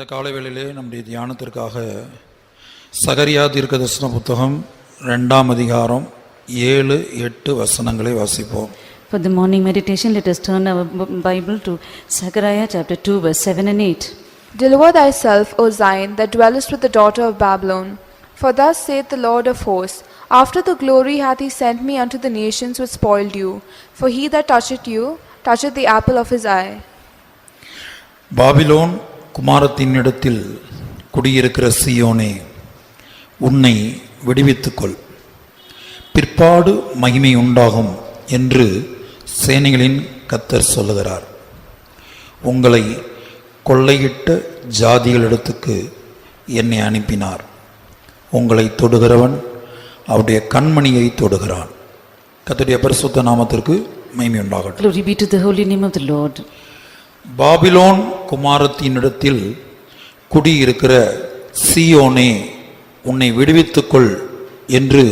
இந்த காலைவேளையிலே நம்முடைய தியானத்திற்காக சகரியா தீர்க்கதரிசன புத்தகம் 2ஆம் அதிகாரம் 7-8 வசனங்களை வாசிப்போம். For the morning meditation, let us turn our Bible to Zechariah chapter 2 verse 7 and 8. Deliver thyself, O Zion, that dwellest with the daughter of Babylon. For thus saith the Lord of hosts, after the glory hath he sent me unto the nations which spoiled you. For he that toucheth you, toucheth the apple of his eye. Babylon குமாரத்தினிடத்தில் குடியிருக்கிற சீயோனே, உன்னை விடுவித்துக்கொள், பிற்பாடு மகிமை உண்டாகும் என்று சேனைகளின் கர்த்தர் சொல்லுகிறார். உங்களை கொள்ளையிட்ட ஜாதிகளிடத்துக்கு என்னை அனுப்பினார். உங்களை தொடுகிறவன் அவருடைய கண்மணியை தொடுகிறான். கர்த்தருடைய பரிசுத்த நாமத்திற்கு மகிமை உண்டாகட்டும். Glory be to the holy name of the Lord. Babylon குமாரத்தினிடத்தில் குடியிருக்கிற சீயோனே, உன்னை விடுவித்துக்கொள் என்று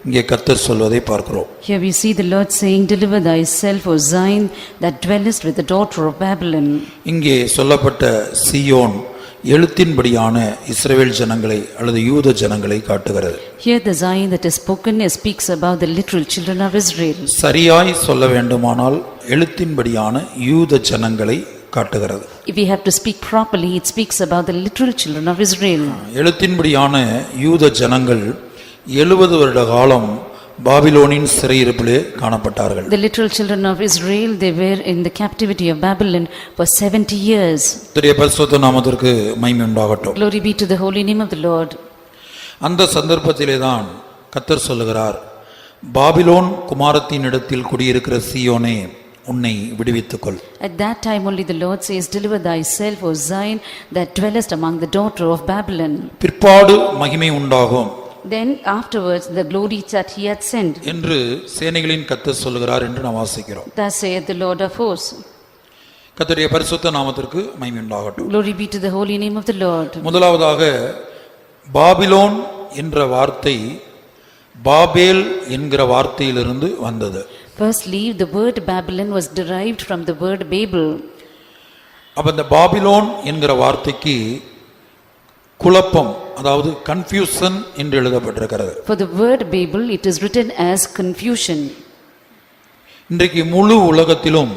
இங்கே கர்த்தர் சொல்வதை பார்க்கிறோம். Here we see the Lord saying, deliver thyself, O Zion, that dwellest with the daughter of Babylon. இங்கே சொல்லப்பட்ட சீயோன் எழுத்தின்படியான இஸ்ரவேல் ஜனங்களை அல்லது யூத ஜனங்களை காட்டுகிறது. Here the Zion that is spoken speaks about the literal children of Israel. சரியாய் சொல்ல வேண்டுமானால் எழுத்தின்படியான யூத ஜனங்களை காட்டுகிறது. If we have to speak properly, it speaks about the literal children of Israel. எழுத்தின்படியான யூத ஜனங்கள் 70 வருட காலம் பாபிலோனின் சிறையிருப்பிலே காணப்பட்டார்கள். The literal children of Israel, they were in the captivity of Babylon for 70 years. கர்த்தருடைய பரிசுத்த நாமத்திற்கு மகிமை உண்டாகட்டும். Glory be to the holy name of the Lord. அந்த சந்தர்ப்பத்திலே தான் கர்த்தர் சொல்லுகிறார், பாபிலோன் குமாரத்தினிடத்தில் குடியிருக்கிற சீயோனே, உன்னை விடுவித்துக்கொள். At that time only the Lord says, deliver thyself, O Zion, that dwellest among the daughter of Babylon. பிற்பாடு மகிமை உண்டாகும். Then afterwards the glory that he had sent. என்று சேனைகளின் கர்த்தர் சொல்லுகிறார் என்று நாம் வாசிக்கிறோம். Thus saith the Lord of hosts. கர்த்தருடைய பரிசுத்த நாமத்திற்கு மகிமை உண்டாகட்டும். Glory be to the holy name of the Lord. முதலாவதாக பாபிலோன் என்ற வார்த்தை பாபேல் என்கிற வார்த்தையிலிருந்து வந்தது. Firstly, the word Babylon was derived from the word Babel. அப்ப இந்த பாபிலோன் என்கிற வார்த்தைக்கு குழப்பம், அதாவது கன்ஃபியூஷன் என்று எழுதப்பட்டிருக்கிறது. For the word Babel, it is written as confusion. இன்றைக்கு முழு உலகத்திலும்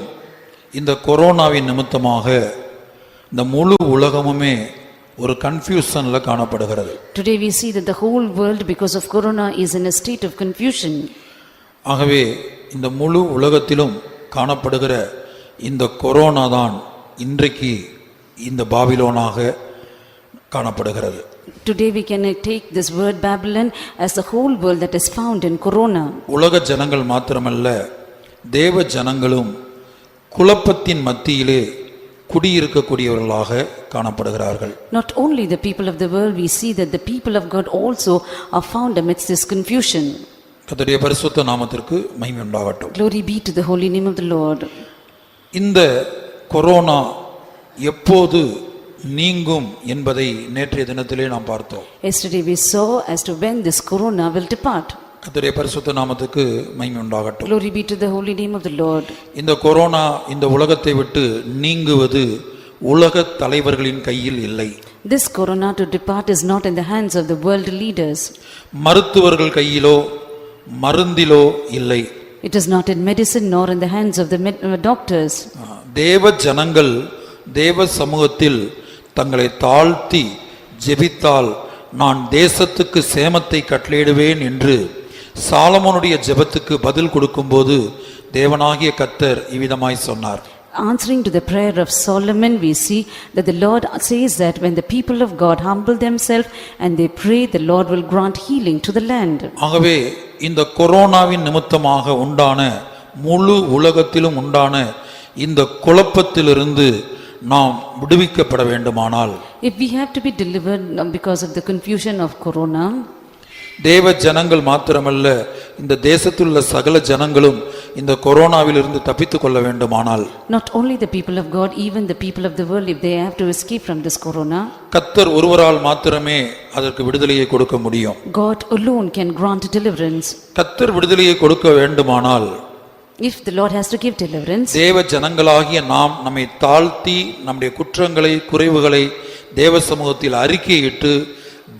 இந்த கொரோனாவின் நிமித்தமாக இந்த முழு உலகமுமே ஒரு கன்ஃபியூஷன்ல காணப்படுகிறது. Today we see that the whole world because of corona is in a state of confusion. ஆகவே இந்த முழு உலகத்திலும் காணப்படுகிற இந்த கொரோனா தான் இன்றைக்கு இந்த பாபிலோனாக காணப்படுகிறது. Today we can take this word Babylon as the whole world that is found in corona. உலக ஜனங்கள் மாத்திரமல்ல, தேவ ஜனங்களும் குழப்பத்தின் மத்தியிலே குடியிருக்கக்கூடியவர்களாக காணப்படுகிறார்கள். Not only the people of the world, we see that the people of God also are found amidst this confusion. கர்த்தருடைய பரிசுத்த நாமத்திற்கு மகிமை உண்டாகட்டும். Glory be to the holy name of the Lord. இந்த கொரோனா எப்போது நீங்கும் என்பதை நேற்றைய தினத்திலே நாம் பார்த்தோம். Yesterday we saw as to when this corona will depart. கர்த்தருடைய பரிசுத்த நாமத்துக்கு மகிமை உண்டாகட்டும். Glory be to the holy name of the Lord. இந்த கொரோனா இந்த உலகத்தை விட்டு நீங்குவது உலக தலைவர்களின் கையில் இல்லை. This corona to depart is not in the hands of the world leaders. மருத்துவர்கள் கையிலோ மருந்திலோ இல்லை. It is not in medicine nor in the hands of the doctors. தேவ ஜனங்கள் தேவ சமூகத்தில் தங்களை தாழ்த்தி ஜெபித்தால் நான் தேசத்துக்கு சேமத்தை கட்டளையிடுவேன் என்று சாலமோனுடைய ஜெபத்துக்கு பதில் கொடுக்கும்போது தேவனாகிய கர்த்தர் இவ்விதமாய் சொன்னார். Answering to the prayer of Solomon, we see that the Lord says that when the people of God humble themselves and they pray, the Lord will grant healing to the land. ஆகவே இந்த கொரோனாவின் நிமித்தமாக உண்டான முழு உலகத்திலும் உண்டான இந்த குழப்பத்திலிருந்து நாம் விடுவிக்கப்பட வேண்டுமானால், if we have to be delivered because of the confusion of corona, தேவ ஜனங்கள் மாத்திரமல்ல, இந்த தேசத்தில் உள்ள சகல ஜனங்களும் இந்த கொரோனாவிலிருந்து தப்பித்துக் கொள்ள வேண்டுமானால், not only the people of God, even the people of the world, if they have to escape from this corona, கர்த்தர் ஒருவரால் மாத்திரமே அதற்கு விடுதலையை கொடுக்க முடியும். God alone can grant deliverance. கர்த்தர் விடுதலையை கொடுக்க வேண்டுமானால், If the Lord has to give deliverance, தேவ ஜனங்களாகிய நாம் நம்மை தாழ்த்தி நம்முடைய குற்றங்களை குறைவுகளை தேவ சமூகத்தில் அறிக்கையிட்டு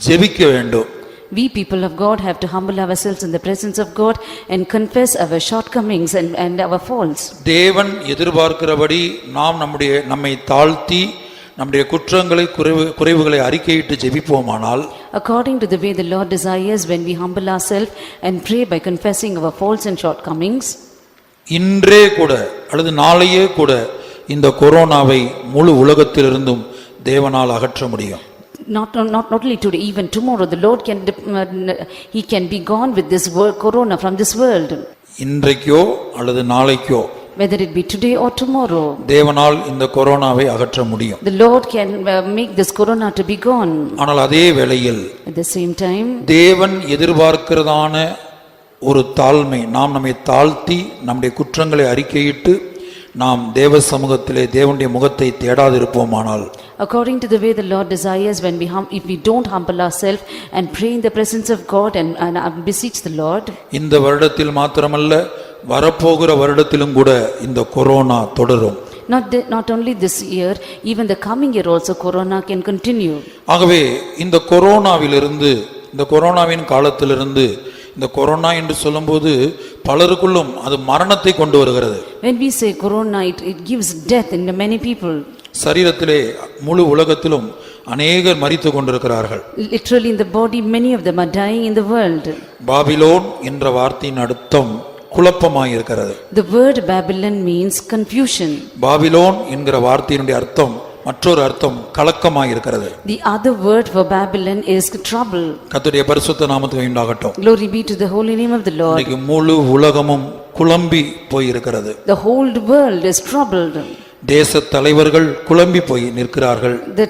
ஜெபிக்க வேண்டும். We people of God have to humble ourselves in the presence of God and confess our shortcomings and our faults. தேவன் எதிர்பார்க்கிறபடி நாம் நம்மை தாழ்த்தி நம்முடைய குற்றங்களை குறைவுகளை அறிக்கையிட்டு ஜெபிப்போமானால், According to the way the Lord desires, when we humble ourselves and pray by confessing our faults and shortcomings, இன்றே கூட அல்லது நாளையே கூட இந்த கொரோனாவை முழு உலகத்திலிருந்தும் தேவனால் அகற்ற முடியும். not only today, even tomorrow, the Lord he can be gone with this corona from this world. இன்றைக்கோ அல்லது நாளைக்கோ, Whether it be today or tomorrow, தேவனால் இந்த கொரோனாவை அகற்ற முடியும். the Lord can make this corona to be gone. ஆனால் அதே வேளையில் At the same time, தேவன் எதிர்பார்க்கிறதான ஒரு தாழ்மை, நாம் நம்மை தாழ்த்தி நம்முடைய குற்றங்களை அறிக்கையிட்டு நாம் தேவ சமூகத்திலே தேவனுடைய முகத்தை தேடாதிருப்போமானால், according to the way the Lord desires, when if we don't humble ourselves and pray in the presence of God and beseech the Lord, இந்த வருடத்தில் மாத்திரமல்ல வரப்போகிற வருடத்திலும் கூட இந்த கொரோனா தொடரும். not only this year, even the coming year also corona can continue. ஆகவே இந்த கொரோனாவிலிருந்து, இந்த கொரோனாவின் காலத்திலிருந்து, இந்த கொரோனா என்று சொல்லும்போது பலருக்குள்ளும் அது மரணத்தை கொண்டு வருகிறது. When we say corona, it gives death in many people. சரீரத்திலே முழு உலகத்திலும் அநேகர் மரித்து கொண்டிருக்கிறார்கள். Literally in the body, many of them are dying in the world. Babylon என்ற வார்த்தையின் அர்த்தம் குழப்பமாயிருக்கிறது. The word Babylon means confusion. Babylon என்கிற வார்த்தையினுடைய அர்த்தம், மற்றொரு அர்த்தம் கலக்கமாயிருக்கிறது. The other word for Babylon is trouble. கர்த்தருடைய பரிசுத்த நாமத்துக்கு உண்டாகட்டும். Glory be to the holy name of the Lord. இன்னைக்கு முழு உலகமும் குழம்பி போயிருக்கிறது. The whole world is troubled. தேச தலைவர்கள் குழம்பி போய் நிற்கிறார்கள். The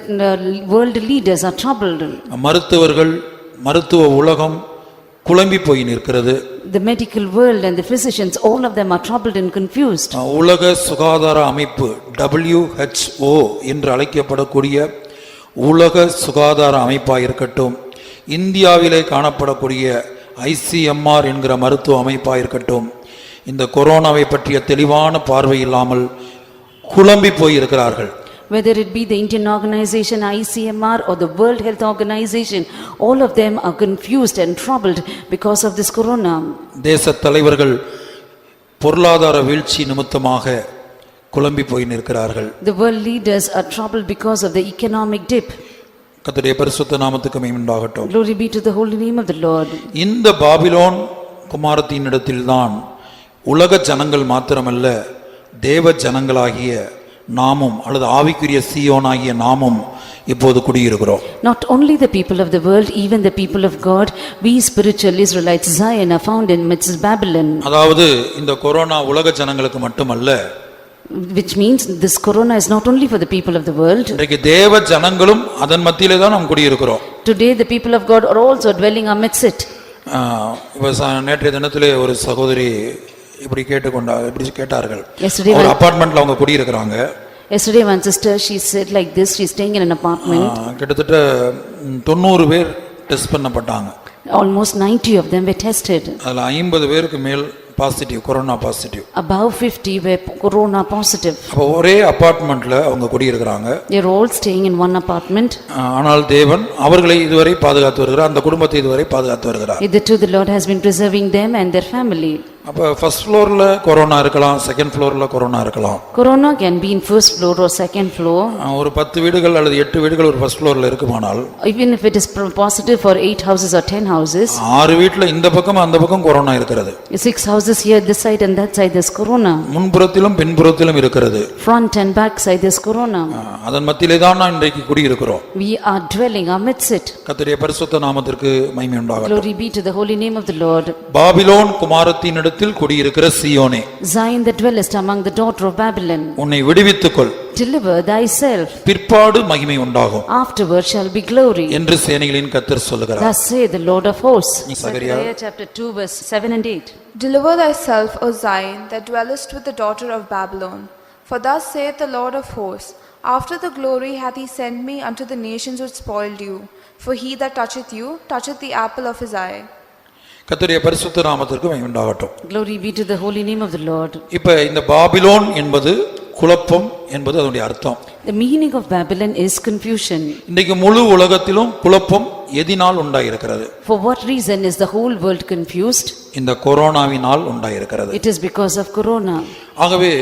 world leaders are troubled. மருத்துவர்கள், மருத்துவ உலகம் குழம்பி போய் நிற்கிறது. The medical world and the physicians, all of them are troubled and confused. உலக சுகாதார அமைப்பு WHO என்று அழைக்கப்படக்கூடிய உலக சுகாதார அமைப்பாக இருக்கட்டும், இந்தியாவிலே காணப்படக்கூடிய ICMR என்கிற மருத்துவ அமைப்பாக இருக்கட்டும், இந்த கொரோனாவை பற்றிய தெளிவான பார்வை இல்லாமல் குழம்பி போய் இருக்கிறார்கள். Whether it be the Indian organization ICMR or the World Health Organization, all of them are confused and troubled because of this corona. தேச தலைவர்கள் பொருளாதார வீழ்ச்சி நிமித்தமாக குழம்பி போய் நிற்கிறார்கள். The world leaders are troubled because of the economic dip. கர்த்தருடைய பரிசுத்த நாமத்துக்கு மகிமை உண்டாகட்டும். Glory be to the holy name of the Lord. இந்த பாபிலோன் குமாரத்தினிடத்தில்தான் உலக ஜனங்கள் மாத்திரமல்ல, தேவ ஜனங்களாகிய நாமும் அல்லது ஆவிக்குரிய சீயோனாகிய நாமும் இப்போது குடியிருக்கிறோம். Not only the people of the world, even the people of God, we spiritual Israelites, Zion, are found in midst Babylon. அதாவது இந்த கொரோனா உலக ஜனங்களுக்கு மட்டுமல்ல, which means this corona is not only for the people of the world. இன்றைக்கு தேவ ஜனங்களும் அதன் மத்தியிலே தான் நாம் குடியிருக்கிறோம். Today the people of God are also dwelling amidst it. நேற்றைய தினத்திலே ஒரு சகோதரி இப்படி கேட்டார்கள். Yesterday ஒரு அபார்ட்மெண்ட்ல அவங்க குடியிருக்கிறாங்க. Yesterday one sister, she said like this, she is staying in an apartment. கிட்டத்தட்ட 90 பேர் test பண்ணப்பட்டாங்க. Almost 90 of them were tested. அதுல 50 பேருக்கு மேல் positive, corona positive. Above 50 were corona positive. அப்ப ஒரே அபார்ட்மெண்ட்ல அவங்க குடியிருக்கிறாங்க. They are all staying in one apartment. ஆனால் தேவன் அவர்களை இதுவரை பாதுகாத்து வருகிறார், அந்த குடும்பத்தை இதுவரை பாதுகாத்து வருகிறார். Hitherto the Lord has been preserving them and their family. அப்ப ஃபர்ஸ்ட் ஃப்ளோர்ல கொரோனா இருக்கலாம், செகண்ட் ஃப்ளோர்ல கொரோனா இருக்கலாம். Corona can be in first floor or second floor. ஒரு 10 வீடுகள் அல்லது 8 வீடுகள் ஒரு ஃபர்ஸ்ட் ஃப்ளோர்ல இருக்குமானால், even if it is positive for 8 houses or 10 houses, 6 வீட்ல இந்த பக்கம் அந்த பக்கம் கொரோனா இருக்கிறது. 6 houses here this side and that side there's corona. முன்புறத்திலும் பின்புறத்திலும் இருக்கிறது. Front and back side there's corona. அதன் மத்தியிலே தான் நாம் இன்றைக்கு குடியிருக்கிறோம். We are dwelling amidst it. கர்த்தருடைய பரிசுத்த நாமத்திற்கு மகிமை உண்டாகட்டும். Glory be to the holy name of the Lord. Babylon குமாரத்தினிடத்தில் குடியிருக்கிற சீயோனே, Zion that dwellest among the daughter of Babylon, உன்னை விடுவித்துக்கொள், deliver thyself, பிற்பாடு மகிமை உண்டாகும், afterward shall be glory, என்று சேனைகளின் கர்த்தர் சொல்லுகிறார். thus say the Lord of hosts. Zechariah Zechariah chapter 2 verse 7 and 8. Deliver thyself, O Zion, that dwellest with the daughter of Babylon. For thus saith the Lord of hosts, after the glory hath he sent me unto the nations which spoiled you. For he that toucheth you, toucheth the apple of his eye. கர்த்தருடைய பரிசுத்த நாமத்திற்கு மகிமை உண்டாகட்டும். Glory be to the holy name of the Lord. இப்ப இந்த Babylon என்பது குழப்பம் என்பது அதனுடைய அர்த்தம். The meaning of Babylon is confusion. இன்றைக்கு முழு உலகத்திலும் குழப்பம் எதினால் உண்டாயிருக்கிறது? For what reason is the whole world confused? இந்த கொரோனாவினால் உண்டாயிருக்கிறது. It is because of corona. ஆகவே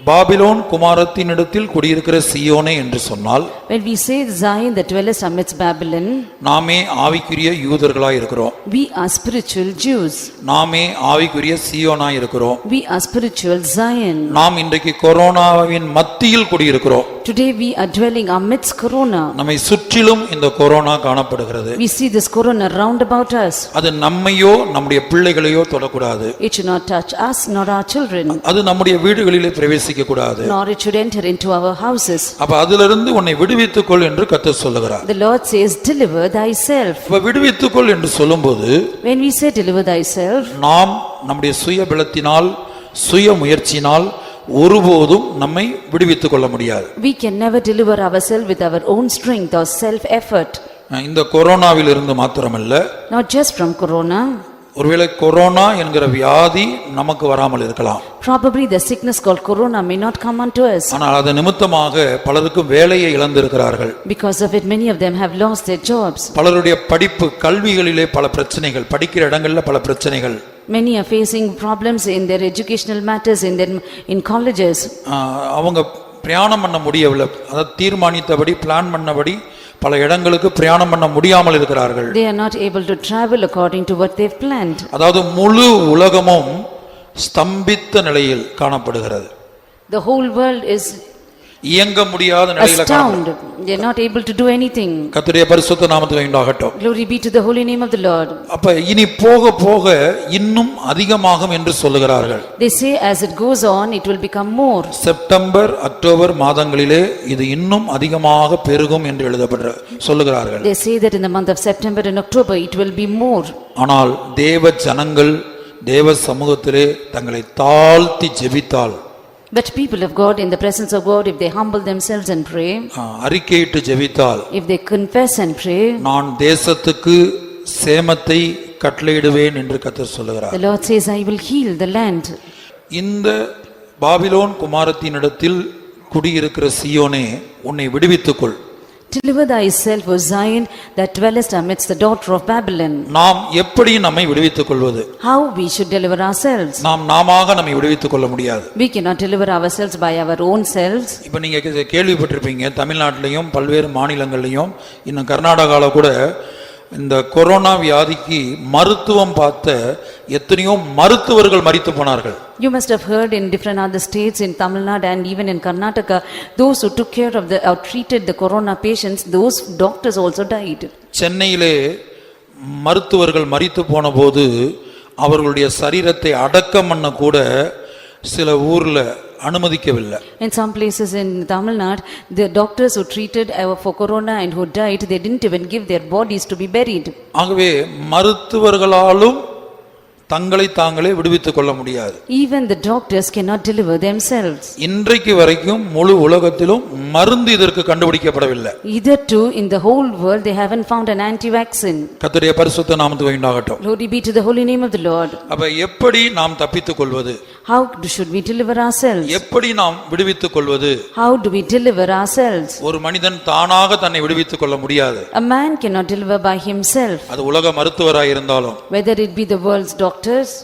பாபிலோன் குமாரத்தினிடத்தில் குடியிருக்கிற சீயோனே என்று சொன்னால், When we say Zion that dwelleth amidst Babylon, நாமே ஆவிக்குரிய யூதர்களாய் இருக்கிறோம். we are spiritual Jews. நாமே ஆவிக்குரிய சீயோனாய் இருக்கிறோம். We are spiritual Zion. நாம் இன்றைக்கு கொரோனாவின் மத்தியில் குடியிருக்கிறோம். Today we are dwelling amidst corona. நம்மை சுற்றிலும் இந்த கொரோனா காணப்படுகிறது. We see this corona round about us. அது நம்மையோ நம்முடைய பிள்ளைகளையோ தொடக்கூடாது. It should not touch us nor our children, அது நம்முடைய வீடுகளிலே பிரவேசிக்க கூடாது. nor it should enter into our houses. அப்ப அதிலிருந்து உன்னை விடுவித்துக்கொள் என்று கர்த்தர் சொல்லுகிறார். The Lord says, deliver thyself. அப்ப விடுவித்துக்கொள் என்று சொல்லும்போது, When we say deliver thyself, நாம் நம்முடைய சுய பலத்தினால் சுய முயற்சியினால் ஒருபோதும் நம்மை விடுவித்துக் கொள்ள முடியாது. we can never deliver ourselves with our own strength or self-effort. இந்த கொரோனாவில் இருந்து மாத்திரமல்ல, Not just from corona. ஒருவேளை கொரோனா என்கிற வியாதி நமக்கு வராமல் இருக்கலாம். Probably the sickness called corona may not come unto us. ஆனால் அது நிமித்தமாக பலருக்கும் வேலையை இழந்திருக்கிறார்கள். Because of it, many of them have lost their jobs. பலருடைய படிப்பு கல்விகளிலே பல பிரச்சனைகள், படிக்கிற இடங்கள்ல பல பிரச்சனைகள். Many are facing problems in their educational matters, in colleges. அவங்க பிரயாணம் பண்ண முடியவில்லை. அதாவது தீர்மானித்தபடி பிளான் பண்ணபடி பல இடங்களுக்கு பிரயாணம் பண்ண முடியாமல் இருக்கிறார்கள். They are not able to travel according to what they've planned. அதாவது முழு உலகமும் ஸ்தம்பித்த நிலையில் காணப்படுகிறது. The whole world is இயங்க முடியாத நிலையில astounded. They are not able to do anything. கர்த்தருடைய பரிசுத்த நாமத்துக்கு உண்டாகட்டும். Glory be to the holy name of the Lord. அப்ப இனி போக போக இன்னும் அதிகமாகும் என்று சொல்லுகிறார்கள். They say as it goes on, it will become more. September October மாதங்களிலே இது இன்னும் அதிகமாக பெருகும் என்று எழுதப்பட்ட சொல்லுகிறார்கள். They say that in the month of September and October, it will be more. ஆனால் தேவ ஜனங்கள் தேவ சமூகத்திலே தங்களை தாழ்த்தி ஜெபித்தால், But people of God, in the presence of God, if they humble themselves and pray, அறிக்கையிட்டு ஜெபித்தால், if they confess and pray, நான் தேசத்துக்கு சேமத்தை கட்டளையிடுவேன் என்று கர்த்தர் சொல்லுகிறார். the Lord says, I will heal the land. இந்த பாபிலோன் குமாரத்தினிடத்தில் குடியிருக்கிற சீயோனே, உன்னை விடுவித்துக்கொள். Deliver thyself, O Zion, that dwellest amidst the daughter of Babylon. நாம் எப்படி நம்மை விடுவித்துக் கொள்வது? How we should deliver ourselves? நாம் நாமாக நம்மை விடுவித்துக் கொள்ள முடியாது. We cannot deliver ourselves by our own selves. இப்ப நீங்க கேள்விப்பட்டிருப்பீங்க, தமிழ்நாட்டிலையும் பல்வேறு மாநிலங்கள்லையும் இன்னும் கர்நாடகால கூட இந்த கொரோனா வியாதிக்கு மருத்துவம் பார்த்த எத்தனையோ மருத்துவர்கள் மரித்து போனார்கள். You must have heard in different other states, in Tamil Nadu and even in Karnataka, those who took care of or treated the corona patients, those doctors also died. சென்னையிலே மருத்துவர்கள் மரித்து போன போது அவர்களுடைய சரீரத்தை அடக்கம் பண்ண கூட சில ஊர்ல அனுமதிக்கவில்லை. In some places in Tamil Nadu, the doctors who treated for corona and who died, they didn't even give their bodies to be buried. ஆகவே மருத்துவர்களாலும் தங்களை தாங்களே விடுவித்துக் கொள்ள முடியாது. Even the doctors cannot deliver themselves. இன்றைக்கு வரைக்கும் முழு உலகத்திலும் மருந்து இதற்கு கண்டுபிடிக்கப்படவில்லை. Hitherto in the whole world they haven't found an anti-vaccine. கர்த்தருடைய பரிசுத்த நாமத்துக்கு உண்டாகட்டும். Glory be to the holy name of the Lord. அப்ப எப்படி நாம் தப்பித்துக் கொள்வது? How should we deliver ourselves? எப்படி நாம் விடுவித்துக் கொள்வது? How do we deliver ourselves? ஒரு மனிதன் தானாக தன்னை விடுவித்துக் கொள்ள முடியாது. A man cannot deliver by himself. அது உலக மருத்துவராய் இருந்தாலும். Whether it be the world's doctors.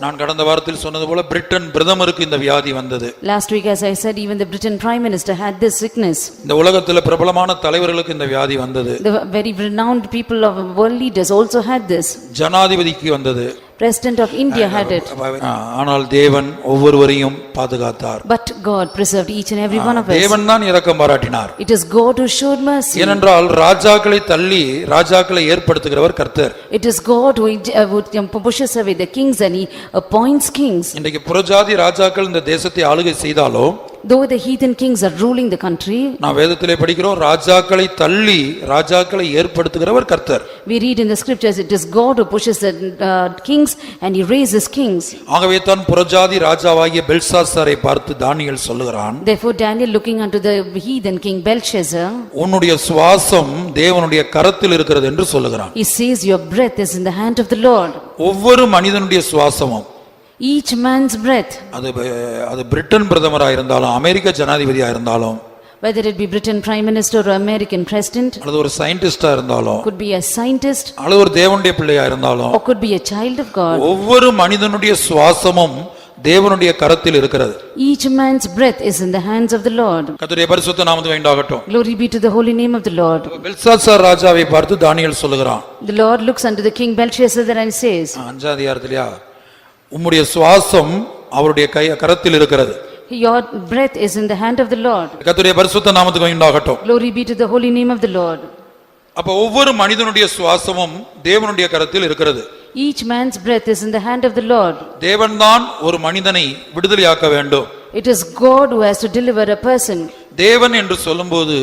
நான் கடந்த வாரத்தில் சொன்னது போல பிரிட்டன் பிரதமருக்கு இந்த வியாதி வந்தது. Last week, as I said, even the Britain Prime Minister had this sickness. இந்த உலகத்தில் பிரபலமான தலைவர்களுக்கு இந்த வியாதி வந்தது. The very renowned people of world leaders also had this. ஜனாதிபதிக்கு வந்தது. President of India had it. ஆனால் தேவன் ஒவ்வொருவரையும் பாதுகாத்தார். But God preserved each and every one of us. தேவன் தான் இரக்கம் பாராட்டினார். It is God who showed mercy. ஏனென்றால் ராஜாக்களை தள்ளி ராஜாக்களை ஏற்படுத்துகிறவர் கர்த்தர். It is God who pushes away the kings and he appoints kings. இன்றைக்கு புறஜாதி ராஜாக்கள் இந்த தேசத்தை ஆளுகை செய்தாலும், Though the heathen kings are ruling the country, நான் வேதத்திலே படிக்கிறோம், ராஜாக்களை தள்ளி ராஜாக்களை ஏற்படுத்துகிறவர் கர்த்தர். we read in the scriptures, it is God who pushes the kings and he raises kings. ஆகவே தான் புறஜாதி ராஜாவாகிய பெல்சாசாரை பார்த்து தானியேல் சொல்லுகிறான், Therefore Daniel, looking unto the heathen king Belshazzar, உன்னுடைய சுவாசம் தேவனுடைய கரத்தில் இருக்கிறது என்று சொல்லுகிறான். he says, your breath is in the hand of the Lord. ஒவ்வொரு மனிதனுடைய சுவாசமும் Each man's breath, அது பிரிட்டன் பிரதமரா இருந்தாலும் அமெரிக்க ஜனாதிபதியா இருந்தாலும் whether it be Britain Prime Minister or American President, அல்லது ஒரு சயின்டிஸ்டா இருந்தாலும் could be a scientist அல்லது ஒரு தேவனுடைய பிள்ளையா இருந்தாலும் or could be a child of God. ஒவ்வொரு மனிதனுடைய சுவாசமும் தேவனுடைய கரத்தில் இருக்கிறது. Each man's breath is in the hands of the Lord. கர்த்தருடைய பரிசுத்த நாமத்துக்கு மகிமையுண்டாகட்டும். Glory be to the holy name of the Lord. Belshazzar ராஜாவை பார்த்து தானியேல் சொல்லுகிறான். The Lord looks unto the king Belshazzar and says, 5ஆம் அதிகாரத்திலயா உம்முடைய சுவாசம் அவருடைய கரத்தில் இருக்கிறது. Your breath is in the hand of the Lord. கர்த்தருடைய பரிசுத்த நாமத்துக்கு மகிமையுண்டாகட்டும். Glory be to the holy name of the Lord. அப்ப ஒவ்வொரு மனிதனுடைய சுவாசமும் தேவனுடைய கரத்தில் இருக்கிறது. Each man's breath is in the hand of the Lord. தேவன்தான் ஒரு மனிதனை விடுதலையாக்க வேண்டும். It is God who has to deliver a person. தேவன் என்று சொல்லும்போது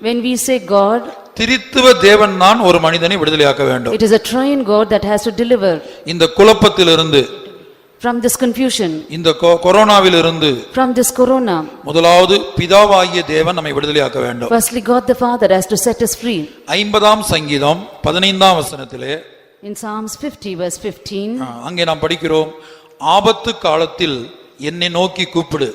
When we say God, திரித்துவ தேவன் தான் ஒரு மனிதனை விடுதலையாக்க வேண்டும். it is a triune God that has to deliver இந்த குழப்பத்திலிருந்து, from this confusion, இந்த கொரோனாவிலிருந்து from this corona. முதலாவது பிதாவாகிய தேவன் நம்மை விடுதலையாக்க வேண்டும். Firstly, God the Father has to set us free. 50ஆம் சங்கீதம் 15ஆம் வசனத்திலே In Psalms 50 verse 15, அங்கே நாம் படிக்கிறோம், ஆபத்து காலத்தில் என்னை நோக்கி கூப்பிடு,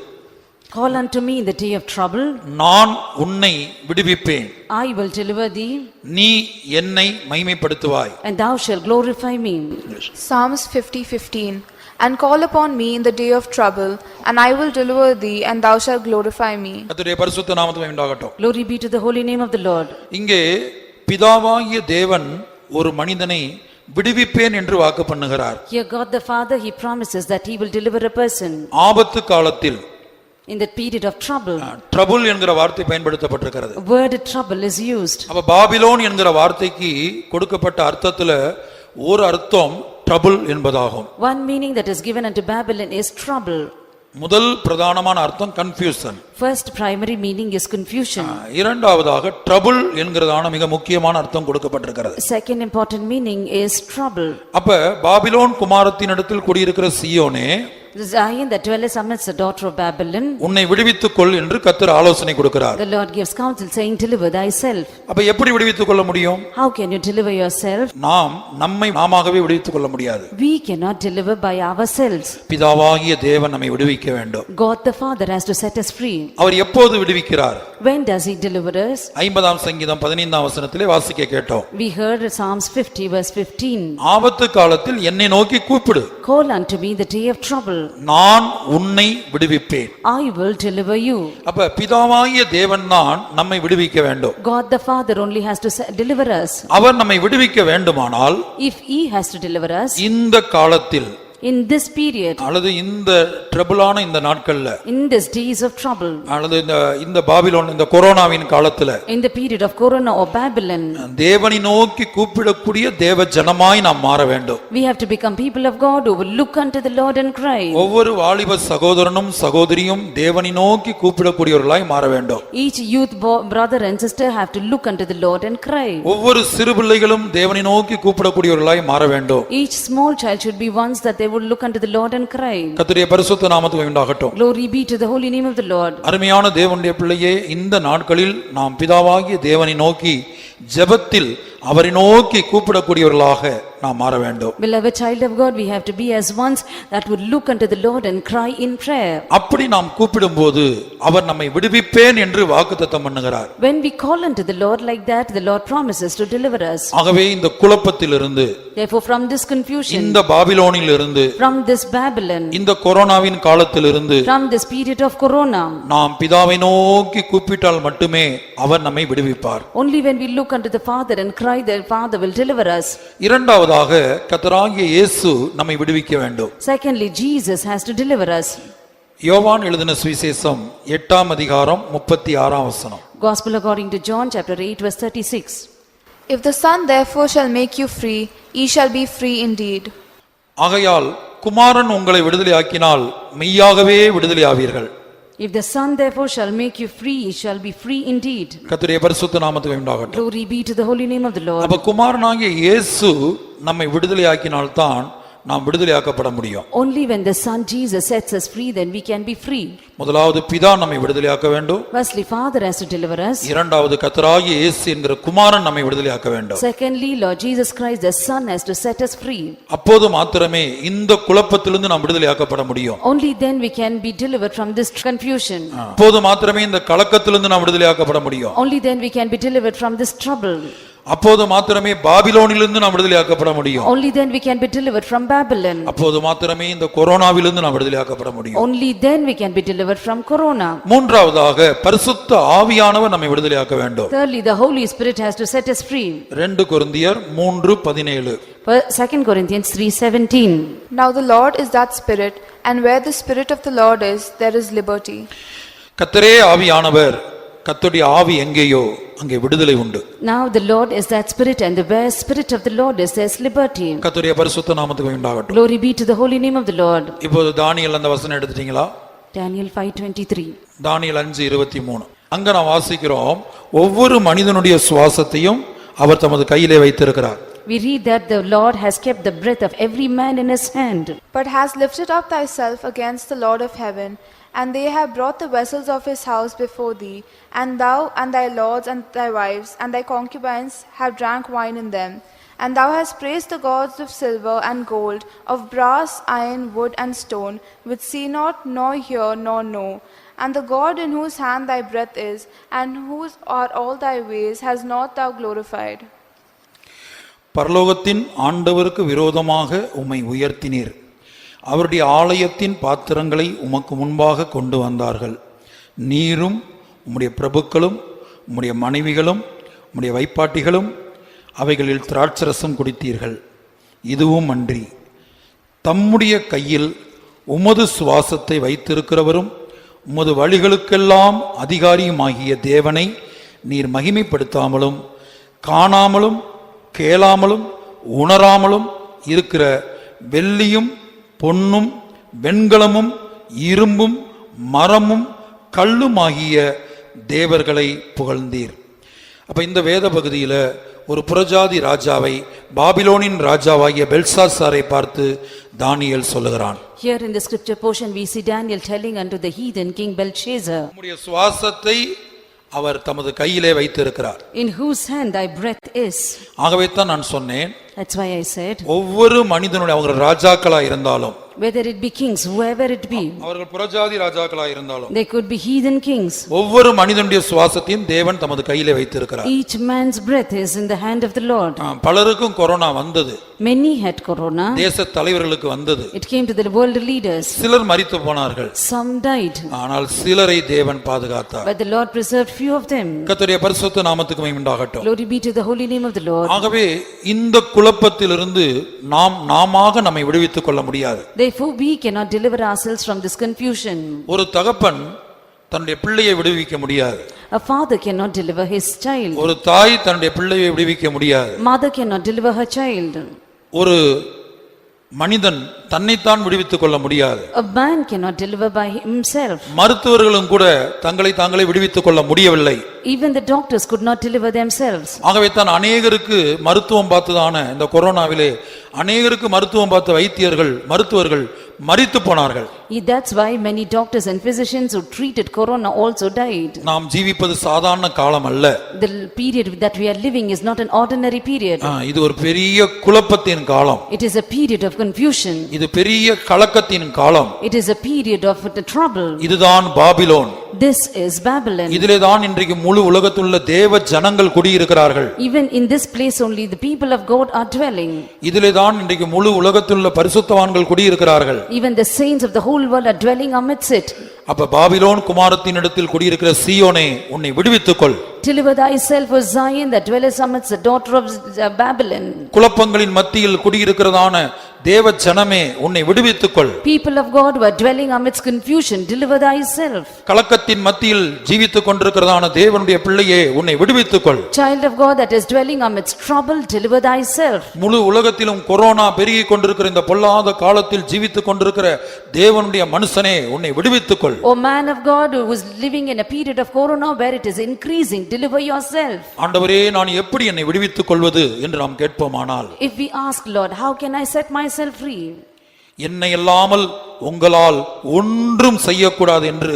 call unto me in the day of trouble, நான் உன்னை விடுவிப்பேன், I will deliver thee, நீ என்னை மகிமைப்படுத்துவாய். and thou shalt glorify me. Psalms 50:15. And call upon me in the day of trouble, and I will deliver thee, and thou shalt glorify me. கர்த்தருடைய பரிசுத்த நாமத்துக்கு மகிமையுண்டாகட்டும். Glory be to the holy name of the Lord. இங்கே பிதாவாகிய தேவன் ஒரு மனிதனை விடுவிப்பேன் என்று வாக்கு பண்ணுகிறார். Here God the Father, he promises that he will deliver a person ஆபத்து காலத்தில், in that period of trouble. Trouble என்கிற வார்த்தை பயன்படுத்தப்பட்டிருக்கிறது. Word trouble is used. அப்ப பாபிலோன் என்கிற வார்த்தைக்கு கொடுக்கப்பட்ட அர்த்தத்துல ஒரு அர்த்தம் ட்ரபுள் என்பதாகும். One meaning that is given unto Babylon is trouble. முதல் பிரதானமான அர்த்தம் confusion. First primary meaning is confusion. இரண்டாவதாக ட்ரபுள் என்கிறதான மிக முக்கியமான அர்த்தம் கொடுக்கப்பட்டிருக்கிறது. Second important meaning is trouble. அப்ப பாபிலோன் குமாரத்தினிடத்தில் குடியிருக்கிற சீயோனே, The Zion that dwelleth amidst the daughter of Babylon, உன்னை விடுவித்துக் கொள் என்று கர்த்தர் ஆலோசனை கொடுக்கிறார். the Lord gives counsel saying, deliver thyself. அப்ப எப்படி விடுவித்துக் கொள்ள முடியும்? How can you deliver yourself? நாம் நம்மை நாமாகவே விடுவித்துக் கொள்ள முடியாது. We cannot deliver by ourselves. பிதாவாகிய தேவன் நம்மை விடுவிக்க வேண்டும். God the Father has to set us free. அவர் எப்போது விடுவிக்கிறார்? When does he deliver us? 50ஆம் சங்கீதம் 15ஆம் வசனத்திலே வாசிக்க கேட்டோம். We heard Psalms 50 verse 15. ஆபத்து காலத்தில் என்னை நோக்கி கூப்பிடு, Call unto me the day of trouble, நான் உன்னை விடுவிப்பேன். I will deliver you. அப்ப பிதாவாகிய தேவன் தான் நம்மை விடுவிக்க வேண்டும். God the Father only has to deliver us. அவர் நம்மை விடுவிக்க வேண்டுமானால் If he has to deliver us, இந்த காலத்தில் in this period, அல்லது இந்த ட்ரபிளான இந்த நாட்கள்ல, in these days of trouble, அல்லது இந்த பாபிலோன் இந்த கொரோனாவின் காலத்துல in the period of Corona or Babylon, தேவனை நோக்கி கூப்பிடக்கூடிய தேவ ஜனமாய் நாம் மாற வேண்டும். we have to become people of God who will look unto the Lord and cry. ஒவ்வொரு வாலிப சகோதரனும் சகோதரியும் தேவனை நோக்கி கூப்பிடக்கூடியவர்களாய் மாற வேண்டும். Each youth brother and sister have to look unto the Lord and cry. ஒவ்வொரு சிறு பிள்ளைகளும் தேவனை நோக்கி கூப்பிடக்கூடியவர்களாய் மாற வேண்டும். Each small child should be ones that they would look unto the Lord and cry. கர்த்தருடைய பரிசுத்த நாமத்துக்கு உண்டாகட்டும். Glory be to the holy name of the Lord. அருமையான தேவனுடைய பிள்ளையே, இந்த நாட்களில் நாம் பிதாவாகிய தேவனை நோக்கி ஜெபத்தில் அவரை நோக்கி கூப்பிடக்கூடியவர்களாக நாம் மாற வேண்டும். Beloved child of God, we have to be as ones that would look unto the Lord and cry in prayer. அப்படி நாம் கூப்பிடும்போது அவர் நம்மை விடுவிப்பேன் என்று வாக்குத்தத்தம் பண்ணுகிறார். When we call unto the Lord like that, the Lord promises to deliver us. ஆகவே இந்த குழப்பத்திலிருந்து, Therefore from this confusion, இந்த பாபிலோனிலிருந்து, from this Babylon, இந்த கொரோனாவின் காலத்திலிருந்து from this period of Corona, நாம் பிதாவை நோக்கி கூப்பிட்டால் மட்டுமே அவர் நம்மை விடுவிப்பார். only when we look unto the Father and cry, the Father will deliver us. இரண்டாவதாக கர்த்தராகிய இயேசு நம்மை விடுவிக்க வேண்டும். Secondly, Jesus has to deliver us. யோவான் எழுதின சுவிசேஷம் 8ஆம் அதிகாரம் 36ஆம் வசனம். Gospel according to John chapter 8 verse 36. If the Son therefore shall make you free, ye shall be free indeed. ஆகையால் குமாரன் உங்களை விடுதலையாக்கினால் மெய்யாகவே விடுதலையாவீர்கள். If the Son therefore shall make you free, ye shall be free indeed. கர்த்தருடைய பரிசுத்த நாமத்துக்கு உண்டாகட்டும். Glory be to the holy name of the Lord. அப்ப குமாரனாகிய இயேசு நம்மை விடுதலையாக்கினால்தான் நாம் விடுதலையாக்கப்பட முடியும். Only when the Son Jesus sets us free, then we can be free. முதலாவது பிதா நம்மை விடுதலையாக்க வேண்டும். Firstly, Father has to deliver us. இரண்டாவது கர்த்தராகிய இயேசு என்கிற குமாரன் நம்மை விடுதலையாக்க வேண்டும். Secondly, Lord Jesus Christ, the Son, has to set us free. அப்போது மாத்திரமே இந்த குழப்பத்திலிருந்து நாம் விடுதலையாக்கப்பட முடியும். Only then we can be delivered from this confusion. அப்போது மாத்திரமே இந்த கலக்கத்திலிருந்து நாம் விடுதலையாக்கப்பட முடியும். Only then we can be delivered from this trouble. அப்போது மாத்திரமே பாபிலோனிலிருந்து நாம் விடுதலையாக்கப்பட முடியும். Only then we can be delivered from Babylon. அப்போது மாத்திரமே இந்த கொரோனாவிலிருந்து நாம் விடுதலையாக்கப்பட முடியும். Only then we can be delivered from corona. மூன்றாவதாக பரிசுத்த ஆவியானவர் நம்மை விடுதலையாக்க வேண்டும். Thirdly, the Holy Spirit has to set us free. 2 கொரிந்தியர் 3:17. 2 Corinthians 3:17. Now the Lord is that Spirit, and where the Spirit of the Lord is, there is liberty. கர்த்தரே ஆவியானவர், கர்த்தருடைய ஆவி எங்கேயோ அங்கே விடுதலை உண்டு. Now the Lord is that Spirit, and where Spirit of the Lord is, there is liberty. கர்த்தருடைய பரிசுத்த நாமத்துக்கு உண்டாகட்டும். Glory be to the holy name of the Lord. இப்போது தானியேல் அந்த வசனம் எடுத்துட்டீங்களா? Daniel 5:23. தானியேல் 5:23. அங்க நான் வாசிக்கிறோம், ஒவ்வொரு மனிதனுடைய சுவாசத்தையும் அவர் தமது கையிலே வைத்திருக்கிறார். We read that the Lord has kept the breath of every man in his hand. But hast lifted up thyself against the Lord of heaven, and they have brought the vessels of his house before thee, and thou and thy lords and thy wives and thy concubines have drank wine in them. And thou hast praised the gods of silver and gold, of brass, iron, wood, and stone, which see not, nor hear, nor know. And the God in whose hand thy breath is, and whose are all thy ways, has not thou glorified. பரலோகத்தின் ஆண்டவருக்கு விரோதமாக உம்மை உயர்த்தினீர். அவருடைய ஆலயத்தின் பாத்திரங்களை உமக்கு முன்பாக கொண்டு வந்தார்கள். நீரும் உம்முடைய பிரபுக்களும் உம்முடைய மனைவிகளும் உம்முடைய வைப்பாட்டிகளும் அவைகளில் திராட்சரசம் குடித்தீர்கள். இதுவும் அன்றி தம்முடைய கையில் உமது சுவாசத்தை வைத்திருக்கிறவரும் உமது வழிகளுக்கெல்லாம் அதிகாரியுமாகிய தேவனை நீர் மகிமைப்படுத்தாமலும் காணாமலும் கேளாமலும் உணராமலும் இருக்கிற வெள்ளியும் பொன்னும் வெண்கலமும் இரும்பும் மரமும் கல்லுமாகிய தேவர்களை புகழ்ந்தீர். அப்ப இந்த வேத பகுதியில் ஒரு புறஜாதி ராஜாவை, பாபிலோனின் ராஜாவாகிய பெல்சாசாரை பார்த்து தானியேல் சொல்லுகிறான். Here in the scripture portion we see Daniel telling unto the heathen king Belshazzar, உம்முடைய சுவாசத்தை அவர் தமது கையிலே வைத்திருக்கிறார். in whose hand thy breath is. ஆகவே தான் நான் சொன்னேன், That's why I said, ஒவ்வொரு மனிதனுடைய, அவங்க ராஜாக்களா இருந்தாலும், whether it be kings, whoever it be, அவர்கள் புறஜாதி ராஜாக்களா இருந்தாலும், they could be heathen kings. ஒவ்வொரு மனிதனுடைய சுவாசத்தையும் தேவன் தமது கையிலே வைத்திருக்கிறார். Each man's breath is in the hand of the Lord. பலருக்கும் கொரோனா வந்தது. Many had corona. தேச தலைவர்களுக்கு வந்தது. It came to the world leaders. சிலர் மரித்து போனார்கள். Some died. ஆனால் சிலரை தேவன் பாதுகாத்தார். But the Lord preserved few of them. கர்த்தருடைய பரிசுத்த நாமத்துக்கு மகிமை உண்டாகட்டும். Glory be to the holy name of the Lord. ஆகவே இந்த குழப்பத்திலிருந்து நாமாக நம்மை விடுவித்துக் கொள்ள முடியாது. Therefore we cannot deliver ourselves from this confusion. ஒரு தகப்பன் தன்னுடைய பிள்ளையை விடுவிக்க முடியாது. A father cannot deliver his child. ஒரு தாய் தன்னுடைய பிள்ளையை விடுவிக்க முடியாது. Mother cannot deliver her child. ஒரு மனிதன் தன்னைத்தான் விடுவித்துக் கொள்ள முடியாது. A man cannot deliver by himself. மருத்துவர்களும் கூட தங்களை தாங்களே விடுவித்துக் கொள்ள முடியவில்லை. Even the doctors could not deliver themselves. ஆகவே தான் அநேகருக்கு மருத்துவம் பார்த்ததான இந்த கொரோனாவிலே அநேகருக்கு மருத்துவம் பார்த்த மருத்துவர்கள் மரித்து போனார்கள். That's why many doctors and physicians who treated corona also died. நாம் ஜீவிப்பது சாதாரண காலம் அல்ல. The period that we are living is not an ordinary period. இது ஒரு பெரிய குழப்பத்தின் காலம். It is a period of confusion. இது பெரிய கலக்கத்தின் காலம். It is a period of the trouble. இதுதான் பாபிலோன். This is Babylon. இதிலே தான் இன்றைக்கு முழு உலகத்துள்ள தேவ ஜனங்கள் குடியிருக்கிறார்கள். Even in this place only the people of God are dwelling. இதிலே தான் இன்றைக்கு முழு உலகத்துள்ள பரிசுத்தவான்கள் குடியிருக்கிறார்கள். Even the saints of the whole world are dwelling amidst it. அப்ப பாபிலோன் குமாரத்தின் இடத்தில் குடியிருக்கிற சீயோனே, உன்னை விடுவித்துக்கொள். Deliver thyself, O Zion, that dwelleth amidst the daughter of Babylon. குழப்பங்களின் மத்தியில் குடியிருக்கிறதான தேவ ஜனமே, உன்னை விடுவித்துக்கொள். People of God who are dwelling amidst confusion, deliver thyself. கலக்கத்தின் மத்தியில் ஜீவித்துக் கொண்டிருக்கிறதான தேவனுடைய பிள்ளையே, உன்னை விடுவித்துக்கொள். Child of God that is dwelling amidst trouble, deliver thyself. முழு உலகத்திலும் கொரோனா பெருகிக் கொண்டிருக்கிற இந்த பொல்லாத காலத்தில் ஜீவித்துக் கொண்டிருக்கிற தேவனுடைய மனுஷனே, உன்னை விடுவித்துக்கொள். விடுவியுங்கள். O man of God who is living in a period of corona where it is increasing, deliver yourself. ஆண்டவரே, நான் எப்படி என்னை விடுவித்துக் கொள்வது என்று நாம் கேட்போமானால், If we ask, Lord, how can I set myself free? என்னை அல்லாமல் உங்களால் ஒன்றும் செய்யக்கூடாது என்று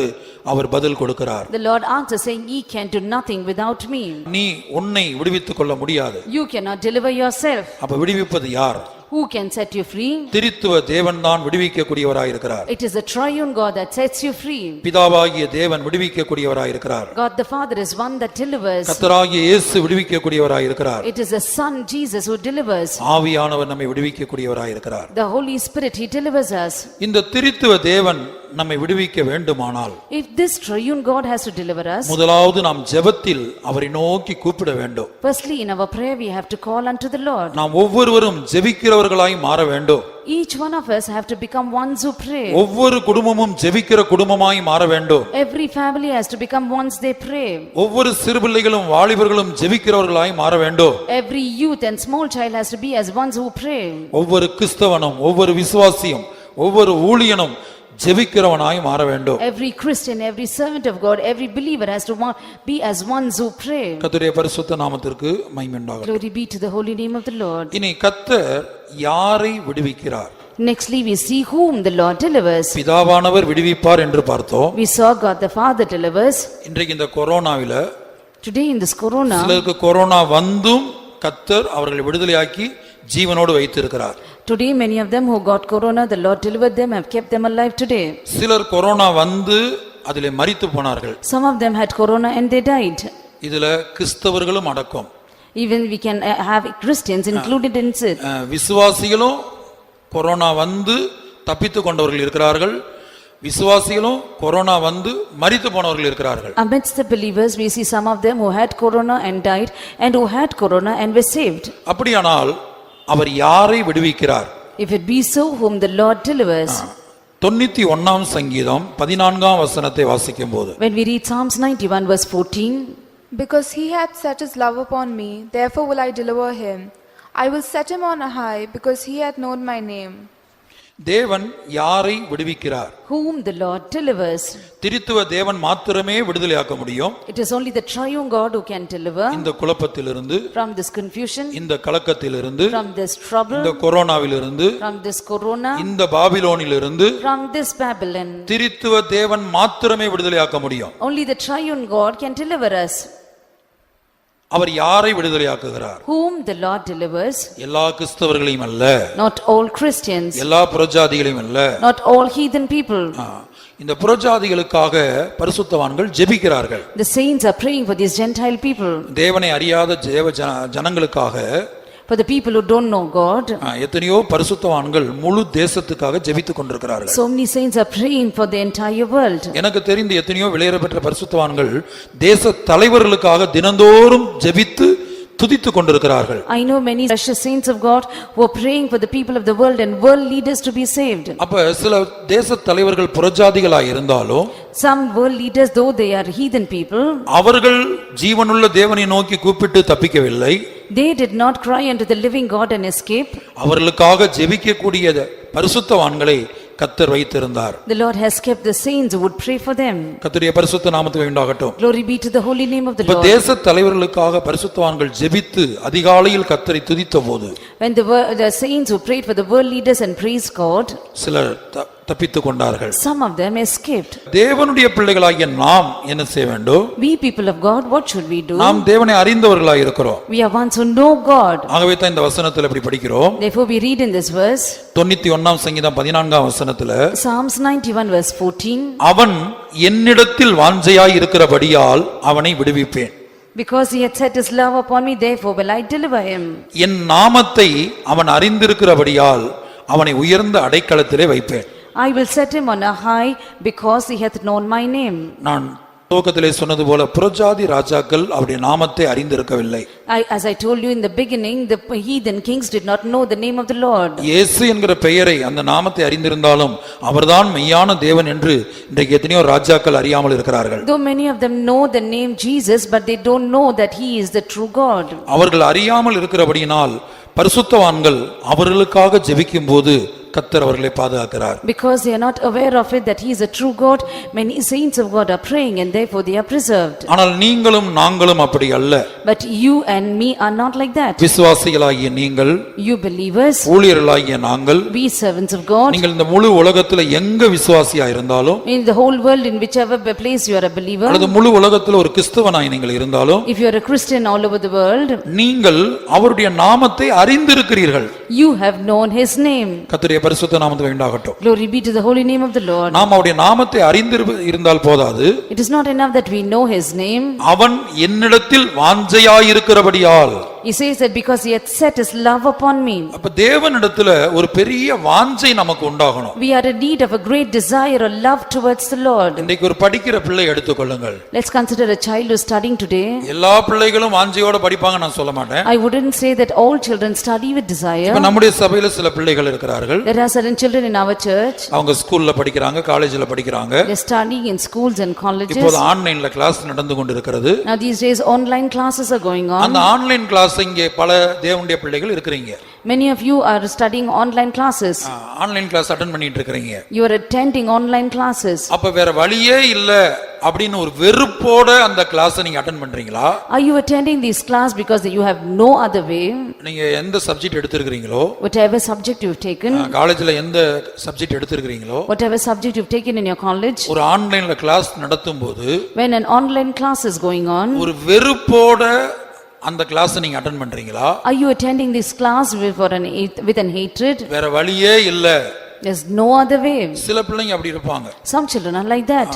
அவர் பதில் கொடுக்கிறார். The Lord answers saying, ye can do nothing without me. நீ உன்னை விடுவித்துக் கொள்ள முடியாது. You cannot deliver yourself. அப்ப விடுவிப்பது யார்? Who can set you free? திரித்துவ தேவன் தான் விடுவிக்கக்கூடியவராயிருக்கிறார். It is the triune God that sets you free. பிதாவாகிய தேவன் விடுவிக்கக்கூடியவராயிருக்கிறார். God the Father is one that delivers. கர்த்தராகிய இயேசு விடுவிக்கக்கூடியவராயிருக்கிறார். It is the Son Jesus who delivers. ஆவியானவர் நம்மை விடுவிக்கக்கூடியவராயிருக்கிறார். The Holy Spirit, He delivers us. இந்த திரித்துவ தேவன் நம்மை விடுவிக்க வேண்டுமானால், If this triune God has to deliver us, முதலாவது நாம் ஜெபத்தில் அவரை நோக்கி கூப்பிட வேண்டும். firstly in our prayer we have to call unto the Lord. நாம் ஒவ்வொருவரும் ஜெபிக்கிறவர்களாய் மாற வேண்டும். Each one of us have to become ones who pray. ஒவ்வொரு குடும்பமும் ஜெபிக்கிற குடும்பமாய் மாற வேண்டும். Every family has to become ones they pray. ஒவ்வொரு சிறுபிள்ளைகளும் வாலிபர்களும் ஜெபிக்கிறவர்களாய் மாற வேண்டும். Every youth and small child has to be as ones who pray. ஒவ்வொரு கிறிஸ்தவனும் ஒவ்வொரு விசுவாசியும் ஒவ்வொரு ஊழியனும் ஜெபிக்கிறவனாய் மாற வேண்டும். Every Christian, every servant of God, every believer has to be as ones who pray. கர்த்தருடைய பரிசுத்த நாமத்திற்கு மகிமை உண்டாகட்டும். Glory be to the holy name of the Lord. இனி கர்த்தர் யாரை விடுவிக்கிறார்? Nextly we see whom the Lord delivers. பிதாவானவர் விடுவிப்பார் என்று பார்த்தோம். We saw God the Father delivers. இன்றைக்கு இந்த கொரோனாவில Today in this corona, சிலருக்கு கொரோனா வந்தும் கர்த்தர் அவர்களை விடுதலையாக்கி ஜீவனோடு வைத்திருக்கிறார். today many of them who got corona, the Lord delivered them, have kept them alive today. சிலர் கொரோனா வந்து அதிலே மரித்து போனார்கள். Some of them had corona and they died. இதுல கிறிஸ்தவர்களும் அடக்கம். Even we can have Christians included in it. விசுவாசிகளும் corona வந்து தப்பித்து கொண்டவர்கள் இருக்கிறார்கள். விசுவாசிகளும் கொரோனா வந்து மரித்து போனவர்கள் இருக்கிறார்கள். Amidst the believers we see some of them who had corona and died and who had corona and were saved. அப்படியானால் அவர் யாரை விடுவிக்கிறார்? If it be so, whom the Lord delivers. 91ஆம் சங்கீதம் 14ஆம் வசனத்தை வாசிக்கும்போது, When we read Psalms 91 verse 14, Because he hath set his love upon me, therefore will I deliver him. I will set him on a high, because he hath known my name. தேவன் யாரை விடுவிக்கிறார்? whom the Lord delivers. திரித்துவ தேவன் மாத்திரமே விடுதலையாக்க முடியும். It is only the triune God who can deliver இந்த குழப்பத்திலிருந்து, from this confusion, இந்த கலக்கத்திலிருந்து, from this trouble, இந்த கொரோனாவிலிருந்து, from this corona, இந்த பாபிலோனிலிருந்து from this Babylon. திரித்துவ தேவன் மாத்திரமே விடுதலையாக்க முடியும். Only the triune God can deliver us. அவர் யாரை விடுதலையாக்குகிறார்? Whom the Lord delivers. எல்லா கிறிஸ்தவர்களையும் அல்ல, Not all Christians, எல்லா புறஜாதிகளையும் அல்ல. not all heathen people. இந்த புறஜாதிகளுக்காக பரிசுத்தவான்கள் ஜெபிக்கிறார்கள். The saints are praying for these Gentile people. தேவனை அறியாத ஜனங்களுக்காக, For the people who don't know God. எத்தனையோ பரிசுத்தவான்கள் முழு தேசத்துக்காக ஜெபித்துக் கொண்டிருக்கிறார்கள். So many saints are praying for the entire world. எனக்கு தெரிந்து எத்தனையோ விலையேற பெற்ற பரிசுத்தவான்கள் தேச தலைவர்களுக்காக தினந்தோறும் ஜெபித்து துதித்துக் கொண்டிருக்கிறார்கள். I know many precious saints of God who are praying for the people of the world and world leaders to be saved. அப்ப சில தேச தலைவர்கள் புறஜாதிகளாய் இருந்தாலும், Some world leaders, though they are heathen people, அவர்கள் ஜீவனுள்ள தேவனை நோக்கி கூப்பிட்டு தப்பிக்கவில்லை. they did not cry unto the living God and escape. அவர்களுக்காக ஜெபிக்கக்கூடிய பரிசுத்தவான்களை கர்த்தர் வைத்திருந்தார். The Lord has kept the saints who would pray for them. கர்த்தருடைய பரிசுத்த நாமத்துக்கு உண்டாகட்டும். Glory be to the holy name of the இப்ப Lord. தேச தலைவர்களுக்காக பரிசுத்தவான்கள் ஜெபித்து அதிகாலையில் கர்த்தரை துதித்தபோது, When the saints who prayed for the world leaders and praised God, சிலர் தப்பித்துக் கொண்டார்கள். some of them escaped. தேவனுடைய பிள்ளைகளாகிய நாம் என்ன செய்ய வேண்டும்? We people of God, what should we do? நாம் தேவனை அறிந்தவர்களாய் இருக்கிறோம். We are ones who know God. ஆகவே தான் இந்த வசனத்தில் இப்படி படிக்கிறோம். Therefore we read in this verse, 91ஆம் சங்கீதம் 14ஆம் வசனத்துல, Psalms 91 verse 14, அவன் என்னிடத்தில் வாஞ்சையாய் இருக்கிறபடியால் அவனை விடுவிப்பேன். Because he hath set his love upon me, therefore will I deliver him. என் நாமத்தை அவன் அறிந்திருக்கிறபடியால் அவனை உயர்ந்த அடைக்கலத்திலே வைப்பேன். I will set him on a high, because he hath known my name. நான் துவக்கத்திலே சொன்னது போல புறஜாதி ராஜாக்கள் அவருடைய நாமத்தை அறிந்திருக்கவில்லை. As I told you in the beginning, the heathen kings did not know the name of the Lord. இயேசு என்கிற பெயரை, அந்த நாமத்தை அறிந்திருந்தாலும் அவர்தான் மெய்யான தேவன் என்று இன்றைக்கு எத்தனையோ ராஜாக்கள் அறியாமல் இருக்கிறார்கள். Though many of them know the name Jesus, but they don't know that he is the true God. அவர்கள் அறியாமல் இருக்கிறபடியினால் பரிசுத்தவான்கள் அவர்களுக்காக ஜெபிக்கும் போது கர்த்தர் அவர்களை பாதுகாக்கிறார். Because they are not aware of it that he is a true God, many saints of God are praying and therefore they are preserved. ஆனால் நீங்களும் நாங்களும் அப்படி அல்ல. But you and me are not like that. விசுவாசிகளாகிய நீங்கள், You believers, ஊழியர்களாகிய நாங்கள், we servants of God, நீங்கள் இந்த முழு உலகத்துல எங்க விசுவாசியா இருந்தாலும், in the whole world, in whichever place you are a believer, அல்லது முழு உலகத்துல ஒரு கிறிஸ்தவனாய் நீங்கள் இருந்தாலும், if you are a Christian all over the world, நீங்கள் அவருடைய நாமத்தை அறிந்திருக்கிறீர்கள். you have known his name. கர்த்தருடைய பரிசுத்த நாமத்துக்கு உண்டாகட்டும். Glory be to the holy name of the Lord. நாம் அவருடைய நாமத்தை இருந்தால் போதாது, It is not enough that we know his name. அவன் என்னிடத்தில் வாஞ்சையாயிருக்கிறபடியால், He says that because he hath set his love upon me. அப்ப தேவனிடத்துல ஒரு பெரிய வாஞ்சை நமக்கு உண்டாகணும். We are in need of a great desire or love towards the Lord. இன்றைக்கு ஒரு படிக்கிற பிள்ளை எடுத்துக்கொள்ளுங்கள். Let's consider a child who is studying today. எல்லா பிள்ளைகளும் வாஞ்சையோட படிப்பாங்க நான் சொல்ல மாட்டேன். I wouldn't say that all children study with desire. இப்ப நம்முடைய சபையில சில பிள்ளைகள் இருக்கிறார்கள். There are certain children in our church. அவங்க ஸ்கூல்ல படிக்கிறாங்க, காலேஜ்ல படிக்கிறாங்க. They are studying in schools and colleges. இப்போது ஆன்லைன்ல கிளாஸ் நடந்து கொண்டிருக்கிறது. Now these days online classes are going on. அந்த ஆன்லைன் கிளாஸ் இங்கே பல தேவனுடைய பிள்ளைகள் இருக்கிறீங்க. Many of you are studying online classes. Online class attend பண்ணிட்டு இருக்கீங்க. You are attending online classes. அப்ப வேற வழியே இல்ல அப்படின்னு ஒரு வெறுப்போட அந்த கிளாஸை நீங்க அட்டெண்ட் பண்றீங்களா? Are you attending this class because you have no other way? நீங்க எந்த சப்ஜெக்ட் எடுத்துக்கிறீங்களோ, Whatever subject you've taken, காலேஜ்ல எந்த சப்ஜெக்ட் எடுத்துக்கிறீங்களோ, whatever subject you've taken in your college, ஒரு ஆன்லைன்ல கிளாஸ் நடத்தும்போது when an online class is going on, ஒரு வெறுப்போட அந்த கிளாஸ் நீங்க அட்டெண்ட் பண்றீங்களா? are you attending this class with an hatred? வேற வழியே இல்ல. There's no other way. சில பிள்ளைங்க அப்படி இருப்பாங்க. Some children are like that.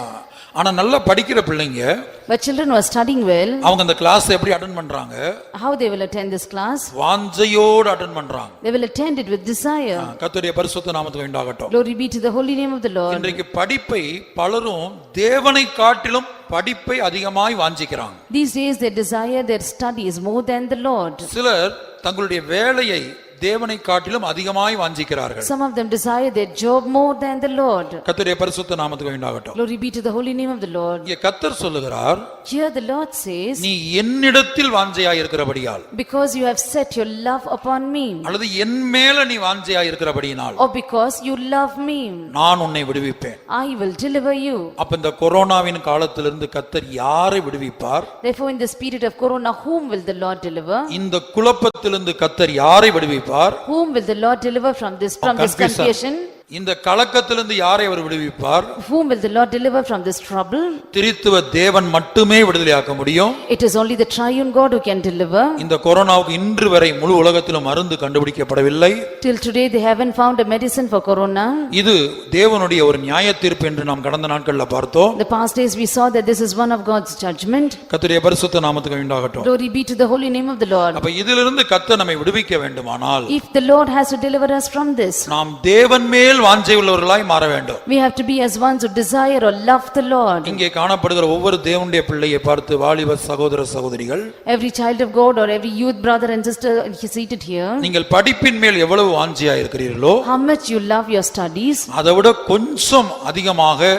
ஆனா நல்லா படிக்கிற பிள்ளைங்க, But children who are studying well, அவங்க அந்த கிளாஸ் எப்படி அட்டெண்ட் பண்றாங்க? how they will attend this class? வாஞ்சையோட அட்டெண்ட் பண்றாங்க. They will attend it with desire. கர்த்தருடைய பரிசுத்த நாமத்துக்கு உண்டாகட்டும். Glory be to the holy name of the Lord. இன்றைக்கு படிப்பை பலரும் தேவனை காட்டிலும் படிப்பை அதிகமாய் வாஞ்சிக்கிறாங்க. These days they desire their studies more than the Lord. சிலர் தங்களுடைய வேலையை தேவனை காட்டிலும் அதிகமாய் வாஞ்சிக்கிறார்கள். Some of them desire their job more than the Lord. கர்த்தருடைய பரிசுத்த நாமத்துக்கு உண்டாகட்டும். Glory be to the holy name of the Lord. இங்கே கர்த்தர் சொல்லுகிறார், Here the Lord says, நீ என்னிடத்தில் வாஞ்சையாய் இருக்கிறபடியால், because you have set your love upon me, அல்லது என் மேல நீ வாஞ்சையாய் இருக்கிறபடியினால், or because you love me, நான் உன்னை விடுவிப்பேன். I will deliver you. அப்ப இந்த கொரோனாவின் காலத்திலிருந்து கர்த்தர் யாரை விடுவிப்பார்? Therefore in this period of corona, whom will the Lord deliver? இந்த குழப்பத்திலிருந்து கர்த்தர் யாரை விடுவிப்பார்? Whom will the Lord deliver from this confusion? இந்த கலக்கத்திலிருந்து யாரை அவர் விடுவிப்பார்? Whom will the Lord deliver from this trouble? திரித்துவ தேவன் மட்டுமே விடுதலையாக்க முடியும். It is only the triune God who can deliver. இந்த கொரோனாவுக்கு இன்று வரை முழு உலகத்திலும் மருந்து கண்டுபிடிக்கப்படவில்லை. Till today they haven't found a medicine for corona. இது தேவனுடைய ஒரு நியாய தீர்ப்பு என்று நாம் கடந்த நாட்கள்ல பார்த்தோம். The past days we saw that this is one of God's judgment. கர்த்தருடைய பரிசுத்த நாமத்துக்கு உண்டாகட்டும். Glory be to the holy name of the Lord. அப்ப இதிலிருந்து கர்த்தர் நம்மை விடுவிக்க வேண்டுமானால், If the Lord has to deliver us from this, நாம் தேவன் மேல் வாஞ்சை உள்ளவர்களாய் மாற வேண்டும். we have to be as ones who desire or love the Lord. இங்கே காணப்படுகிற ஒவ்வொரு தேவனுடைய பிள்ளையை பார்த்து வாலிப சகோதர சகோதரிகள், Every child of God or every youth brother and sister seated here, நீங்கள் படிப்பின் மேல் எவ்வளவு வாஞ்சியா இருக்கிறீர்களோ, how much you love your studies, அதை விட கொஞ்சம் அதிகமாக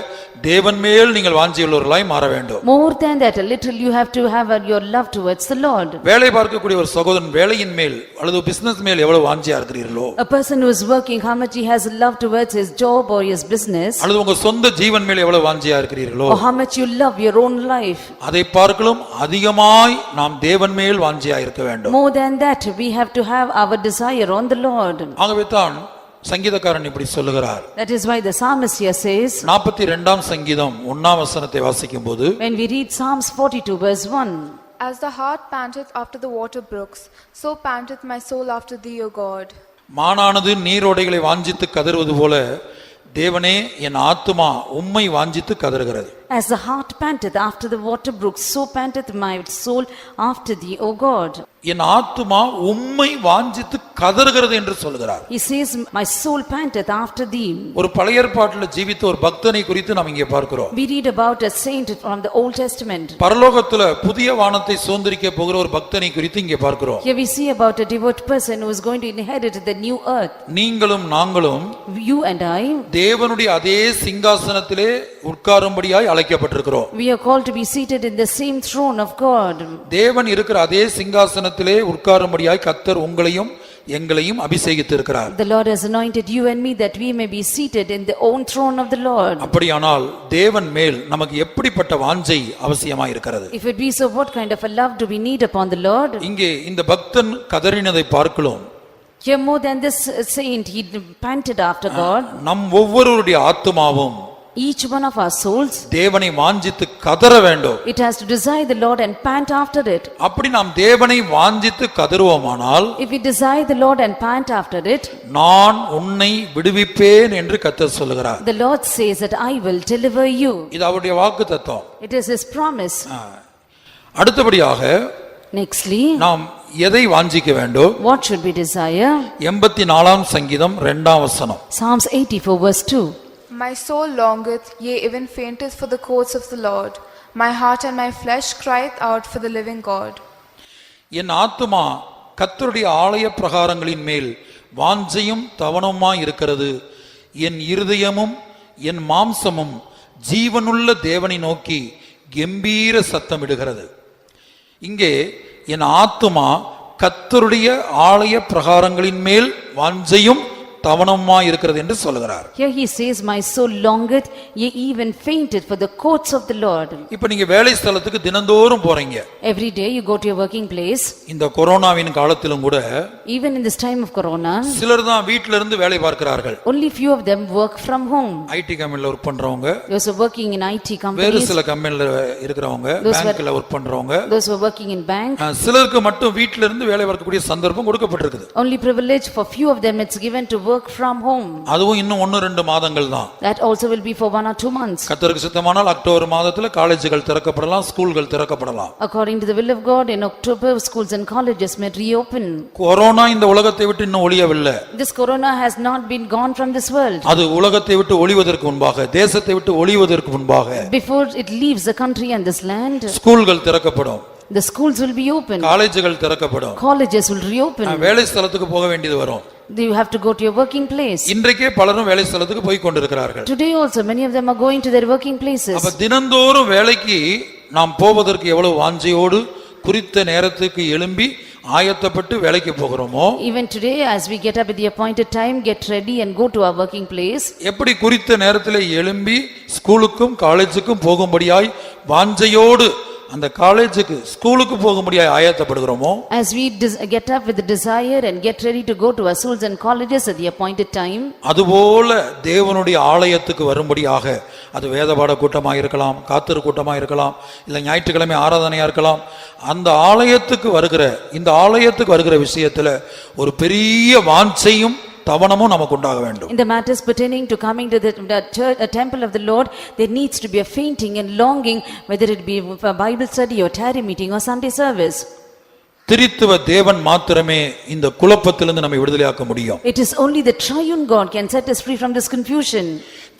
தேவன் மேல் நீங்கள் வாஞ்சியுள்ளவர்களாய் மாற வேண்டும். more than that a little you have to have your love towards the Lord. வேலை பார்க்கக்கூடிய ஒரு சகோதரன் வேலையின் மேல் அல்லது பிசினஸ் மேல் எவ்வளவு வாஞ்சியா இருக்கிறீர்களோ, A person who is working, how much he has love towards his job or his business, அல்லது உங்க சொந்த ஜீவன் மேல் எவ்வளவு வாஞ்சியா இருக்கிறீர்களோ, or how much you love your own life, அதை பார்க்கலும் அதிகமாய் நாம் தேவன் மேல் வாஞ்சியா இருக்க வேண்டும். more than that we have to have our desire on the Lord. ஆகவே தான் சங்கீதக்காரன் இப்படி சொல்லுகிறார். That is why the psalmist here says, 42ஆம் சங்கீதம் 1ஆம் வசனத்தை வாசிக்கும் போது, when we read Psalms 42 verse 1, As the hart panteth after the water brooks, so panteth my soul after thee, O God. மானானது நீரோடைகளை வாஞ்சித்து கதறுவது போல தேவனே என் ஆத்துமா உம்மை வாஞ்சித்து கதறுகிறது. As the hart panteth after the water brooks, so panteth my soul after thee, O God. என் ஆத்துமா உம்மை வாஞ்சித்து கதறுகிறது என்று சொல்கிறார். He says, my soul panteth after thee. ஒரு பழைய ஏற்பாட்டில் ஜீவித்த ஒரு பக்தனை குறித்து நாம் இங்கே பார்க்கிறோம். We read about a saint from the Old Testament. பரலோகத்துல புதிய வானத்தை சுதந்தரிக்க போகிற ஒரு பக்தனை குறித்து இங்கே பார்க்கிறோம். Here we see about a devout person who is going to inherit the new earth. நீங்களும் நாங்களும் You and I, தேவனுடைய அதே சிங்காசனத்திலே உட்காரும்படியாய் அழைக்கப்பட்டிருக்கிறோம். we are called to be seated in the same throne of God. தேவன் இருக்கிற அதே சிங்காசனத்திலே உட்காரும்படியாய் கர்த்தர் உங்களையும் எங்களையும் அபிஷேகித்திருக்கிறார். The Lord has anointed you and me that we may be seated in the own throne of the Lord. அப்படியானால் தேவன் மேல் நமக்கு எப்படிப்பட்ட வாஞ்சை அவசியமாய் இருக்கிறது? If it be so, what kind of a love do we need upon the Lord? இங்கே இந்த பக்தன் கதறினதை பார்க்கிறோம். Here more than this saint, he panted after God. நம் ஒவ்வொருவருடைய ஆத்துமாவும் Each one of our souls, தேவனை வாஞ்சித்து கதற வேண்டும். it has to desire the Lord and pant after it. அப்படி நாம் தேவனை வாஞ்சித்து கதறுவோமானால், If we desire the Lord and pant after it, நான் உன்னை விடுவிப்பேன் என்று கர்த்தர் சொல்கிறார். the Lord says that I will deliver you. இது அவருடைய வாக்குத்தத்தம். It is his promise. அடுத்தபடியாக Nextly, நாம் எதை வாஞ்சிக்க வேண்டும்? what should we desire? 84ஆம் சங்கீதம் 2ஆம் வசனம். Psalms 84 verse 2. My soul longeth, yea, even fainteth for the courts of the Lord. My heart and my flesh crieth out for the living God. என் ஆத்துமா கர்த்தருடைய ஆலய பிரகாரங்களின் மேல் வாஞ்சையும் தவனமாய் இருக்கிறது. என் இருதயமும் என் மாம்சமும் ஜீவனுள்ள தேவனை நோக்கி கம்பீர சத்தமிடுகிறது. இங்கே என் ஆத்துமா கர்த்தருடைய ஆலய பிரகாரங்களின் மேல் வாஞ்சையும் தவனமாய் இருக்கிறது என்று சொல்கிறார். Here he says, my soul longeth, yea, even fainted for the courts of the Lord. இப்போ நீங்க வேலை ஸ்தலத்துக்கு தினந்தோறும் போறீங்க. Every day you go to your working place. இந்த கொரோனாவின் காலத்திலும் கூட Even in this time of corona, சிலர் தான் வீட்ல இருந்து வேலை பார்க்கிறார்கள். only few of them work from home. IT கம்பெனில ஒர்க் பண்றவங்க, Those who are working in IT வேறு companies, சில கம்பெனில இருக்கிறவங்க, பேங்க்ல ஒர்க் பண்றவங்க, those who are working in bank. சிலருக்கு மட்டும் வீட்ல இருந்து வேலை பார்க்கக்கூடிய சந்தர்ப்பம் கொடுக்கப்பட்டிருக்குது. Only privilege for few of them it's given to work from home. அதுவும் இன்னும் 1-2 மாதங்கள் தான். That also will be for 1 or 2 months. கர்த்தருக்கு சித்தமானால் அக்டோபர் மாதத்துல காலேஜ்கள் திறக்கப்படலாம், ஸ்கூல்கள் திறக்கப்படலாம். According to the will of God, in October schools and colleges may reopen. Corona இந்த உலகத்தை விட்டு இன்னும் ஒளியவில்லை. This corona has not been gone from this world. அது உலகத்தை விட்டு ஒளிவதற்கு முன்பாக, தேசத்தை விட்டு ஒளிவதற்கு முன்பாக, Before it leaves the country and this land, ஸ்கூல்கள் திறக்கப்படும், the schools will be open, காலேஜ்கள் திறக்கப்படும், colleges will reopen. வேலை ஸ்தலத்துக்கு போக வேண்டியது வரும். You have to go to your working place. இன்றைக்கே பலரும் வேலை ஸ்தலத்துக்கு போய் கொண்டிருக்கிறார்கள். Today also many of them are going to their working places. அப்ப தினந்தோறும் வேலைக்கு நாம் போவதற்கு எவ்வளவு வாஞ்சையோடு குறித்த நேரத்துக்கு எழும்பி ஆயத்தப்பட்டு வேலைக்கு போகிறோமோ, Even today as we get up at the appointed time, get ready and go to our working place, எப்படி குறித்த நேரத்தில் எழும்பி ஸ்கூலுக்கும் காலேஜுக்கும் போகும்படியாய் வாஞ்சையோடு அந்த காலேஜுக்கு ஸ்கூலுக்கு போகும்படியாய் ஆயத்தப்படுகிறோமோ, as we get up with the desire and get ready to go to our schools and colleges at the appointed time, அதுபோல தேவனுடைய ஆலயத்துக்கு வரும்படியாக, அது வேதபாட கூட்டமாக இருக்கலாம், காத்திரு கூட்டமாக இருக்கலாம், இல்லை ஞாயிற்றுக்கிழமை ஆராதனையா இருக்கலாம், அந்த ஆலயத்துக்கு வருகிற, இந்த ஆலயத்துக்கு வருகிற விஷயத்துல ஒரு பெரிய வாஞ்சையும் தவனமும் நமக்கு உண்டாக வேண்டும். in the matters pertaining to coming to the church, a temple of the Lord, there needs to be a fainting and longing, whether it be for Bible study or tarry meeting or Sunday service. திரித்துவ தேவன் மாத்திரமே இந்த குழப்பத்திலிருந்து நம்மை விடுதலையாக்க முடியும். It is only the triune God can set us free from this confusion.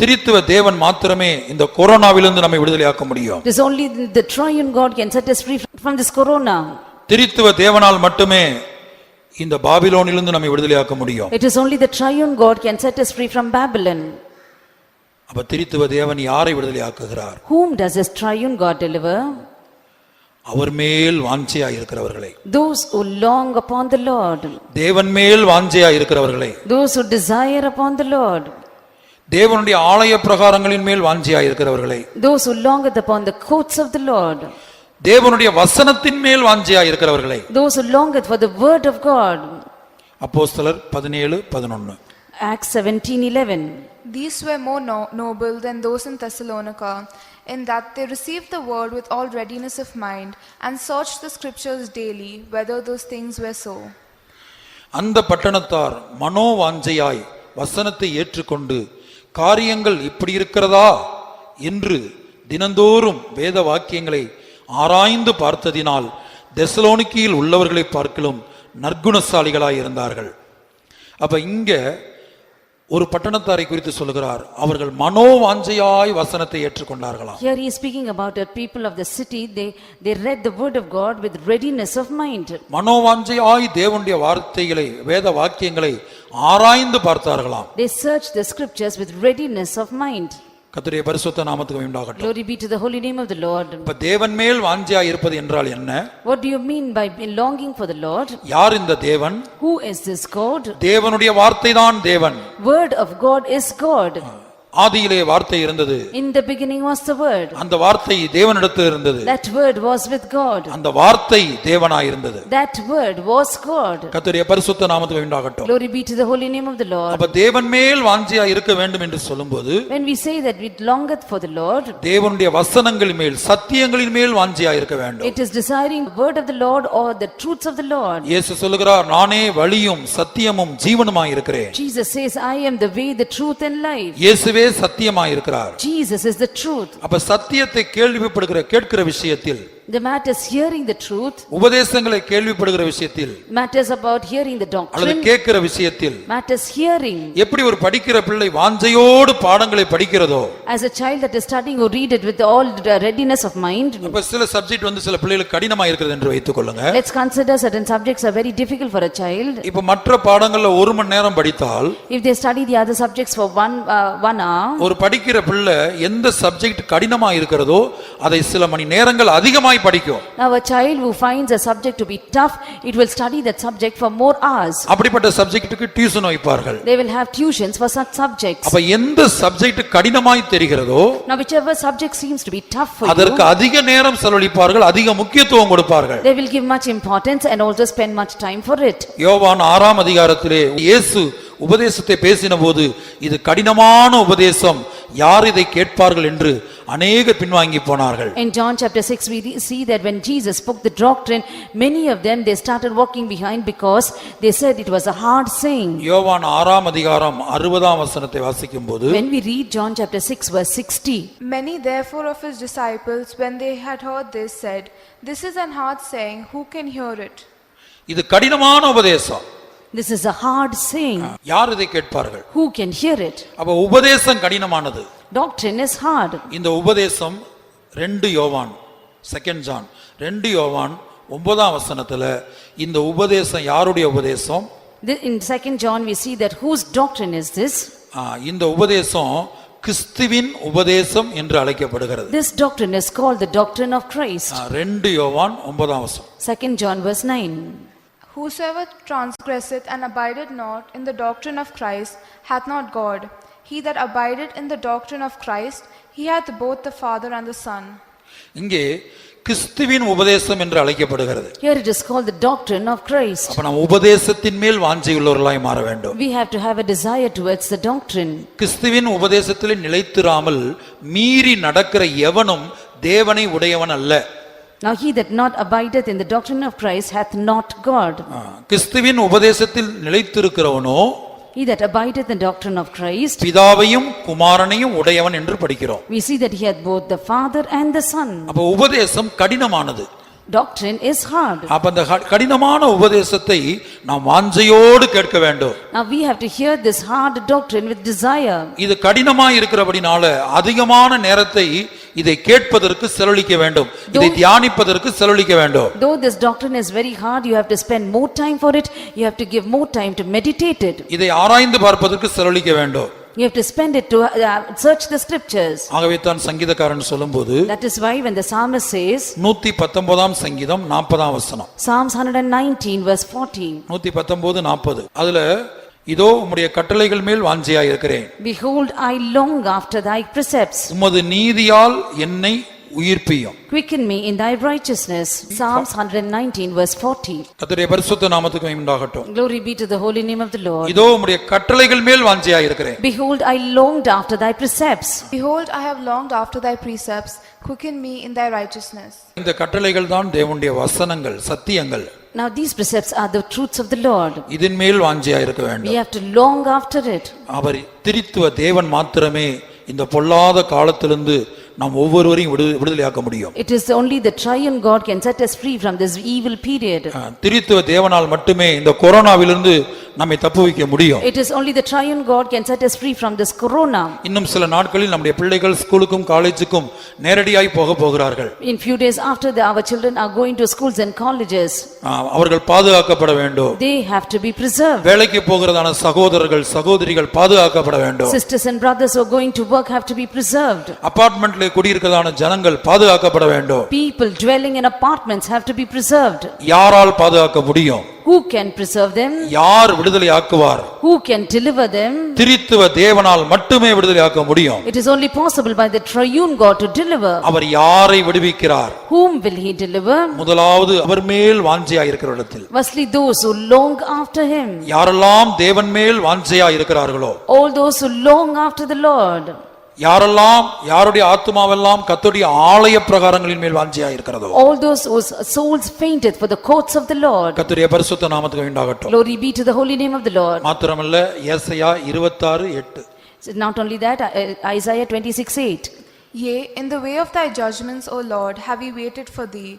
திரித்துவ தேவன் மாத்திரமே இந்த கொரோனாவிலிருந்து நம்மை விடுதலையாக்க முடியும். It is only the triune God can set us free from this corona. திரித்துவ தேவனால் மட்டுமே இந்த பாபிலோனிலிருந்து நம்மை விடுதலையாக்க முடியும். It is only the triune God can set us free from Babylon. அப்ப திரித்துவ தேவன் யாரை விடுதலையாக்குகிறார்? Whom does this triune God deliver? அவர் மேல் வாஞ்சையாய் இருக்கிறவர்களை, Those who long upon the Lord, தேவன் மேல் வாஞ்சையாய் இருக்கிறவர்களை, those who desire upon the Lord, தேவனுடைய ஆலய பிரகாரங்களின் மேல் வாஞ்சையாய் இருக்கிறவர்களை, those who longeth upon the courts of the Lord, தேவனுடைய வசனத்தின் மேல் வாஞ்சையாய் இருக்கிறவர்களை. those who longeth for the word of God. அப்போஸ்தலர் 17:11. Acts 17:11. These were more noble than those in Thessalonica, in that they received the word with all readiness of mind, and searched the scriptures daily, whether those things were so. அந்த பட்டணத்தார் மனோவாஞ்சையாய் வசனத்தை ஏற்றுக்கொண்டு காரியங்கள் இப்படி இருக்கிறதா என்று தினந்தோறும் வேத வாக்கியங்களை ஆராய்ந்து பார்த்ததினால் தெசலோனிக்கியில் உள்ளவர்களை பார்க்கிலும் நற்குணசாலிகளாய் இருந்தார்கள். அப்ப இங்க ஒரு பட்டணத்தாரை குறித்து சொல்லுகிறார், அவர்கள் மனோவாஞ்சையாய் வசனத்தை ஏற்றுக்கொண்டார்களாம். Here he is speaking about the people of the city. They read the word of God with readiness of mind. மனோவாஞ்சையாய் தேவனுடைய வார்த்தைகளை, வேத வாக்கியங்களை ஆராய்ந்து பார்த்தார்களாம். They searched the scriptures with readiness of mind. கர்த்தருடைய பரிசுத்த நாமத்துக்கு உண்டாகட்டும். Glory be to the holy name of the Lord. இப்ப தேவன் மேல் வாஞ்சையா இருப்பது என்றால் என்ன? What do you mean by longing for the Lord? யார் இந்த தேவன்? Who is this God? தேவனுடைய வார்த்தை தான் தேவன். Word of God is God. ஆதியிலே வார்த்தை இருந்தது. In the beginning was the word. அந்த வார்த்தை தேவனிடத்தில் இருந்தது. That word was with God. அந்த வார்த்தை தேவனாய் இருந்தது. That word was God. கர்த்தருடைய பரிசுத்த நாமத்துக்கு உண்டாகட்டும். Glory be to the holy name of the Lord. அப்ப தேவன் மேல் வாஞ்சையா இருக்க வேண்டும் என்று சொல்லும்போது When we say that we longeth for the Lord, தேவனுடைய வசனங்களின் மேல் சத்தியங்களின் மேல் வாஞ்சையா இருக்க வேண்டும். it is desiring the word of the Lord or the truths of the Lord. இயேசு சொல்லுகிறார், நானே வழியும் சத்தியமும் ஜீவனுமாய் இருக்கிறேன். Jesus says, I am the way, the truth and life. இயேசுவே சத்தியமாய் இருக்கிறார். Jesus is the truth. அப்ப சத்தியத்தை கேட்கிற விஷயத்தில், The matters hearing the truth, உபதேசங்களை கேள்விப்படுகிற விஷயத்தில், matters about hearing the அல்லது doctrine, கேட்கிற விஷயத்தில் matters hearing. எப்படி ஒரு படிக்கிற பிள்ளை வாஞ்சையோடு பாடங்களை படிக்கிறதோ, As a child that is studying or read it with all the readiness of mind. அப்ப சில சப்ஜெக்ட் வந்து சில பிள்ளைகளுக்கு கடினமா இருக்கிறது என்று வைத்துக் கொள்ளுங்க. Let's consider certain subjects are very difficult for a child. இப்ப மற்ற பாடங்கள்ல 1 மணி நேரம் படித்தால், If they study the other subjects for one hour, ஒரு படிக்கிற பிள்ளை எந்த சப்ஜெக்ட் கடினமா இருக்கிறதோ அதை சில மணி நேரங்கள் அதிகமாய் படிக்கும். now a child who finds a subject to be tough, it will study that subject for more hours. அப்படிப்பட்ட சப்ஜெக்ட்டுக்கு டியூஷன் வைப்பார்கள். They will have tuitions for such subjects. அப்ப எந்த subject கடினமாய் தெரிகிறதோ Now whichever subject seems to be tough for அதற்கு you, அதிக நேரம் செலவழிப்பார்கள், அதிக முக்கியத்துவம் கொடுப்பார்கள். they will give much importance and also spend much time for it. யோவான் 6ஆம் அதிகாரத்திலே இயேசு உபதேசத்தை பேசின போது, இது கடினமான உபதேசம், யார் இதை கேட்பார்கள் என்று அநேகர் பின்வாங்கி போனார்கள். In John chapter 6 we see that when Jesus spoke the doctrine, many of them they started walking behind because they said it was a hard saying. யோவான் 6ஆம் அதிகாரம் 60ஆம் வசனத்தை வாசிக்கும்போது, When we read John chapter 6 verse 60, Many therefore of his disciples, when they had heard this, said, This is an hard saying, who can hear it? இது கடினமான உபதேசம், this is a hard saying, யார் இதை கேட்பார்கள்? who can hear it? அப்ப உபதேசம் கடினமானது. Doctrine is hard. இந்த உபதேசம் 2 யோவான் 2 ஜான் 2 யோவான் 9ஆம் வசனத்துல இந்த உபதேசம் யாருடைய உபதேசம்? In 2 John we see that whose doctrine is this? இந்த உபதேசம் கிறிஸ்துவின் உபதேசம் என்று அழைக்கப்படுகிறது. This doctrine is called the doctrine of Christ. 2 யோவான் 9ஆம் வசனம். 2 John verse 9. Whosoever transgresseth and abideth not in the doctrine of Christ hath not God. He that abideth in the doctrine of Christ, he hath both the Father and the Son. இங்கே கிறிஸ்துவின் உபதேசம் என்று அழைக்கப்படுகிறது. Here it is called the doctrine of Christ. அப்ப நாம் உபதேசத்தின் மேல் வாஞ்சை உள்ளவர்களாய் மாற வேண்டும். We have to have a desire towards the doctrine. கிறிஸ்துவின் உபதேசத்திலே நிலைத்திராமல் மீறி நடக்கிற எவனும் தேவனை உடையவன் அல்ல. Now he that not abideth in the doctrine of Christ hath not God. கிறிஸ்துவின் உபதேசத்தில் நிலைத்திருக்கிறவனோ He that abideth in the doctrine of Christ, பிதாவையும் குமாரனையும் உடையவன் என்று படிக்கிறோம். we see that he hath both the Father and the Son. அப்ப உபதேசம் கடினமானது. Doctrine is hard. அப்ப அந்த கடினமான உபதேசத்தை நாம் வாஞ்சையோடு கேட்க வேண்டும். Now we have to hear this hard doctrine with desire. இது கடினமாய் இருக்கிறபடினால அதிகமான நேரத்தை இதை கேட்பதற்கு செலவழிக்க வேண்டும், இதை தியானிப்பதற்கு செலவழிக்க வேண்டும். Though this doctrine is very hard, you have to spend more time for it, you have to give more time to meditate it. இதை ஆராய்ந்து பார்ப்பதற்கு செலவழிக்க வேண்டும். You have to spend it to search the scriptures. ஆகவே தான் சங்கீதக்காரன் சொல்லும்போது, That is why when the psalmist says, 119ஆம் சங்கீதம் 40ஆம் வசனம், Psalms 119 verse 14, 119 40, அதுல இதோ உம்முடைய கட்டளைகள் மேல் வாஞ்சையாய் இருக்கிறேன், Behold, I long after thy precepts. உமது நீதியால் என்னை உயிர்ப்பியும். Quicken me in thy righteousness. Psalms 119 verse 40. கர்த்தருடைய பரிசுத்த நாமத்துக்கு உண்டாகட்டும். Glory be to the holy name of the Lord. இதோ உம்முடைய கட்டளைகள் மேல் வாஞ்சையாய் இருக்கிறேன். Behold, I longed after thy precepts. Behold, I have longed after thy precepts, quicken me in thy righteousness. இந்த கட்டளைகள் தான் தேவனுடைய வசனங்கள், சத்தியங்கள். Now these precepts are the truths of the Lord. இதன் மேல் வாஞ்சையாய் இருக்க We வேண்டும். have to long after it. அவர் திரித்துவ தேவன் மாத்திரமே இந்த பொல்லாத காலத்திலிருந்து நாம் ஒவ்வொருவரையும் விடுதலையாக்க முடியும். It is only the triune God can set us free from this evil period. திரித்துவ தேவனால் மட்டுமே இந்த கொரோனாவிலிருந்து நம்மை தப்புவிக்க முடியும். It is only the triune God can set us free from this corona. இன்னும் சில நாட்களில் நம்முடைய பிள்ளைகள் ஸ்கூலுக்கும் காலேஜுக்கும் நேரடியாய் போகிறார்கள். In few days after our children are going to schools and colleges. அவர்கள் பாதுகாக்கப்பட வேண்டும். They have to be preserved. வேலைக்கு போகிறதான சகோதரர்கள் சகோதரிகள் பாதுகாக்கப்பட வேண்டும். Sisters and brothers who are going to work have to be preserved. அபார்ட்மெண்ட்ல குடியிருக்கிறதான ஜனங்கள் பாதுகாக்கப்பட வேண்டும். People dwelling in apartments have to be preserved. யாரால் பாதுகாக்க முடியும்? Who can preserve them? யார் விடுதலை ஆக்குவார்? Who can deliver them? திரித்துவ தேவனால் மட்டுமே விடுதலை ஆக்க முடியும். It is only possible by the triune God to deliver. அவர் யாரை விடுவிக்கிறார்? Whom will he deliver? முதலாவது அவர் மேல் வாஞ்சையா இருக்கிற இடத்தில். Firstly, those who long after him. யாரெல்லாம் தேவன் மேல் வாஞ்சையா இருக்கிறார்களோ, All those who long after the Lord. யாரெல்லாம் யாருடைய ஆத்துமாவெல்லாம் கர்த்தருடைய ஆலய பிரகாரங்களின் மேல் வாஞ்சையா இருக்கிறதோ, All those whose souls fainted for the courts of the Lord. கர்த்தருடைய பரிசுத்த நாமத்துக்கு உண்டாகட்டும். Glory be to the holy name of the Lord. மாத்திரமல்ல ஏசாயா 26:8. Not only that, Isaiah 26:8. Yea, in the way of thy judgments, O Lord, have we waited for thee.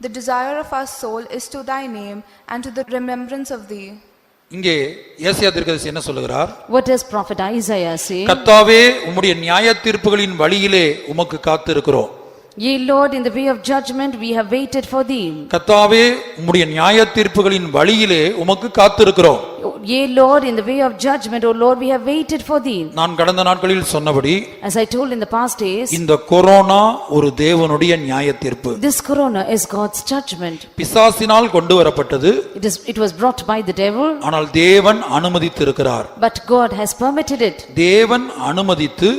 The desire of our soul is to thy name and to the remembrance of thee. இங்கே ஏசாயா தீர்க்கதரிசி என்ன சொல்லுகிறார்? What does prophet Isaiah say? கர்த்தாவே உம்முடைய நியாய தீர்ப்புகளின் வழியிலே உமக்கு காத்திருக்கிறோம். Yea, Lord, in the way of judgment we have waited for thee. கர்த்தாவே உம்முடைய நியாய தீர்ப்புகளின் வழியிலே உமக்கு காத்திருக்கிறோம். Yea, Lord, in the way of judgment, O Lord, we have waited for thee. நான் கடந்த நாட்களில் சொன்னபடி, As I told in the past days, இந்த கொரோனா ஒரு தேவனுடைய நியாய தீர்ப்பு. this corona is God's judgment. பிசாசினால் கொண்டு வரப்பட்டது. It was brought by the devil. ஆனால் தேவன் அனுமதித்திருக்கிறார். But God has permitted it. தேவன் அனுமதித்து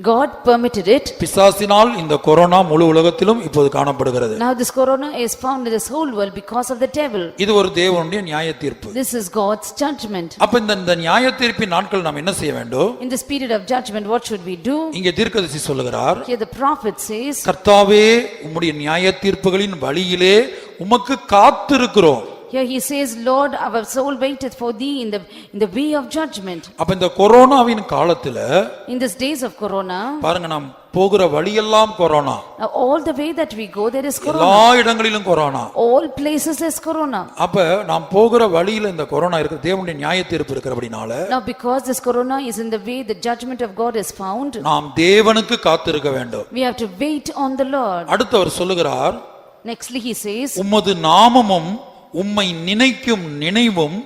God permitted it. பிசாசினால் இந்த கொரோனா முழு உலகத்திலும் இப்போது காணப்படுகிறது. Now this corona is found in this whole world because of the devil. இது ஒரு தேவனுடைய நியாய தீர்ப்பு. This is God's judgment. அப்ப இந்த நியாய தீர்ப்பின் நாட்கள் நாம் என்ன செய்ய வேண்டும்? In this period of judgment, what should we do? இங்கே தீர்க்கதரிசி சொல்லுகிறார், Here the prophet says, கர்த்தாவே உம்முடைய நியாய தீர்ப்புகளின் வழியிலே உமக்கு காத்திருக்கிறோம். Here he says, Lord, our soul waiteth for thee in the way of judgment. அப்ப இந்த கொரோனாவின் காலத்துல In these days of corona, பாருங்க, நாம் போகிற வழியெல்லாம் corona. now all the way that we go, there is எல்லா corona. இடங்களிலும் corona. All places is corona. அப்ப நாம் போகிற வழியில இந்த கொரோனா இருக்கு, தேவனுடைய நியாய தீர்ப்பு இருக்கிறபடினால Now because this corona is in the way the judgment of God is found, நாம் தேவனுக்கு காத்திருக்க வேண்டும். we have to wait on the Lord. அடுத்து அவர் சொல்லுகிறார், Nextly he says, உமது நாமமும் உம்மை நினைக்கும் நினைவும்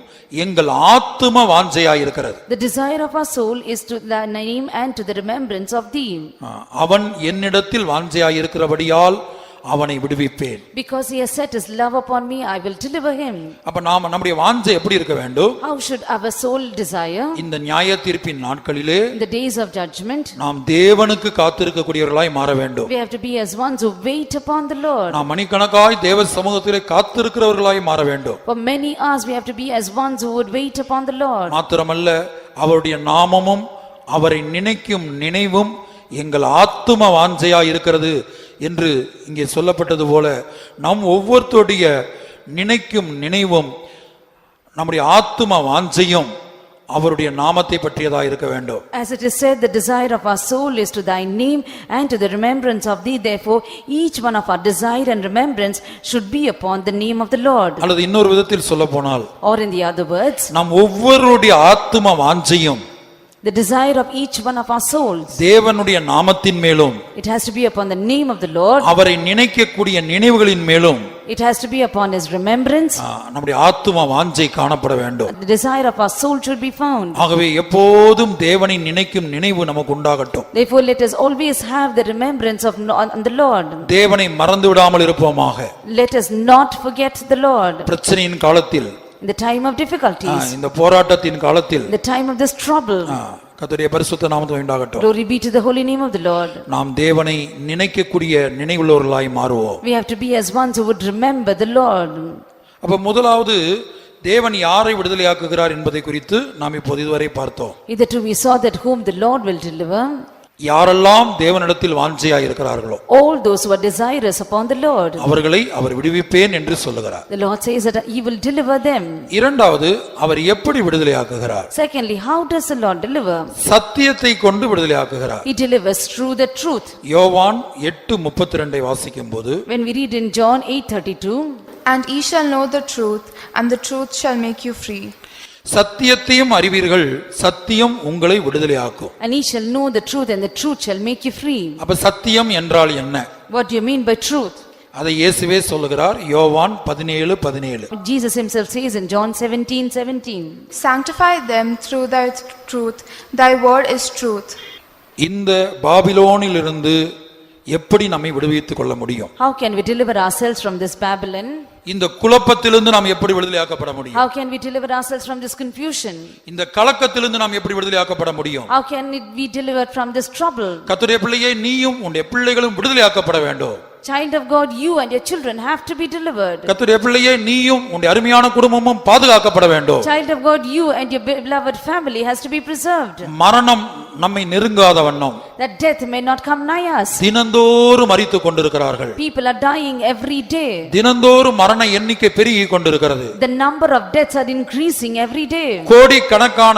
எங்கள் ஆத்தும வாஞ்சையாயிருக்கிறது. the desire of our soul is to thy name and to the remembrance of thee. அவன் என்னிடத்தில் வாஞ்சையாயிருக்கிறபடியால் அவனை விடுவிப்பேன். Because he has set his love upon me, I will deliver him. அப்ப நம்முடைய வாஞ்சை எப்படி இருக்க வேண்டும்? How should our soul desire? இந்த நியாய தீர்ப்பின் நாட்களிலே In the days of judgment, நாம் தேவனுக்கு காத்திருக்கக்கூடியவர்களாய் மாற வேண்டும். we have to be as ones who wait upon the Lord. நாம் மணிக்கணக்காய் தேவ சமூகத்திலே காத்திருக்கிறவர்களாய் மாற வேண்டும். For many hours we have to be as ones who would wait upon the Lord. மாத்திரமல்ல, அவருடைய நாமமும் அவரை நினைக்கும் நினைவும் எங்கள் ஆத்தும வாஞ்சையாய் இருக்கிறது என்று இங்கே சொல்லப்பட்டது போல, நம் ஒவ்வொருத்தருடைய நினைக்கும் நினைவும் நம்முடைய ஆத்தும வாஞ்சையும் அவருடைய நாமத்தை பற்றியதா இருக்க வேண்டும். As it is said, the desire of our soul is to thy name and to the remembrance of thee. Therefore each one of our desire and remembrance should be upon the name of the Lord. அல்லது இன்னொரு விதத்தில் சொல்ல போனால், Or in the other words, நம் ஒவ்வொருடைய ஆத்தும வாஞ்சையும் the desire of each one of our souls, தேவனுடைய நாமத்தின் மேலும் it has to be upon the name of the Lord. அவரை நினைக்கக்கூடிய நினைவுகளின் மேலும் It has to be upon his remembrance. நம்முடைய ஆத்தும வாஞ்சை காணப்பட வேண்டும். The desire of our soul should be found. ஆகவே எப்போதும் தேவனை நினைக்கும் நினைவு நமக்கு உண்டாகட்டும். Therefore let us always have the remembrance of the Lord. தேவனை மறந்து விடாமல் இருப்போமாக. Let us not forget the Lord. பிரச்சனையின் காலத்தில், In the time of difficulties, இந்த போராட்டத்தின் காலத்தில், in the time of this trouble, கர்த்தருடைய பரிசுத்த நாமத்துக்கு உண்டாகட்டும், glory be to the holy name of the Lord. நாம் தேவனை நினைக்கக்கூடிய நினைவுள்ளவர்களாய் மாறுவோம். We have to be as ones who would remember the Lord. அப்ப முதலாவது தேவன் யாரை விடுதலையாக்குகிறார் என்பதை குறித்து நாம் இப்போது இதுவரை பார்த்தோம். Hitherto we saw that whom the Lord will deliver. யாரெல்லாம் தேவனிடத்தில் வாஞ்சையாய் இருக்கிறார்களோ, All those who are desirous upon the Lord, அவர்களை அவர் விடுவிப்பேன் என்று சொல்லுகிறார். the Lord says that he will deliver them. இரண்டாவது, அவர் எப்படி விடுதலையாக்குகிறார்? Secondly, how does the Lord deliver? சத்தியத்தை கொண்டு விடுதலையாக்குகிறார். He delivers through the truth. யோவான் 8:32 வாசிக்கும்போது, When we read in John 8:32, And ye shall know the truth, and the truth shall make you free. சத்தியத்தையும் அறிவீர்கள், சத்தியம் உங்களை விடுதலையாக்கும். And ye shall know the truth, and the truth shall make you free. அப்ப சத்தியம் என்றால் என்ன? What do you mean by truth? அதை இயேசுவே சொல்லுகிறார். யோவான் 17:17. Jesus himself says in John 17:17. Sanctify them through thy truth, thy word is truth. இந்த பாபிலோனிலிருந்து எப்படி நம்மை விடுவித்துக் கொள்ள முடியும்? How can we deliver ourselves from this Babylon? இந்த குழப்பத்திலிருந்து நாம் எப்படி விடுதலையாக்கப்பட முடியும்? How can we deliver ourselves from this confusion? இந்த கலக்கத்திலிருந்து நாம் எப்படி விடுதலையாக்கப்பட முடியும்? How can it be delivered from this trouble? கர்த்தருடைய பிள்ளையே, நீயும் உன்னுடைய பிள்ளைகளும் விடுதலையாக்கப்பட வேண்டும். Child of God, you and your children have to be delivered. கர்த்தருடைய பிள்ளையே, நீயும் உன்னுடைய அருமையான குடும்பமும் பாதுகாக்கப்பட வேண்டும். Child of God, you and your beloved family has to be preserved. மரணம் நம்மை நெருங்காத வண்ணம் That death may not come nigh us. தினந்தோறும் மரித்துக் கொண்டிருக்கிறார்கள். People are dying every day. தினந்தோறும் மரண எண்ணிக்கை பெருகிக் கொண்டிருக்கிறது. The number of deaths are increasing every day. கோடிக்கணக்கான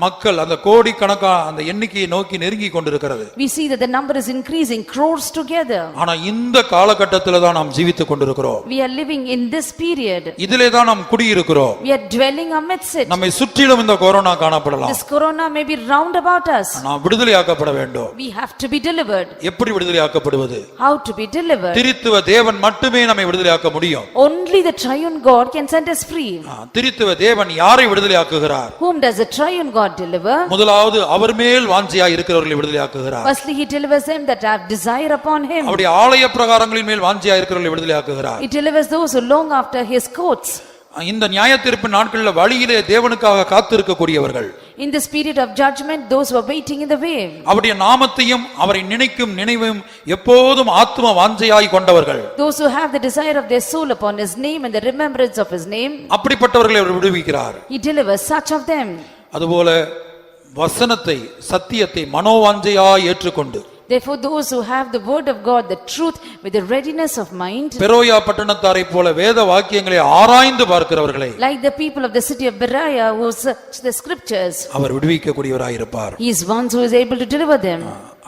மக்கள் அந்த கோடிக்கணக்கான அந்த எண்ணிக்கையை நோக்கி நெருங்கி கொண்டிருக்கிறது. We see that the number is increasing, crores together. ஆனா இந்த காலகட்டத்தில் தான் நாம் ஜீவித்துக் கொண்டிருக்கிறோம். We are living in this period. இதிலே தான் நாம் குடியிருக்கிறோம். We are dwelling amidst it. நம்மை சுற்றிலும் இந்த கொரோனா காணப்படலாம். This corona may be round about us. நாம் விடுதலையாக்கப்பட வேண்டும். We have to be delivered. எப்படி விடுதலையாக்கப்படுவது? How to be delivered? திரித்துவ தேவன் மட்டுமே நம்மை விடுதலையாக்க முடியும். Only the triune God can set us free. திரித்துவ தேவன் யாரை விடுதலையாக்குகிறார்? Whom does the triune God deliver? முதலாவது அவர் மேல் வாஞ்சையாய் இருக்கிறவர்களை விடுதலையாக்குகிறார். Firstly, he delivers them that have desire upon him. அவருடைய ஆலய பிரகாரங்களின் மேல் வாஞ்சையாய் இருக்கிறவர்களை விடுதலையாக்குகிறார். He delivers those who long after his courts. இந்த நியாயத்தீர்ப்பு நாட்களில் வழியிலே தேவனுக்காக காத்திருக்கக்கூடியவர்கள், In this period of judgment, those who are waiting in the way. அவருடைய நாமத்தையும் அவரை நினைக்கும் நினைவும் எப்போதும் ஆத்ம வாஞ்சையாய் கொண்டவர்கள், Those who have the desire of their soul upon his name and the remembrance of his name. அப்படிப்பட்டவர்களை அவர் விடுவிக்கிறார். He delivers such of them. அதுபோல வசனத்தை சத்தியத்தை மனோவாஞ்சையாய் ஏற்றுக்கொண்டு, Therefore, those who have the word of God, the truth, with the readiness of mind, Berea பட்டணத்தாரை போல வேத வாக்கியங்களை ஆராய்ந்து பார்க்கிறவர்களை like the people of the city of Berea who search the scriptures, அவர் விடுவிக்கக்கூடியவராய் இருப்பார். he is one who is able to deliver them.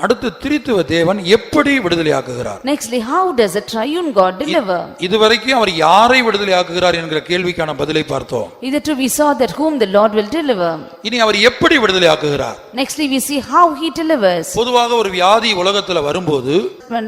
அடுத்து திரித்துவ தேவன் எப்படி விடுதலையாக்குகிறார்? Nextly, how does the triune God deliver? இதுவரைக்கும் அவர் யாரை விடுதலையாக்குகிறார் என்கிற கேள்விக்கான பதிலை பார்த்தோம். Hitherto we saw that whom the Lord will deliver. இனி அவர் எப்படி விடுதலையாக்குகிறார்? Nextly, we see how he delivers. பொதுவாக ஒரு வியாதி உலகத்துல வரும்போது,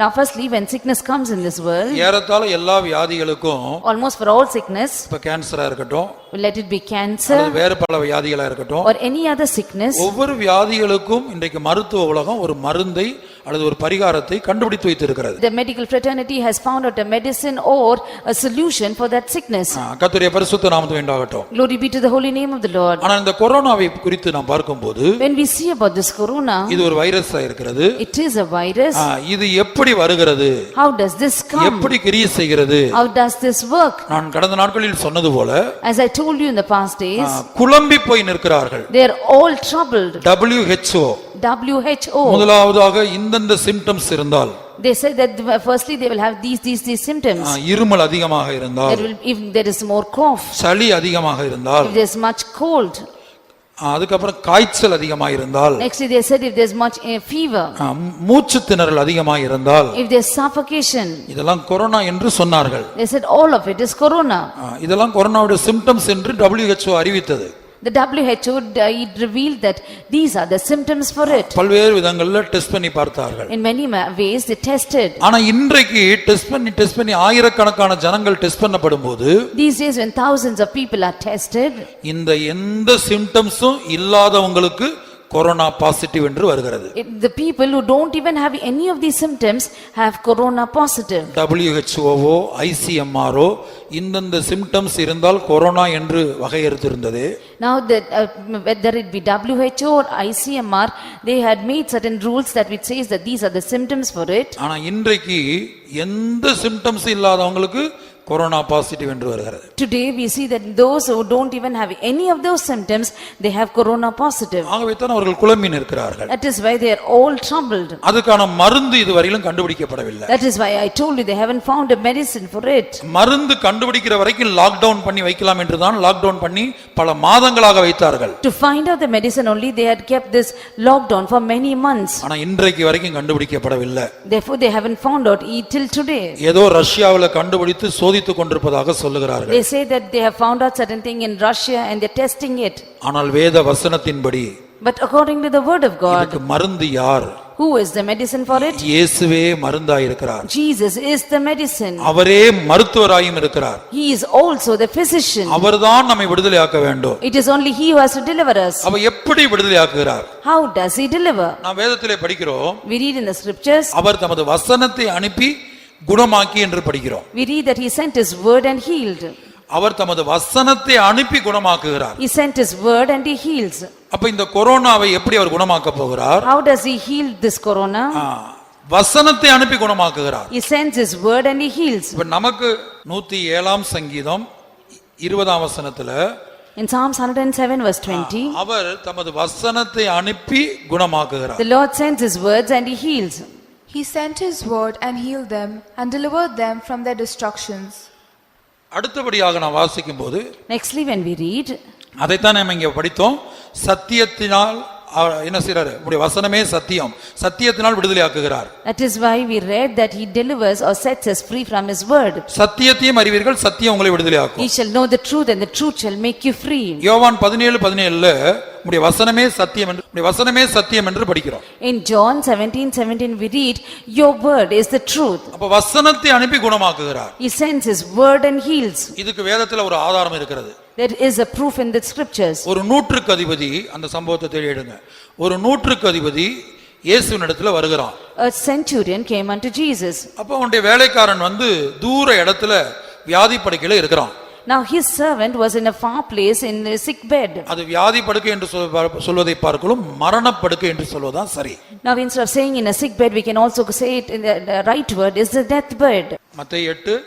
Now, firstly, when sickness comes in this world, ஏறத்தாழ எல்லா வியாதிகளுக்கும், almost for all sickness, இப்ப கேன்சரா இருக்கட்டும், let it be cancer அல்லது வேறு பல வியாதிகளா இருக்கட்டும், or any other sickness, ஒவ்வொரு வியாதிகளுக்கும் இன்றைக்கு மருத்துவ உலகம் ஒரு மருந்தை அல்லது ஒரு பரிகாரத்தை கண்டுபிடித்து வைத்திருக்கிறது. the medical fraternity has found out a medicine or a solution for that sickness. கர்த்தருடைய பரிசுத்த நாமத்துக்கு உண்டாகட்டும். Glory be to the holy name of the Lord. ஆனா இந்த கொரோனாவை குறித்து நாம் பார்க்கும்போது, When we see about this corona, இது ஒரு வைரஸா இருக்கிறது. it is a virus. இது எப்படி வருகிறது? How does this come? எப்படி கிரியை செய்கிறது? How does this work? நான் கடந்த நாட்களில் சொன்னது போல, As I told you in the past days, குழம்பி போய் நிற்கிறார்கள். they are all troubled. WHO WHO. முதலாவதாக இந்தந்த சிம்டம்ஸ் இருந்தால், They said that firstly they will have these symptoms. இருமல் அதிகமாக இருந்தால், If there is more cough, சளி அதிகமாக இருந்தால், if there is much cold, அதுக்கப்புறம் காய்ச்சல் அதிகமாக இருந்தால், next they said if there is much fever, மூச்சு திணறல் அதிகமாக இருந்தால், if there is suffocation, இதெல்லாம் கொரோனா என்று சொன்னார்கள். they said all of it is corona. இதெல்லாம் கொரோனாவுடைய சிம்டம்ஸ் என்று WHO அறிவித்தது. The WHO it revealed that these are the symptoms for it. பல்வேறு விதங்கள்ல டெஸ்ட் பண்ணி பார்த்தார்கள். In many ways they tested. ஆனா இன்றைக்கு டெஸ்ட் பண்ணி ஆயிரக்கணக்கான ஜனங்கள் test பண்ணப்படும்போது, These days when thousands of people are tested, இந்த எந்த சிம்டம்ஸும் இல்லாதவங்களுக்கு கொரோனா பாசிட்டிவ் என்று வருகிறது. the people who don't even have any of these symptoms have corona positive. WHO ICMR இந்தந்த சிம்டம்ஸ் இருந்தால் கொரோனா என்று வகையறுத்திருந்தது. Now that whether it be WHO or ICMR, they had made certain rules that which says that these are the symptoms for it. ஆனா இன்றைக்கு எந்த symptoms இல்லாதவங்களுக்கு corona positive என்று வருகிறது. Today we see that those who don't even have any of those symptoms, they have corona positive. ஆகவே தான் அவர்கள் குழம்பி நிற்கிறார்கள். That is why they are all troubled. அதுக்கான மருந்து இதுவரையிலும் கண்டுபிடிக்கப்படவில்லை. That is why I told you they haven't found a medicine for it. மருந்து கண்டுபிடிக்கிற வரைக்கும் லாக்டவுன் பண்ணி வைக்கலாம் என்று தான் லாக்டவுன் பண்ணி பல மாதங்களாக வைத்தார்கள். To find out the medicine only, they had kept this lockdown for many months. ஆனா இன்றைக்கு வரைக்கும் கண்டுபிடிக்கப்படவில்லை. Therefore they haven't found out till today. ஏதோ ரஷ்யாவுல கண்டுபிடித்து சோதித்து சோதித்துக் கொண்டிருப்பதாக சொல்லுகிறார்கள். They say that they have found out certain thing in Russia and they're testing it. ஆனால் வேத வசனத்தின்படி But according to the word of God, இதுக்கு மருந்து யார்? who is the medicine for it? இயேசுவே மருந்தாயிருக்கிறார். Jesus is the medicine. அவரே மருத்துவராயும் இருக்கிறார். He is also the physician. அவர்தான் நம்மை விடுதலையாக்க வேண்டும். It is only he who has to deliver us. அவர் எப்படி விடுதலையாக்குகிறார்? How does he deliver? நாம் வேதத்திலே படிக்கிறோம், We read in the scriptures, அவர் தமது வசனத்தை அனுப்பி குணமாக்கி என்று படிக்கிறோம். we read that he sent his word and healed. அவர் தமது வசனத்தை அனுப்பி குணமாக்குகிறார். He sent his word and he heals. அப்ப இந்த கொரோனாவை எப்படி அவர் குணமாக்க போகிறார்? How does he heal this corona? வசனத்தை அனுப்பி குணமாக்குகிறார். He sends his word and he heals. இப்ப நமக்கு 107 சங்கீதம் 20 வசனத்துல In Psalms 107 verse 20, அவர் தமது வசனத்தை அனுப்பி குணமாக்குகிறார். the Lord sends his words and he heals. He sent his word and healed them and delivered them from their destructions. அடுத்தபடியாக நான் வாசிக்கும் போது Nextly when we read, அதைத்தான் நம்ம இங்க படித்தோம். சத்தியத்தினால் என்ன செய்றாரு? உம்முடைய வசனமே சத்தியம், சத்தியத்தினால் விடுதலையாக்குகிறார். that is why we read that he delivers or sets us free from his word. சத்தியத்தையும் அறிவீர்கள், சத்தியம் உங்களை விடுதலையாக்கும். Ye shall know the truth and the truth shall make you free. யோவான் 17:17 உம்முடைய வசனமே சத்தியம் என்று, உம்முடைய வசனமே சத்தியம் என்று படிக்கிறோம். In John 17:17 we read, your word is the truth. அப்ப வசனத்தை அனுப்பி குணமாக்குகிறார். He sends his word and heals. இதுக்கு வேதத்துல ஒரு ஆதாரம் இருக்கிறது. There is a proof in the scriptures. ஒரு நூற்றுக்கு அதிபதி, அந்த சம்பவத்தை தேடி எடுங்க. ஒரு நூற்றுக்கு அதிபதி இயேசுவினிடத்துல வருகிறான். A centurion came unto Jesus. அப்ப அவனுடைய வேலைக்காரன் தூர இடத்துல வியாதி படுக்கையில இருக்கிறான். Now his servant was in a far place in a sick bed. அது வியாதி படுக்கை என்று சொல்வதை பார்க்கலும் மரணப்படுக்கை என்று சொல்வதுதான் சரி. Now instead of saying in a sick bed, we can also say it in the right word is the death bed. மத்தேயு 8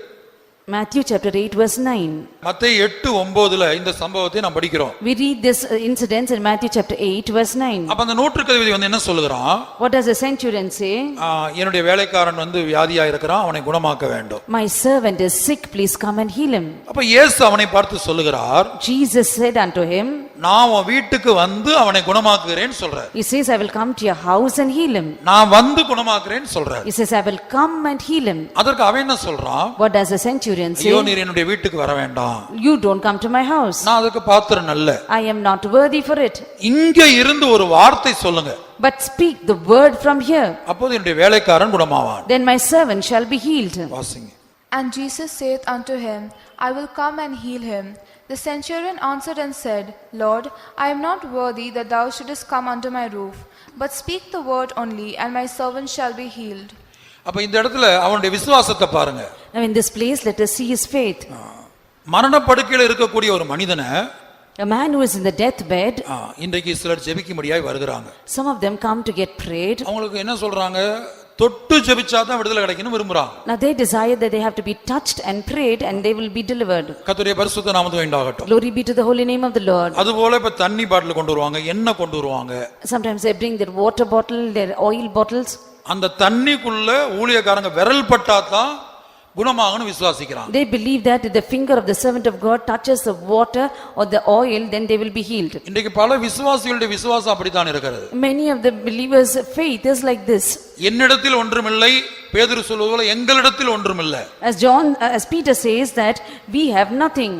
Matthew chapter 8 verse 9. மத்தேயு 8:9 இந்த சம்பவத்தை நாம் படிக்கிறோம். We read this incident in Matthew chapter 8 verse 9. அப்ப அந்த நூற்றுக்கு அதிபதி என்ன சொல்லுகிறான்? What does the centurion say? என்னுடைய வேலைக்காரன் வியாதியா இருக்கிறான், அவனை குணமாக்க வேண்டும். My servant is sick, please come and heal him. அப்ப இயேசு அவனை பார்த்து சொல்லுகிறார், Jesus said unto him, நான் உன் வீட்டுக்கு அவனை குணமாக்குகிறேன் சொல்றார். he says, I will come to your house and heal him. நான் குணமாக்குறேன் சொல்றார். He says, I will come and heal him. அதற்கு அவன் என்ன சொல்றான்? What does the centurion say? ஐயோ, நீர் என்னுடைய வீட்டுக்கு வர வேண்டாம். You don't come to my house. நான் அதுக்கு பாத்திரம் அல்ல. I am not worthy for it. இங்க இருந்து ஒரு வார்த்தை சொல்லுங்க. But speak the word from here. அப்போது என்னுடைய வேலைக்காரன் குணமாவான். Then my servant shall be healed. வாசிங்க. And Jesus saith unto him, I will come and heal him. The centurion answered and said, Lord, I am not worthy that thou shouldest come under my roof, but speak the word only, and my servant shall be healed. அப்ப இந்த இடத்துல அவனுடைய விசுவாசத்தை பாருங்க. Now in this place let us see his faith. மரணப்படுக்கையில் இருக்கக்கூடிய ஒரு மனிதனை, A man who is in the deathbed, இன்றைக்கு சிலர் ஜெபிக்கும்படியாய் வருகிறாங்க. some of them come to get prayed. அவங்களுக்கு என்ன சொல்றாங்க? தொட்டு ஜெபிச்சாதான் விடுதலை கிடைக்கும்னு விரும்புறாங்க. Now they desire that they have to be touched and prayed and they will be delivered. கர்த்தருடைய பரிசுத்த நாமத்துக்கு உண்டாகட்டும். Glory be to the holy name of the Lord. அதுபோல இப்ப தண்ணி பாட்டில் கொண்டு வருவாங்க, எண்ணெய் கொண்டு வருவாங்க. Sometimes they bring their water bottle, their oil bottles. அந்த தண்ணிக்குள்ள ஊழியக்காரங்க விரல் பட்டாதான் குணமாகணும் விசுவாசிக்கிறாங்க. They believe that if the finger of the servant of God touches the water or the oil, then they will be healed. இன்றைக்கு பல விசுவாசிகளுடைய விசுவாசம் அப்படித்தான் இருக்கிறது. Many of the believers' faith is like this. என்னிடத்தில் ஒன்றுமில்லை, பேதுரு சொல்வது போல எங்களிடத்தில் ஒன்றுமில்லை. As Peter says that we have nothing.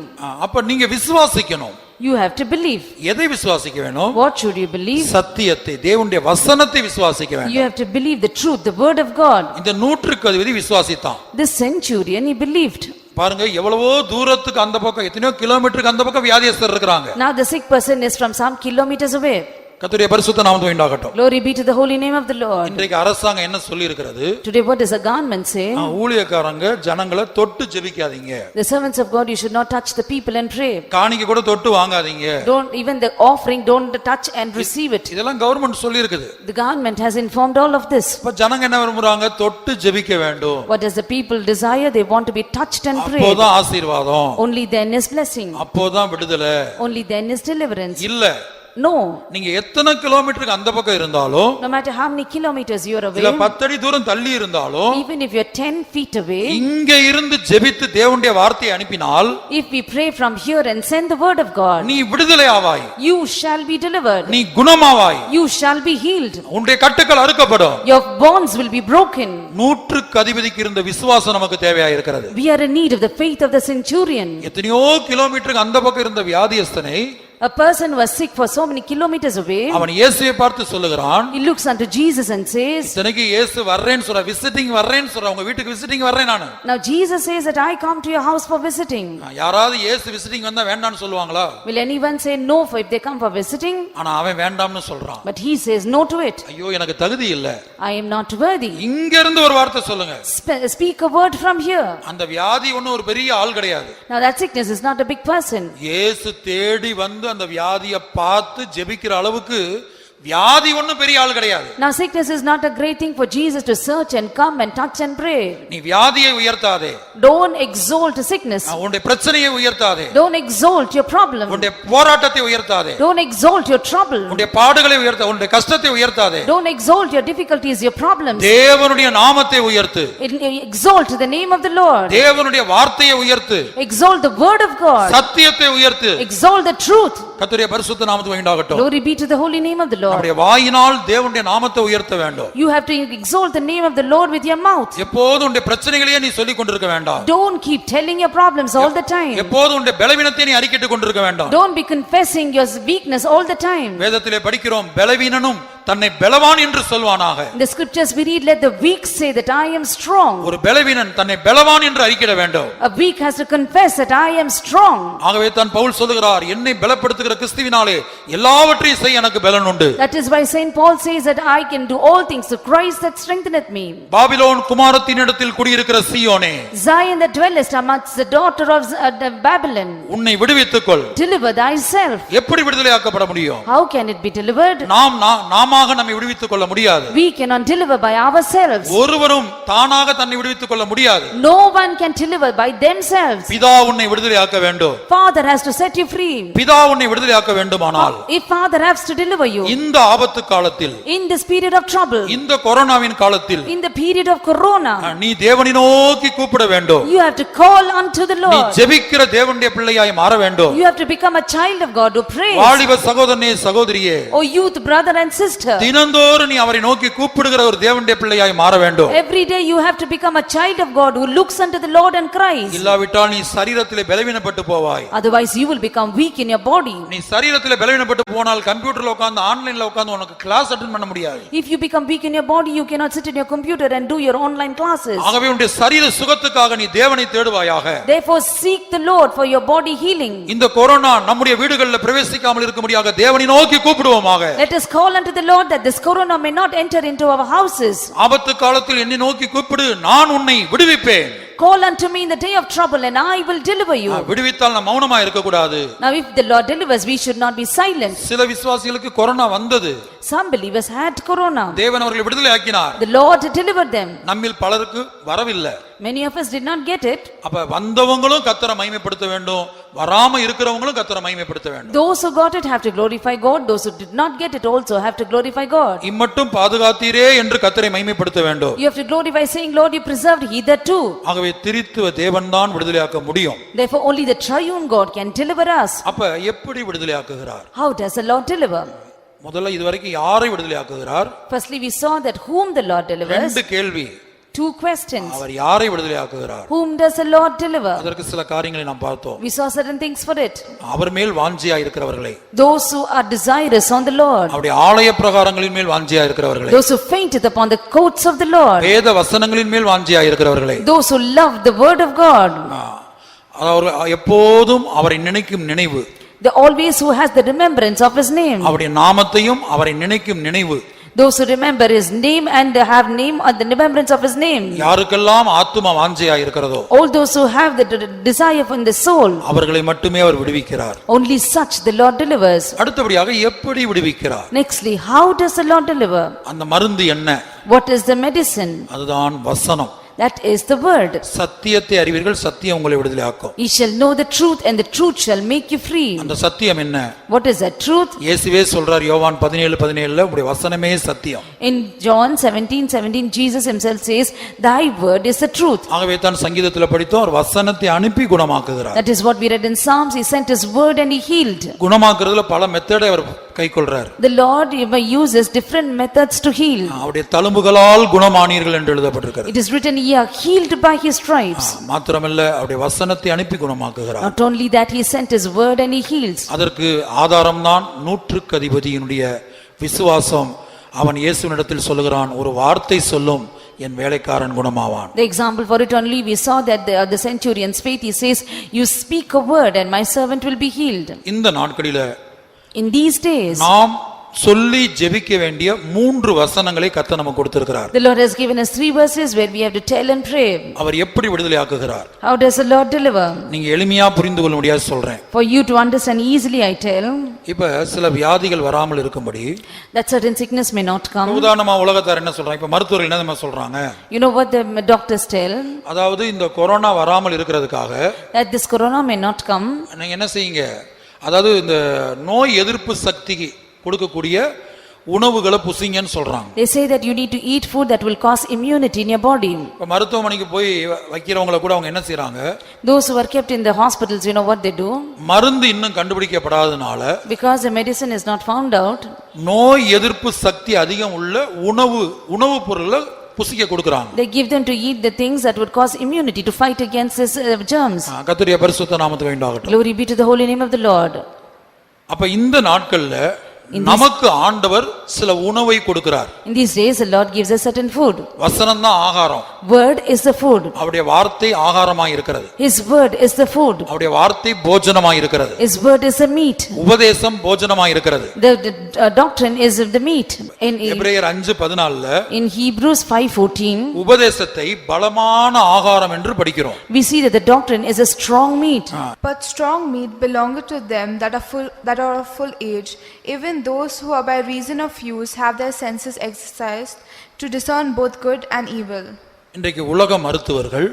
அப்ப நீங்க விசுவாசிக்கணும். You have to believe. எதை விசுவாசிக்க வேணும்? What should you believe? சத்தியத்தை, தேவனுடைய வசனத்தை விசுவாசிக்க வேண்டும். You have to believe the truth, the word of God. இந்த நூற்றுக்கு அதிபதி விசுவாசித்தான். This centurion, he believed. பாருங்க, எவ்வளவோ தூரத்துக்கு அந்த பக்கம், எத்தனையோ கிலோமீட்டருக்கு அந்த பக்கம் வியாதியஸ்தர் இருக்காங்க. Now the sick person is from some kilometers away. கர்த்தருடைய பரிசுத்த நாமத்துக்கு உண்டாகட்டும். Glory be to the holy name of the Lord. இன்றைக்கு அரசாங்கம் என்ன சொல்லி இருக்கிறது? Today what does the government say? ஊழியக்காரங்க ஜனங்களை தொட்டு ஜெபிக்காதீங்க. The servants of God, you should not touch the people and pray. காணிக்கை கூட தொட்டு வாங்காதீங்க. Don't even the offering, don't touch and receive it. இதெல்லாம் கவர்மெண்ட் சொல்லி இருக்குது. The government has informed all of this. இப்ப ஜனங்க என்ன விரும்புறாங்க? தொட்டு ஜெபிக்க வேண்டும். What does the people desire? They want to be touched and prayed. அப்போதான் ஆசீர்வாதம். Only then is blessing. அப்போதான் விடுதலை. Only then is deliverance. இல்ல, No. நீங்க எத்தனை கிலோமீட்டருக்கு அந்த பக்கம் இருந்தாலும், No matter how many kilometers you are இல்ல away, 10 அடி தூரம் தள்ளி இருந்தாலும், even if you are 10 feet away, இங்க இருந்து ஜெபித்து தேவனுடைய வார்த்தையை அனுப்பினால், if we pray from here and send the word of God, நீ விடுதலை ஆவாய், you shall be delivered, நீ குணமாவாய், you shall be healed, உன்னுடைய கட்டுகள் அறுக்கப்படும். your bonds will be broken. 100க்கு அதிபதிக்கு இருந்த விசுவாசம் நமக்கு தேவையா இருக்கிறது. We are in need of the faith of the centurion. எத்தனையோ கிலோமீட்டருக்கு அந்த பக்கம் இருந்த வியாதியஸ்தனை, A person was sick for so many kilometers away. அவன் இயேசுவை பார்த்து சொல்லுகிறான். He looks unto Jesus and says, இத்தனைக்கு இயேசு வர்றேன்னு சொல்ற, விசிட்டிங் வர்றேன்னு சொல்ற, உங்க வீட்டுக்கு விசிட்டிங் வர்றேன் நானு. now Jesus says that I come to your house for visiting. யாராவது இயேசு விசிட்டிங் வந்தா வேண்டாம்னு சொல்லுவாங்களா? Will anyone say no for if they come for visiting? ஆனா அவன் வேண்டாம்னு சொல்றான். But he says no to it. ஐயோ எனக்கு தகுதி இல்ல. I am not worthy. இங்க இருந்து ஒரு வார்த்தை சொல்லுங்க. Speak a word from here. அந்த வியாதி ஒண்ணும் ஒரு பெரிய ஆள் கிடையாது. Now that sickness is not a big person. இயேசு தேடி வந்து அந்த வியாதியை பார்த்து ஜெபிக்கிற அளவுக்கு வியாதி ஒண்ணும் பெரிய ஆள் கிடையாது. Now sickness is not a great thing for Jesus to search and come and touch and pray. நீ வியாதியை உயர்த்தாதே. Don't exalt sickness. உன்னுடைய பிரச்சனையை உயர்த்தாதே. Don't exalt your problem. உன்னுடைய போராட்டத்தை உயர்த்தாதே. Don't exalt your trouble. உன்னுடைய பாடுகளை உயர்த்தாதே. உன்னுடைய கஷ்டத்தை உயர்த்தாதே. Don't exalt your difficulties, your problems. தேவனுடைய நாமத்தை உயர்த்து. Exalt the name of the Lord. தேவனுடைய வார்த்தையை உயர்த்து. Exalt the word of God. சத்தியத்தை உயர்த்து. Exalt the truth. கர்த்தருடைய பரிசுத்த நாமத்துக்கு மகிமையுண்டாகட்டும். Glory be to the holy name of the Lord. நம்முடைய வாயினால் தேவனுடைய நாமத்தை உயர்த்த வேண்டும். You have to exalt the name of the Lord with your mouth. எப்போதும் உன்னுடைய பிரச்சனைகளையே நீ சொல்லிக் கொண்டிருக்க வேண்டாம். Don't keep telling your problems all the time. எப்போதும் உன்னுடைய பலவீனத்தை நீ அறிக்கையிட்டு கொண்டிருக்க வேண்டாம். Don't be confessing your weakness all the time. வேதத்திலே படிக்கிறோம், பலவீனனும் தன்னை பலவான் என்று சொல்வானாக. In the scriptures we read, let the weak say that I am strong. ஒரு பலவீனன் தன்னை பலவான் என்று அறிக்கையிட வேண்டும். A weak has to confess that I am strong. ஆகவே தான் பவுல் சொல்லுகிறார், என்னை பலப்படுத்துகிற கிறிஸ்துவினாலே எல்லாவற்றையும் செய்ய எனக்கு பலன் உண்டு. That is why Saint Paul says that I can do all things through Christ that strengtheneth me. Babylon குமாரத்தினிடத்தில் குடியிருக்கிற சீயோனே, Zion that dwellest amongst the daughter of Babylon, உன்னை விடுவித்துக்கொள். deliver thyself. எப்படி விடுதலையாக்கப்பட முடியும்? How can it be delivered? நாமாக நம்மை விடுவித்துக் கொள்ள முடியாது. We cannot deliver by ourselves. ஒருவரும் தானாக தன்னை விடுவித்துக் கொள்ள முடியாது. No one can deliver by themselves. பிதா உன்னை விடுதலையாக்க வேண்டும். Father has to set you free. பிதா உன்னை விடுதலையாக்க வேண்டுமானால், If Father has to deliver you இந்த ஆபத்து காலத்தில், in this period of trouble, இந்த கொரோனாவின் காலத்தில், in the period of corona, நீ தேவனை நோக்கி கூப்பிட வேண்டும். you have to call unto the நீ Lord. ஜெபிக்கிற தேவனுடைய பிள்ளையாய் மாற வேண்டும். You have to become a child of God who prays. வாலிப சகோதரனே சகோதரியே, O youth brother and sister, தினந்தோறும் நீ அவரை நோக்கி கூப்பிடுகிற ஒரு தேவனுடைய பிள்ளையாய் மாற வேண்டும். every day you have to become a child of God who looks unto the Lord and cries. இல்லாவிட்டால் நீ சரீரத்திலே பலவீனப்பட்டு போவாய். Otherwise you will become weak in your body. நீ சரீரத்திலே பலவீனப்பட்டு போனால் கம்ப்யூட்டர்ல உட்கார்ந்து ஆன்லைன்ல உட்கார்ந்து உனக்கு கிளாஸ் அட்டெண்ட் பண்ண முடியாது. If you become weak in your body, you cannot sit in your computer and do your online classes. ஆகவே உன்னுடைய சரீர சுகத்துக்காக நீ தேவனை தேடுவாயாக. Therefore seek the Lord for your body healing. இந்த கொரோனா நம்முடைய வீடுகளில் பிரவேசிக்காமல் இருக்கும்படியாக தேவனை நோக்கி கூப்பிடுவோமாக. Let us call unto the Lord that this corona may not enter into our houses. ஆபத்து காலத்தில் என்னை நோக்கி கூப்பிடு, நான் உன்னை விடுவிப்பேன். Call unto me in the day of trouble and I will deliver you. விடுவித்தால் நாம் மௌனமா இருக்க கூடாது. Now if the Lord delivers, we should not be silent. சில விசுவாசிகளுக்கு கொரோனா வந்தது. Some believers had corona. தேவன் அவர்களை விடுதலை ஆக்கினார். The Lord delivered them. நம்மில் பலருக்கு வரவில்லை. Many of us did not get it. அப்ப வந்தவங்களும் கர்த்தரை மகிமைப்படுத்த வேண்டும், வராம இருக்கிறவங்களும் கர்த்தரை மகிமைப்படுத்த வேண்டும். Those who got it have to glorify God. Those who did not get it also have to glorify God. இம்மட்டும் பாதுகாத்தீரே என்று கர்த்தரை மகிமைப்படுத்த வேண்டும். You have to glorify saying, Lord, you preserved hitherto. ஆகவே திரித்துவ தேவன் தான் விடுதலையாக்க முடியும். Therefore only the triune God can deliver us. அப்ப எப்படி விடுதலையாக்குகிறார்? How does the Lord deliver? முதல்ல இதுவரைக்கும் யாரை விடுதலையாக்குகிறார்? Firstly we saw that whom the Lord delivers. ரெண்டு கேள்வி. Two questions. அவர் யாரை விடுதலையாக்குகிறார்? Whom does the Lord deliver? அதற்கு சில காரியங்களை நாம் பார்த்தோம். We saw certain things for it. அவர் மேல் வாஞ்சியா இருக்கிறவர்களை, Those who are desirous on the Lord. அவருடைய ஆலய பிரகாரங்களின் மேல் வாஞ்சியா இருக்கிறவர்களை, Those who fainted upon the courts of the Lord. வேத வசனங்களின் மேல் வாஞ்சியா இருக்கிறவர்களை, Those who love the word of God. அவர் எப்போதும் அவரை நினைக்கும் நினைவு, The always who has the remembrance of his name. அவருடைய நாமத்தையும் அவரை நினைக்கும் நினைவு. Those who remember his name and have name and the remembrance of his name. யாருக்கெல்லாம் ஆத்தும வாஞ்சையா இருக்கிறதோ, All those who have the desire in the soul, அவர்களை மட்டுமே அவர் விடுவிக்கிறார். only such the Lord delivers. அடுத்தபடியாக எப்படி விடுவிக்கிறார்? Nextly, how does the Lord deliver? அந்த மருந்து என்ன? What is the medicine? அதுதான் வசனம். That is the word. சத்தியத்தை அறிவீர்கள், சத்தியம் உங்களை விடுதலையாக்கும். Ye shall know the truth, and the truth shall make you free. அந்த சத்தியம் என்ன? What is that truth? இயேசுவே சொல்றார் யோவான் 17:17 உம்முடைய வசனமே சத்தியம். In John 17:17, Jesus himself says, thy word is the truth. ஆகவே தான் சங்கீதத்தில் படித்தோம், அவர் வசனத்தை அனுப்பி குணமாக்குகிறார். That is what we read in Psalms. He sent his word and he healed. குணமாக்குறதுல பல மெத்தடை அவர் கைக்கொள்றார். The Lord uses different methods to heal. அவருடைய தழும்புகளால் குணமானீர்கள் என்று எழுதப்பட்டிருக்கிறது. It is written, ye are healed by his stripes. மாத்திரமல்ல, அவருடைய வசனத்தை அனுப்பி குணமாக்குகிறார். Not only that, he sent his word and he heals. அதற்கு ஆதாரம்தான் நூற்றுக்கு அதிபதியினுடைய விசுவாசம். அவன் இயேசுவினிடத்தில் சொல்லுகிறான், ஒரு வார்த்தை சொல்லும், என் வேலைக்காரன் குணமாவான். The example for it only, we saw that the centurion's faith, he says, you speak a word and my servant will be healed. இந்த நாட்களில In these days, நாம் சொல்லி ஜெபிக்க வேண்டிய 3 வசனங்களை கர்த்தர் நமக்கு கொடுத்திருக்கிறார். the Lord has given us 3 verses where we have to tell and pray. அவர் எப்படி விடுதலையாக்குகிறார்? How does the Lord deliver? நீங்க எளிமையா புரிந்து கொள்ள முடியாது சொல்றேன். For you to understand easily, I tell, இப்ப சில வியாதிகள் வராமல் இருக்கும்படி, that certain sickness may not come. உதாரணமா உலகத்தார் என்ன சொல்றாங்க? இப்ப மருத்துவர்கள் என்ன தெரியுமா சொல்றாங்க? You know what the doctors tell? அதாவது இந்த கொரோனா வராமல் இருக்கிறதுக்காக That this corona may not come. நீங்க என்ன செய்யுங்க? அதாவது இந்த நோய் எதிர்ப்பு சக்தி கொடுக்கக்கூடிய உணவுகளை புசிங்கன்னு சொல்றாங்க. They say that you need to eat food that will cause immunity in your body. இப்ப மருத்துவமனைக்கு போய் வைக்கிறவங்கள கூட அவங்க என்ன செய்றாங்க? Those who are kept in the hospitals, you know what they do? மருந்து இன்னும் கண்டுபிடிக்கப்படாதனால, Because the medicine is not found out, நோய் எதிர்ப்பு சக்தி அதிகம் உள்ள உணவு பொருளை புசிக்க கொடுக்கறாங்க. they give them to eat the things that would cause immunity to fight against this germs. கர்த்தருடைய பரிசுத்த நாமத்துக்கு உண்டாகட்டும். Glory be to the holy name of the Lord. அப்ப இந்த நாட்கள்ல நமக்கு ஆண்டவர் சில உணவை கொடுக்கிறார். In these days, the Lord gives us certain food. வசனம் தான் ஆகாரம். Word is the food. அவருடைய வார்த்தை ஆகாரமாய் இருக்கிறது. His word is the food. அவருடைய வார்த்தை போஜனமாய் இருக்கிறது. His word is the meat. உபதேசம் போஜனமாய் இருக்கிறது. The doctrine is the meat. எபிரேயர் 5:14ல In Hebrews 5:14, உபதேசத்தை பலமான ஆகாரம் என்று படிக்கிறோம். we see that the doctrine is a strong meat. But strong meat belongeth to them that are of full age, even those who are by reason of use have their senses exercised to discern both good and evil. இன்றைக்கு உலக மருத்துவர்கள்,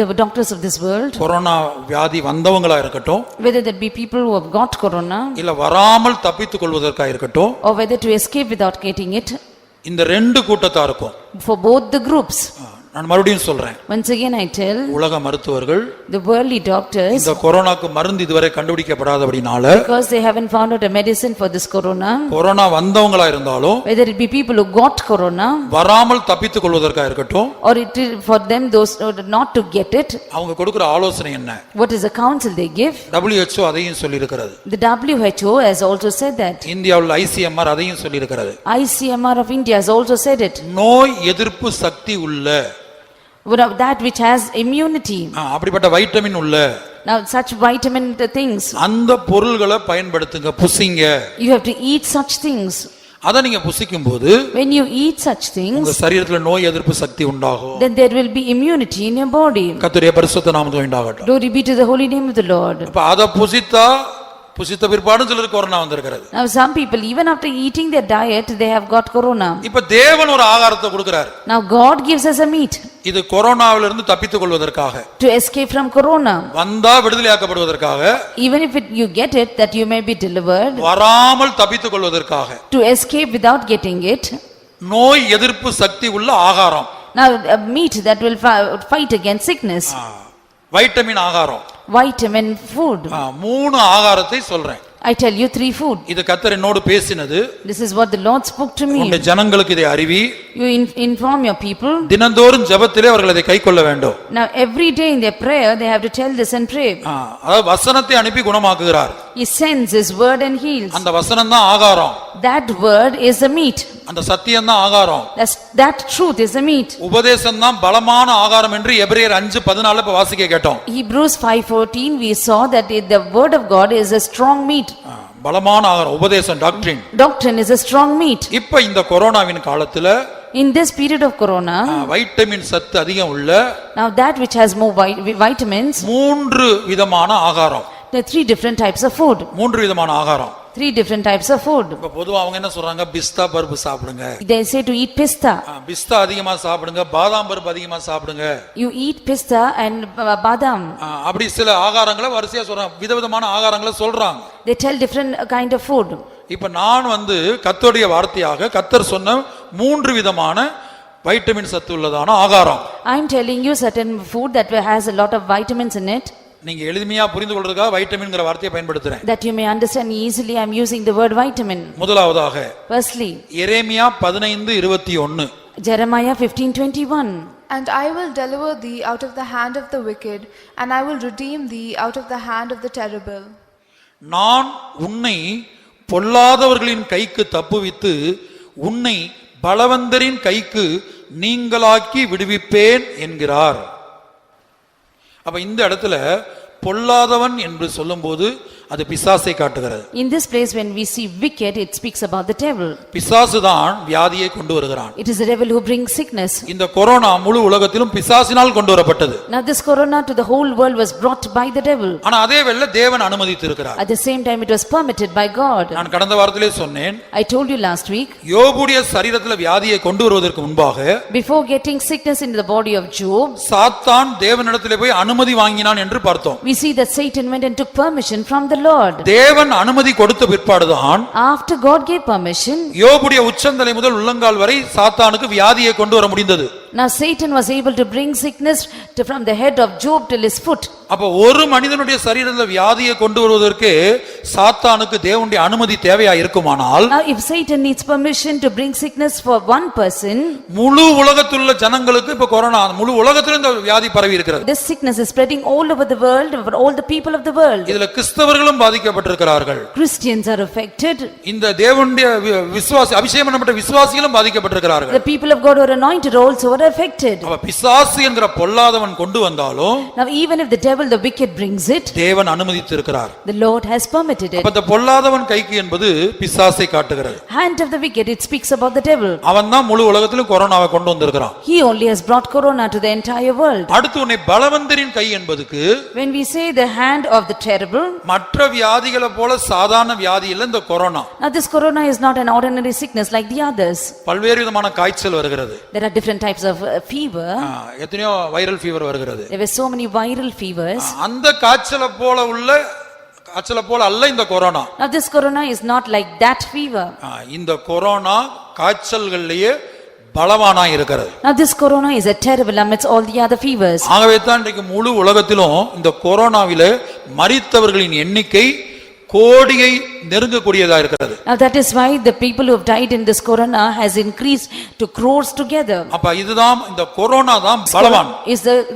The doctors of this world, corona வியாதி வந்தவங்களா இருக்கட்டும், whether that be people who have got corona, இல்ல வராமல் தப்பித்துக் கொள்வதற்காக இருக்கட்டும், or whether to escape without getting it, இந்த 2 கூட்டத்தாருக்கும் for both the groups. நான் மறுபடியும் சொல்றேன், Once again I tell, உலக மருத்துவர்கள் the worldly doctors, இந்த கொரோனாக்கு மருந்து இதுவரை கண்டுபிடிக்கப்படாதபடினால, because they haven't found out a medicine for this corona, corona வந்தவங்களா இருந்தாலும், whether it be people who got corona, வராமல் தப்பித்துக் கொள்வதற்காக இருக்கட்டும், or it is for them those who not to get it, அவங்க கொடுக்கிற ஆலோசனை என்ன? what is the counsel they give? WHO அதையும் சொல்லி இருக்கிறது. The WHO has also said that. இந்தியாவில் ICMR அதையும் சொல்லி இருக்கிறது. ICMR of India has also said it. நோய் எதிர்ப்பு சக்தி உள்ள, that which has immunity. அப்படிப்பட்ட வைட்டமின் உள்ள, Now such vitamin things, அந்த பொருள்களை பயன்படுத்துங்க, புசிங்க. you have to eat such things. அத நீங்க புசிக்கும் போது When you eat such உங்க things, சரீரத்துல நோய் எதிர்ப்பு சக்தி உண்டாகும். then there will be immunity in your body. கர்த்தருடைய பரிசுத்த நாமத்துக்கு உண்டாகட்டும். Glory be to the holy name of the Lord. அப்ப அத புசித்த பிற்பாடும் சிலருக்கு கொரோனா வந்திருக்கிறது. Now some people, even after eating their diet, they have got corona. இப்ப தேவன் ஒரு ஆகாரத்தை கொடுக்கிறார். Now God gives us a meat. இது கொரோனாவிலிருந்து தப்பித்துக் கொள்வதற்காக, To escape from corona. வந்தா விடுதலையாக்கப்படுவதற்காக, Even if you get it, that you may be delivered. வராமல் தப்பித்துக் கொள்வதற்காக, To escape without getting it. நோய் எதிர்ப்பு சக்தி உள்ள ஆகாரம். Now a meat that will fight against sickness. Vitamin ஆகாரம். Vitamin food. 3 ஆகாரத்தை சொல்றேன். I tell you 3 food. இது கர்த்தர் என்னோடு பேசினது. This is what the Lord spoke to me. உன்னுடைய ஜனங்களுக்கு இதை அறிவி. You inform your people. தினந்தோறும் ஜெபத்திலே அவர்கள் அதை கைக்கொள்ள வேண்டும். Now every day in their prayer they have to tell this and pray. அதாவது வசனத்தை அனுப்பி குணமாக்குகிறார். He sends his word and heals. அந்த வசனம் தான் ஆகாரம். That word is the meat. அந்த சத்தியம் தான் ஆகாரம். That truth is the meat. உபதேசம் தான் பலமான ஆகாரம் என்று எபிரேயர் 5:14 இப்ப வாசிக்க கேட்டோம். Hebrews 5:14 we saw that the word of God is a strong meat. பலமான ஆகாரம், உபதேசம், டாக்டரின். Doctrine is a strong meat. இப்ப இந்த கொரோனாவின் காலத்துல, in this period of corona, vitamin சத்து அதிகம் உள்ள, now that which has more vitamins, 3 விதமான ஆகாரம். there are 3 different types of food. 3 விதமான ஆகாரம். 3 different types of food. இப்ப பொதுவா அவங்க என்ன சொல்றாங்க, பிஸ்தா பருப்பு சாப்பிடுங்க, They say to eat pista. பிஸ்தா அதிகமா சாப்பிடுங்க, பாதாம் பருப்பு அதிகமா சாப்பிடுங்க, You eat pista and badam. அப்படி சில ஆகாரங்களை வரிசையா சொல்றாங்க, விதவிதமான ஆகாரங்களை சொல்றாங்க. They tell different kind of food. இப்ப நான் கர்த்தருடைய வார்த்தையாக கர்த்தர் சொன்ன 3 விதமான வைட்டமின் சத்து உள்ளதான ஆகாரம். I am telling you certain food that has a lot of vitamins in it. நீங்க எளிமையா புரிந்து கொள்றதுக்காக வைட்டமின்ங்கற வார்த்தையை பயன்படுத்துறேன். That you may understand easily, I am using the word vitamin. முதலாவதாக Firstly, Jeremiah 15:21. Jeremiah 15:21. And I will deliver thee out of the hand of the wicked, and I will redeem thee out of the hand of the terrible. நான் உன்னை பொல்லாதவர்களின் கைக்கு தப்புவித்து உன்னை பலவந்தரின் கைக்கு நீங்களாக்கி விடுவிப்பேன் என்கிறார். அப்ப இந்த இடத்துல பொல்லாதவன் என்று சொல்லும்போது அது பிசாசை காட்டுகிறது. In this place when we see wicked, it speaks about the devil. பிசாசு தான் வியாதியை கொண்டு வருகிறான். It is the devil who brings sickness. இந்த கொரோனா முழு உலகத்திலும் பிசாசினால் கொண்டு வரப்பட்டது. Now this corona to the whole world was brought by the devil. ஆனா அதே வேளையில தேவன் அனுமதித்திருக்கிறார். At the same time it was permitted by God. நான் கடந்த வாரத்திலே சொன்னேன், I told you last week, யோபுடைய சரீரத்தில் வியாதியை கொண்டு வருவதற்கு முன்பாக before getting sickness into the body of Job, சாத்தான் தேவனிடத்திலே போய் அனுமதி வாங்கினான் என்று பார்த்தோம். we see that Satan went and took permission from the Lord. தேவன் அனுமதி கொடுத்த பிற்பாடுதான் After God gave permission, யோபுடைய உச்சந்தலை முதல் உள்ளங்கால் வரை சாத்தானுக்கு வியாதியை கொண்டு வர முடிந்தது. now Satan was able to bring sickness from the head of Job till his foot. அப்ப ஒரு மனிதனுடைய சரீரத்தில் வியாதியை கொண்டு வருவதற்கு சாத்தானுக்கு தேவனுடைய அனுமதி தேவையா இருக்குமானால், Now if Satan needs permission to bring sickness for one person, முழு உலகத்துள்ள ஜனங்களுக்கு இப்ப கொரோனா முழு உலகத்திலும் இந்த வியாதி பரவி இருக்கிறது. this sickness is spreading all over the world, over all the people of the world. இதுல கிறிஸ்தவர்களும் பாதிக்கப்பட்டிருக்கிறார்கள். Christians are affected. இந்த தேவனுடைய விசுவாசி அபிஷேகம் பண்ணப்பட்ட விசுவாசிகளும் பாதிக்கப்பட்டிருக்கிறார்கள். The people of God who are anointed also are affected. அப்ப பிசாசு என்கிற பொல்லாதவன் கொண்டு வந்தாலும் Now even if the devil, the wicked brings it, தேவன் அனுமதித்திருக்கிறார். the Lord has permitted it. அப்ப இந்த பொல்லாதவன் கைக்கு என்பது பிசாசை காட்டுகிறது. Hand of the wicked, it speaks about the devil. அவன் தான் முழு உலகத்திலும் கொரோனாவை கொண்டு வந்திருக்கிறான். He only has brought corona to the entire world. அடுத்து உன்னை பலவந்தரின் கை என்பதுக்கு When we say the hand of the terrible, மற்ற வியாதிகளை போல சாதாரண வியாதி இல்ல இந்த corona. now this corona is not an ordinary sickness like the others. பல்வேறு விதமான காய்ச்சல் வருகிறது. There are different types of fever. எத்தனையோ வைரல் ஃபீவர் வருகிறது. There were so many viral fevers. அந்த காய்ச்சலை போல அல்ல இந்த corona. Now this corona is not like that fever. இந்த கொரோனா காய்ச்சல்களிலேயே பலவானா இருக்கிறது. Now this corona is a terrible amidst all the other fevers. ஆகவே தான் இன்றைக்கு முழு உலகத்திலும் இந்த கொரோனாவிலே மரித்தவர்களின் எண்ணிக்கை கோடியை நெருங்கக்கூடியதா இருக்கிறது. Now that is why the people who have died in this corona has increased to crores together. அப்ப இதுதான் இந்த கொரோனா தான் பலவான்.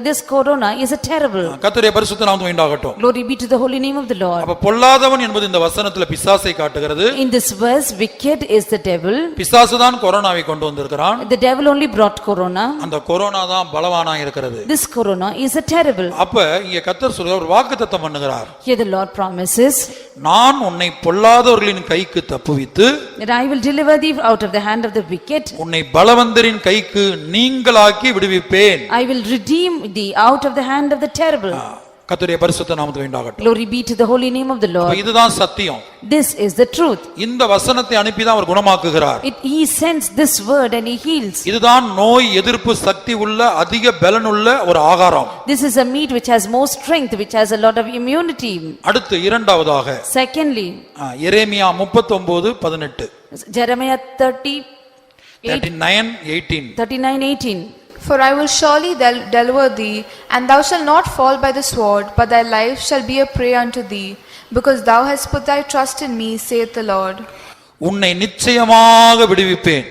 This corona is a terrible. கர்த்தருடைய பரிசுத்த நாமம் உண்டாகட்டும். Glory be to the holy name of the Lord. அப்ப பொல்லாதவன் என்பது இந்த வசனத்துல பிசாசை காட்டுகிறது. In this verse, wicked is the devil. பிசாசு தான் கொரோனாவை கொண்டு வந்திருக்கிறான். The devil only brought corona. அந்த கொரோனா தான் பலவானா இருக்கிறது. This corona is a terrible. அப்ப இங்க கர்த்தர் சொல்ற ஒரு வாக்குத்தத்தம் பண்ணுகிறார். Here the Lord promises, நான் உன்னை பொல்லாதவர்களின் கைக்கு தப்புவித்து that I will deliver thee out of the hand of the wicked. உன்னை பலவந்தரின் கைக்கு நீங்களாக்கி விடுவிப்பேன். I will redeem thee out of the hand of the terrible. கர்த்தருடைய பரிசுத்த நாமத்துக்கு உண்டாகட்டும். Glory be to the holy name of the Lord. இதுதான் சத்தியம். This is the truth. இந்த வசனத்தை அனுப்பி தான் அவர் குணமாக்குகிறார். He sends this word and he heals. இதுதான் நோய் எதிர்ப்பு சக்தி உள்ள அதிக பலனுள்ள ஒரு ஆகாரம். This is a meat which has more strength, which has a lot of immunity. அடுத்து இரண்டாவதாக Secondly, Jeremiah 39:18. Jeremiah 39:18. For I will surely deliver thee, and thou shalt not fall by the sword, but thy life shall be a prey unto thee, because thou hast put thy trust in me, saith the Lord. உன்னை நிச்சயமாக விடுவிப்பேன்.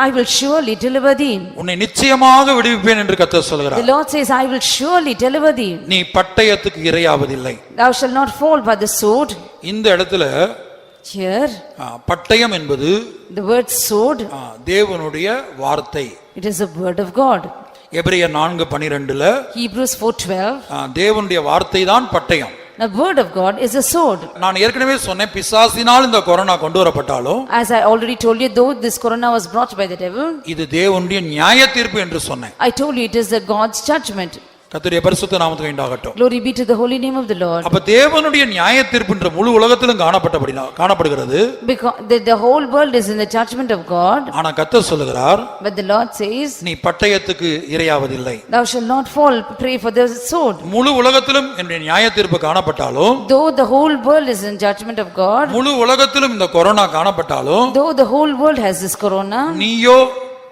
I will surely deliver thee. உன்னை நிச்சயமாக விடுவிப்பேன் என்று கர்த்தர் சொல்கிறார். The Lord says, I will surely deliver thee. நீ பட்டயத்துக்கு இரையாவதில்லை. Thou shalt not fall by the sword. இந்த இடத்துல Here, பட்டயம் என்பது the word sword, தேவனுடைய வார்த்தை. it is a word of God. எபிரேயர் 4:12ல Hebrews 4:12, தேவனுடைய வார்த்தை தான் பட்டயம். the word of God is a sword. நான் ஏற்கனவே சொன்னேன், பிசாசினால் இந்த கொரோனா கொண்டு வரப்பட்டாலும் As I already told you, though this corona was brought by the devil, இது தேவனுடைய நியாய தீர்ப்பு என்று சொன்னேன். I told you it is the God's judgment. கர்த்தருடைய பரிசுத்த நாமத்துக்கு உண்டாகட்டும். Glory be to the holy name of the Lord. அப்ப தேவனுடைய நியாயத்தீர்ப்புன்ற முழு உலகத்திலும் காணப்படுகிறது. Because the whole world is in the judgment of God. ஆனா கர்த்தர் சொல்லுகிறார், But the Lord says, நீ பட்டயத்துக்கு இரையாவதில்லை. thou shalt not fall prey for the sword. முழு உலகத்திலும் என்னுடைய நியாயத்தீர்ப்பு காணப்பட்டாலும், Though the whole world is in judgment of God, முழு உலகத்திலும் இந்த கொரோனா காணப்பட்டாலும், though the whole world has this corona, நீயோ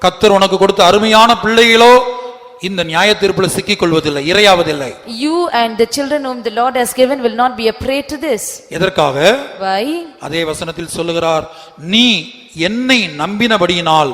கர்த்தர் உனக்கு கொடுத்த அருமையான பிள்ளைகளோ இந்த நியாயத்தீர்ப்புல சிக்கிக் கொள்வதில்லை, இரையாவதில்லை. you and the children whom the Lord has given will not be a prey to this. எதற்காக? Why? அதே வசனத்தில் சொல்லுகிறார், நீ என்னை நம்பினபடியினால்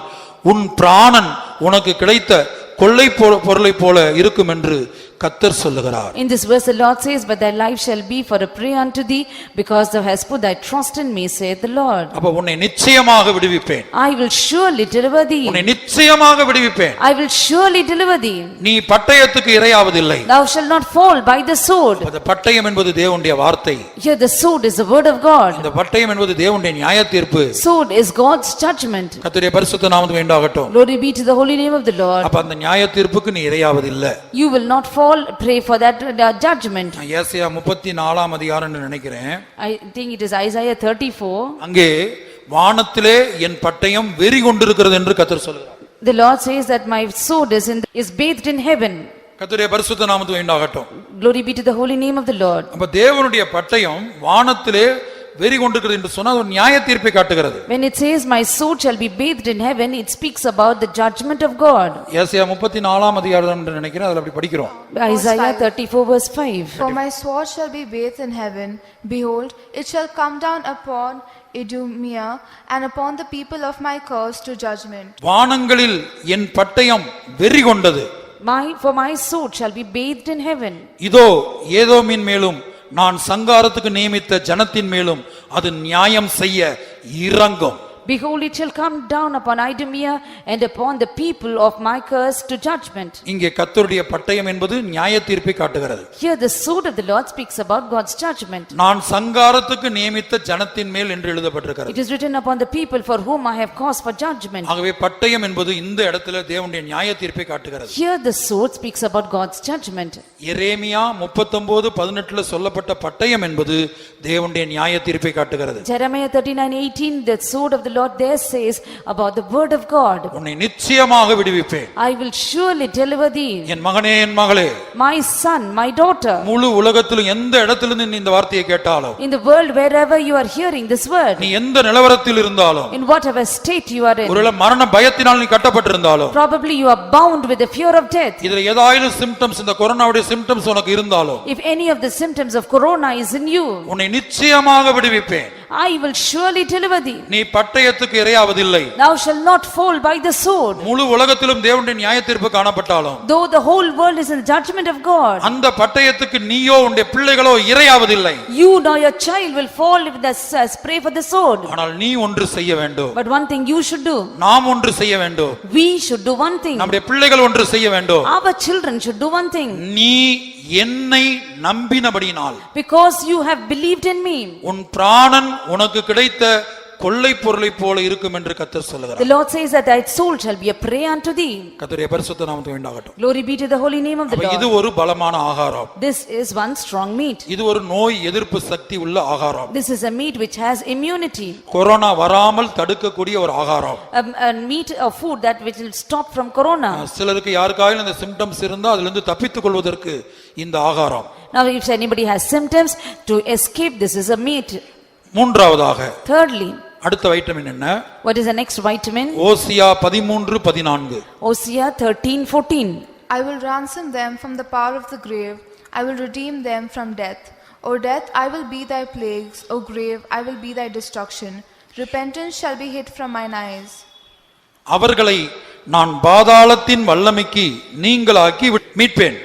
உன் பிராணன் உனக்கு கிடைத்த கொள்ளை பொருளை போல இருக்கும் என்று கர்த்தர் சொல்லுகிறார். In this verse the Lord says, but thy life shall be for a prey unto thee, because thou hast put thy trust in me, saith the Lord. அப்ப உன்னை நிச்சயமாக விடுவிப்பேன். I will surely deliver thee. உன்னை நிச்சயமாக விடுவிப்பேன். I will surely deliver thee. நீ பட்டயத்துக்கு இரையாவதில்லை. Thou shalt not fall by the sword. அந்த பட்டயம் என்பது தேவனுடைய வார்த்தை. Here the sword is the word of God. இந்த பட்டயம் என்பது தேவனுடைய நியாயத்தீர்ப்பு. Sword is God's judgment. கர்த்தருடைய பரிசுத்த நாமத்துக்கு உண்டாகட்டும். Glory be to the holy name of the Lord. அப்ப அந்த நியாயத்தீர்ப்புக்கு நீ இரையாவதில்லை. You will not fall prey for that judgment. ஏசாயா 34 அதிகாரம் நினைக்கிறேன். I think it is Isaiah 34. அங்கே வானத்திலே என் பட்டயம் வெறி கொண்டிருக்கிறது என்று கர்த்தர் சொல்கிறார். The Lord says that my sword is bathed in heaven. கர்த்தருடைய பரிசுத்த நாமத்துக்கு உண்டாகட்டும். Glory be to the holy name of the Lord. அப்ப தேவனுடைய பட்டயம் வானத்திலே வெறி கொண்டிருக்கிறது என்று சொன்னா ஒரு நியாயத்தீர்ப்பை காட்டுகிறது. When it says my sword shall be bathed in heaven, it speaks about the judgment of God. ஏசாயா 34 அதிகாரம் என்று நினைக்கிறேன், அதுல அப்படி படிக்கிறோம். Isaiah 34 verse 5. For my sword shall be bathed in heaven, behold, it shall come down upon Idumea and upon the people of my curse to judgment. வானங்களில் என் பட்டயம் வெறி கொண்டது. For my sword shall be bathed in heaven. இதோ ஏதோமின் மேலும் நான் சங்காரத்துக்கு நியமித்த ஜனத்தின் மேலும் அது நியாயம் செய்ய இறங்கும். Behold, it shall come down upon Idumea and upon the people of my curse to judgment. இங்கே கர்த்தருடைய பட்டயம் என்பது நியாயத்தீர்ப்பை காட்டுகிறது. Here the sword of the Lord speaks about God's judgment. நான் சங்காரத்துக்கு நியமித்த ஜனத்தின் மேல் என்று எழுதப்பட்டிருக்கிறது. It is written upon the people for whom I have cause for judgment. ஆகவே பட்டயம் என்பது இந்த இடத்துல தேவனுடைய நியாயத்தீர்ப்பை காட்டுகிறது. Here the sword speaks about God's judgment. எரேமியா 39:18 சொல்லப்பட்ட பட்டயம் என்பது தேவனுடைய நியாயத்தீர்ப்பை காட்டுகிறது. Jeremiah 39:18, the sword of the Lord there says about the word of God. உன்னை நிச்சயமாக விடுவிப்பேன். I will surely deliver thee. என் மகனே, என் மகளே, My son, my daughter. முழு உலகத்திலும் எந்த இடத்திலிருந்து நீ இந்த வார்த்தையை கேட்டாலும், In the world wherever you are hearing this word, நீ எந்த நிலவரத்தில் இருந்தாலும், in whatever state you are in, ஒருவேளை மரண பயத்தினால் நீ கட்டப்பட்டிருந்தாலும், probably you are bound with the fear of death. இதுல ஏதாவது சிம்டம்ஸ், இந்த கொரோனாவுடைய சிம்டம்ஸ் உனக்கு இருந்தாலும், If any of the symptoms of corona is in you, உன்னை நிச்சயமாக விடுவிப்பேன். I will surely deliver thee. நீ பட்டயத்துக்கு இரையாவதில்லை. Thou shalt not fall by the sword. முழு உலகத்திலும் தேவனுடைய நியாயத்தீர்ப்பு காணப்பட்டாலும், Though the whole world is in the judgment of God, அந்த பட்டயத்துக்கு நீயோ உன்னுடைய பிள்ளைகளோ இரையாவதில்லை. you nor your child will fall with the prey for the sword. ஆனால் நீ ஒன்று செய்ய வேண்டும். But one thing you should do. நாம் ஒன்று செய்ய வேண்டும். We should do one thing. நம்முடைய பிள்ளைகள் ஒன்று செய்ய வேண்டும். Our children should do one thing. நீ என்னை நம்பினபடியினால், Because you have believed in me, உன் பிராணன் உனக்கு கிடைத்த கொள்ளை பொருளை போல இருக்கும் என்று கர்த்தர் சொல்லுகிறார். the Lord says that thy soul shall be a prey unto thee. கர்த்தருடைய பரிசுத்த நாமத்துக்கு உண்டாகட்டும். Glory be to the holy name of the இது Lord. ஒரு பலமான ஆகாரம். This is one strong meat. இது ஒரு நோய் எதிர்ப்பு சக்தி உள்ள ஆகாரம். This is a meat which has immunity. Corona வராமல் தடுக்கக்கூடிய ஒரு ஆகாரம். A meat of food that which will stop from corona. சிலருக்கு யாருக்காவது இந்த சிம்டம்ஸ் இருந்தா அதுல இருந்து தப்பித்துக் கொள்வதற்கு இந்த ஆகாரம். Now if anybody has symptoms to escape, this is a meat. மூன்றாவதாக, Thirdly, அடுத்த வைட்டமின் என்ன? what is the next vitamin? Hosea 13:14. Hosea 13:14. I will ransom them from the power of the grave, I will redeem them from death. O death, I will be thy plagues, O grave, I will be thy destruction. Repentance shall be hid from mine eyes. அவர்களை நான் பாதாளத்தின் வல்லமைக்கு நீங்களாக்கி மீட்பேன்.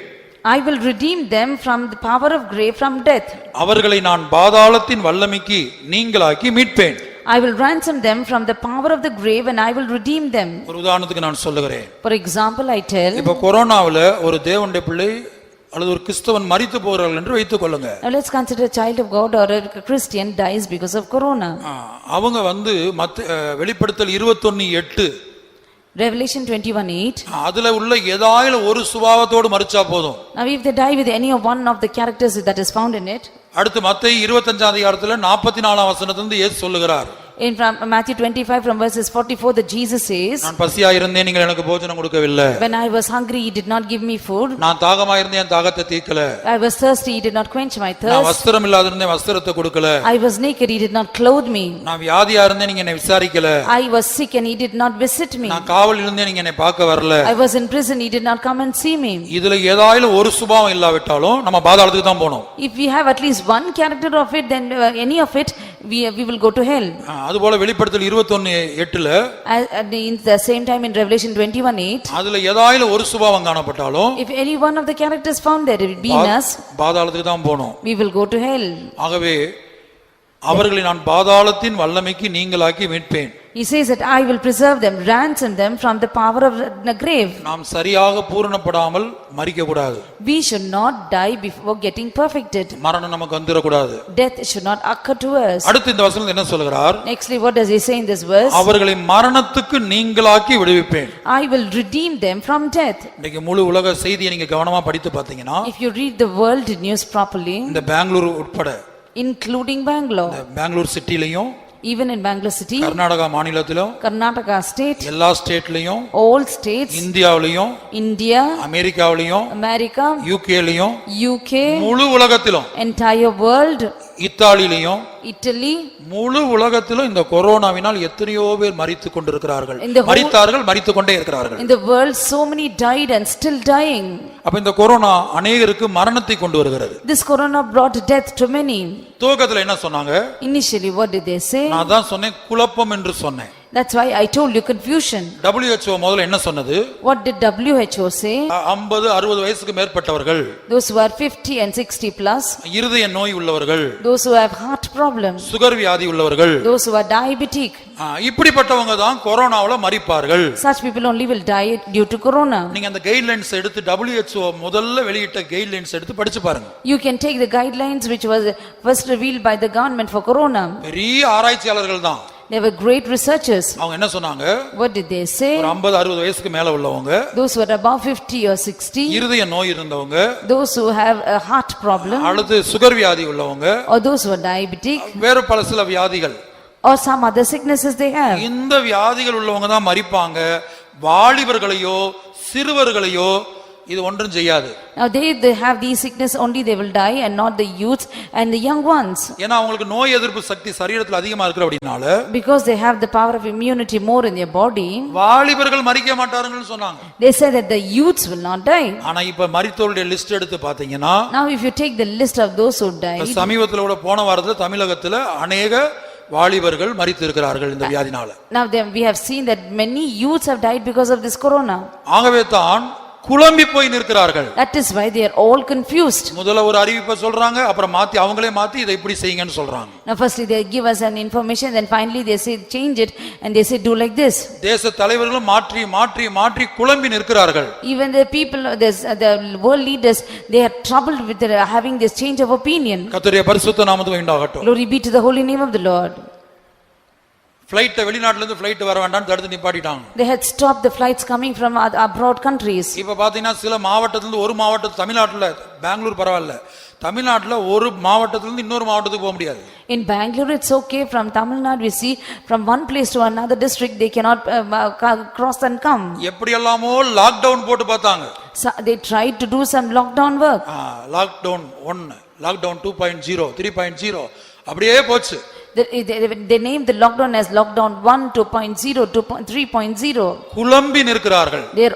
I will redeem them from the power of grave, from death. அவர்களை நான் பாதாளத்தின் வல்லமைக்கு நீங்களாக்கி மீட்பேன். I will ransom them from the power of the grave and I will redeem them. ஒரு உதாரணத்துக்கு நான் சொல்லுகிறேன். For example, I tell, இப்ப கொரோனாவுல ஒரு தேவனுடைய பிள்ளை அல்லது ஒரு கிறிஸ்தவன் மரித்து போகிறார்கள் என்று வைத்துக் கொள்ளுங்க. now let's consider a child of God or a Christian dies because of corona. அவங்க வெளிப்படுத்தல் 21:8 Revelation 21:8. அதுல உள்ள ஏதாயிலும் ஒரு சுபாவத்தோடு மரிச்சா போதும். Now if they die with any of one of the characters that is found in it. அடுத்து மத்தேயு 25 அதிகாரத்துல 44 வசனத்திலிருந்து இயேசு சொல்லுகிறார். In from Matthew 25 from verses 44 that Jesus says, நான் பசியா இருந்தேன், நீங்கள் எனக்கு போஜனம் கொடுக்கவில்லை. when I was hungry he did not give me food. நான் தாகமா இருந்தேன், என் தாகத்தை தீர்க்கல. I was thirsty he did not quench my நான் thirst. வஸ்திரம் இல்லாத இருந்தேன், வஸ்திரத்தை கொடுக்கல. I was naked he did not clothe me. நான் வியாதியா இருந்தேன், நீங்க என்னை விசாரிக்கல. I was sick and he did not visit me. நான் காவல் இருந்தேன், நீங்க என்னை பார்க்க வரல. I was in prison he did not come and see me. இதுல ஏதாயிலும் ஒரு சுபாவம் இல்லாவிட்டாலும் நம்ம பாதாளத்துக்கு தான் போகணும். If we have at least one character of it, then any of it we will go to hell. அதுபோல வெளிப்படுத்தல் 21:8ல In the same time in Revelation 21:8, அதுல ஏதாயிலும் ஒரு சுபாவம் காணப்பட்டாலும் if any one of the characters found there, it will be in us, பாதாளத்துக்கு தான் போகணும். we will go to hell. ஆகவே அவர்களை நான் பாதாளத்தின் வல்லமைக்கு நீங்களாக்கி மீட்பேன். He says that I will preserve them, ransom them from the power of the grave. நாம் சரியாக பூரணப்படாமல் மரிக்க கூடாது. We should not die before getting perfected. மரணம் நமக்கு வந்துர கூடாது. Death should not occur to us. அடுத்து இந்த வசனத்தில் என்ன சொல்கிறார்? Nextly, what does he say in this verse? அவர்களை மரணத்துக்கு நீங்களாக்கி விடுவிப்பேன். I will redeem them from death. இன்னைக்கு முழு உலக செய்தியை நீங்க கவனமா படித்து பார்த்தீங்கன்னா, If you read the world news properly, இந்த பெங்களூர் உட்பட including Bangalore, Bangalore சிட்டிலையும் even in Bangalore city, Karnataka மாநிலத்திலும் Karnataka state, எல்லா ஸ்டேட்லயும் all states, இந்தியாவிலையும் India, அமெரிக்காவிலையும் America, யூகேலையும் UK, முழு உலகத்திலும் entire world, இத்தாலியிலையும் Italy, முழு உலகத்திலும் இந்த கொரோனாவினால் எத்தனையோ பேர் மரித்துக் கொண்டிருக்கிறார்கள். In the whole- மரித்தார்கள், மரித்துக் கொண்டே இருக்கிறார்கள். in the world so many died and still dying. அப்ப இந்த கொரோனா அநேகருக்கு மரணத்தை கொண்டு வருகிறது. This corona brought death to many. துவக்கத்துல என்ன சொன்னாங்க? Initially what did they say? நான் தான் சொன்னேன், குழப்பம் என்று சொன்னேன். That's why I told you confusion. WHO முதல்ல என்ன சொன்னது? What did WHO say? 50-60 வயசுக்கு மேற்பட்டவர்கள், Those who are 50 and 60 plus, இருதய நோய் உள்ளவர்கள், those who have heart problems, sugar வியாதி உள்ளவர்கள், those who are diabetic, இப்படிப்பட்டவங்க தான் கொரோனாவுல மரிப்பார்கள். such people only will die due to corona. நீங்க அந்த கைட்லைன்ஸ் எடுத்து WHO முதல்ல வெளியிட்ட கைட்லைன்ஸ் எடுத்து படிச்சு பாருங்க. You can take the guidelines which was first revealed by the government for corona. பெரிய ஆராய்ச்சியாளர்கள் தான். They were great researchers. அவங்க என்ன சொன்னாங்க? What did they say? ஒரு 50-60 வயசுக்கு மேல உள்ளவங்க, Those who are above 50 or 60, இருதய நோய் இருந்தவங்க, those who have a heart problem, அடுத்து சுகர் வியாதி உள்ளவங்க, or those who are diabetic, வேறு பல சில வியாதிகள், or some other sicknesses they have. இந்த வியாதிகள் உள்ளவங்க தான் மரிப்பாங்க. வாலிபர்களையோ சிறுவர்களையோ இது ஒன்றும் செய்யாது. Now they have these sickness only, they will die, and not the youths and the young ones. ஏன்னா அவங்களுக்கு நோய் எதிர்ப்பு சக்தி சரீரத்துல அதிகமா இருக்கு அப்படினால, Because they have the power of immunity more in their body, வாலிபர்கள் மரிக்க மாட்டாங்கன்னு சொன்னாங்க. they say that the youths will not die. ஆனா இப்ப மரித்தோருடைய லிஸ்ட் எடுத்து பாத்தீங்கன்னா, Now if you take the list of those who died, சமீபத்துல கூட போன வாரத்துல தமிழகத்துல அநேக வாலிபர்கள் மரித்து இருக்கிறார்கள் இந்த வியாதினால. now we have seen that many youths have died because of this corona. ஆகவே தான் குழம்பி போய் நிற்கிறார்கள். That is why they are all confused. முதல்ல ஒரு அறிவிப்பை சொல்றாங்க, அப்புறம் மாத்தி அவங்களே மாத்தி இதை இப்படி செய்யுங்கன்னு சொல்றாங்க. Now firstly they give us an information, then finally they say change it, and they say do like this. தேச தலைவர்களும் மாற்றி மாற்றி மாற்றி குழம்பி நிற்கிறார்கள். Even the people, the world leaders, they are troubled with having this change of opinion. கர்த்தருடைய பரிசுத்த நாமத்துக்கு உண்டாகட்டும். Glory be to the holy name of the Lord. Flight வெளிநாட்டுல இருந்து ஃளைட் வர வேண்டாம்னு தடுத்து நிப்பாட்டிட்டாங்க. They had stopped the flights coming from abroad countries. இப்ப பாத்தீங்கன்னா சில மாவட்டத்துல இருந்து ஒரு மாவட்டத்து, தமிழ்நாட்டுல பெங்களூர் பரவாயில்ல, தமிழ்நாட்டுல ஒரு மாவட்டத்துல இருந்து இன்னொரு மாவட்டத்துக்கு போக முடியாது. In Bangalore it's okay, from Tamil Nadu we see from one place to another district they cannot cross and come. எப்படி எல்லாமோ லாக் டவுன் போட்டு பார்த்தாங்க. So they tried to do some lockdown work. Lockdown 1, lockdown 2.0, 3.0 அப்படியே போச்சு. They named the lockdown as lockdown 1, 2.0, 3.0. குழம்பி நிற்கிறார்கள். They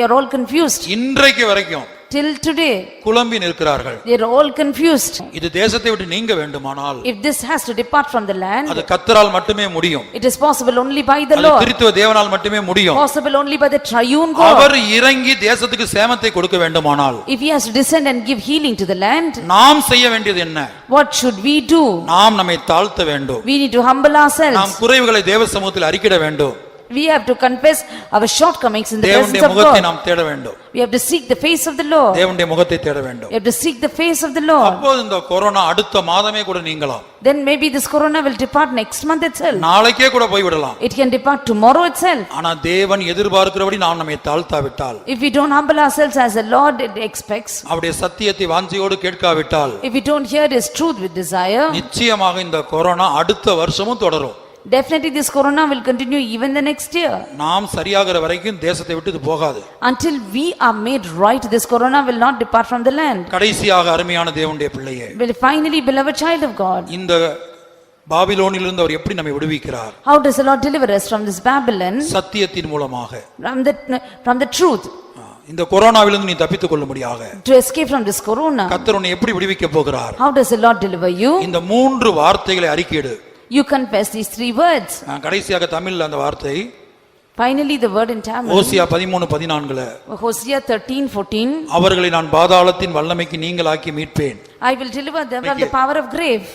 are all confused. இன்றைக்கு வரைக்கும் Till today குழம்பி நிற்கிறார்கள். they are all confused. இது தேசத்தை விட்டு நீங்க வேண்டுமானால், If this has to depart from the land, அது கர்த்தரால் மட்டுமே முடியும். it is possible only by the அது Lord. கிறிஸ்துவ தேவனால் மட்டுமே முடியும். Possible only by the triune God. அவர் இறங்கி தேசத்துக்கு சேமத்தை கொடுக்க வேண்டுமானால், If he has to descend and give healing to the land, நாம் செய்ய வேண்டியது என்ன? what should we do? நாம் நம்மை தாழ்த்த வேண்டும். We need to humble நாம் ourselves. குறைவுகளை தேவ சமூகத்தில் அறிக்கையிட வேண்டும். We have to confess our shortcomings in the தேவனுடைய presence of முகத்தை God. நாம் தேட வேண்டும். We have to seek the face of the Lord. தேவனுடைய முகத்தை தேட வேண்டும். We have to seek the face of the Lord. அப்போது இந்த கொரோனா அடுத்த மாதமே கூட நீங்கலாம். Then maybe this corona will depart next month itself. நாளைக்கே கூட போய் விடலாம். It can depart tomorrow itself. ஆனா தேவன் எதிர்பார்க்கிறபடி நாம் நம்மை தாழ்த்தாவிட்டால், If we don't humble ourselves as the Lord expects, அவருடைய சத்தியத்தை வாஞ்சியோடு கேட்காவிட்டால், if we don't hear His truth with desire, நிச்சயமாக இந்த கொரோனா அடுத்த வருஷமும் தொடரும். definitely this corona will continue even the next year. நாம் சரியாகிற வரைக்கும் தேசத்தை விட்டு இது போகாது. Until we are made right, this corona will not depart from the land. கடைசியாக அருமையான தேவனுடைய பிள்ளையே, Well, finally, beloved child of God, இந்த பாபிலோனிலிருந்து அவர் எப்படி நம்மை விடுவிக்கிறார்? how does the Lord deliver us from this Babylon? சத்தியத்தின் மூலமாக. From the truth. இந்த கொரோனாவிலிருந்து நீ தப்பித்துக் கொள்ளும்படியாக To escape from this corona. கர்த்தர் உன்னை எப்படி விடுவிக்க போகிறார்? How does the Lord deliver you? இந்த 3 வார்த்தைகளை அறிக்கையிடு. You confess these 3 words. கடைசியாக தமிழ்ல அந்த வார்த்தை Finally, the word in Tamil. Hosea 13:14. Hosea 13:14. அவர்களை நான் பாதாளத்தின் வல்லமைக்கு நீங்களாக்கி மீட்பேன். I will deliver them from the power of grave.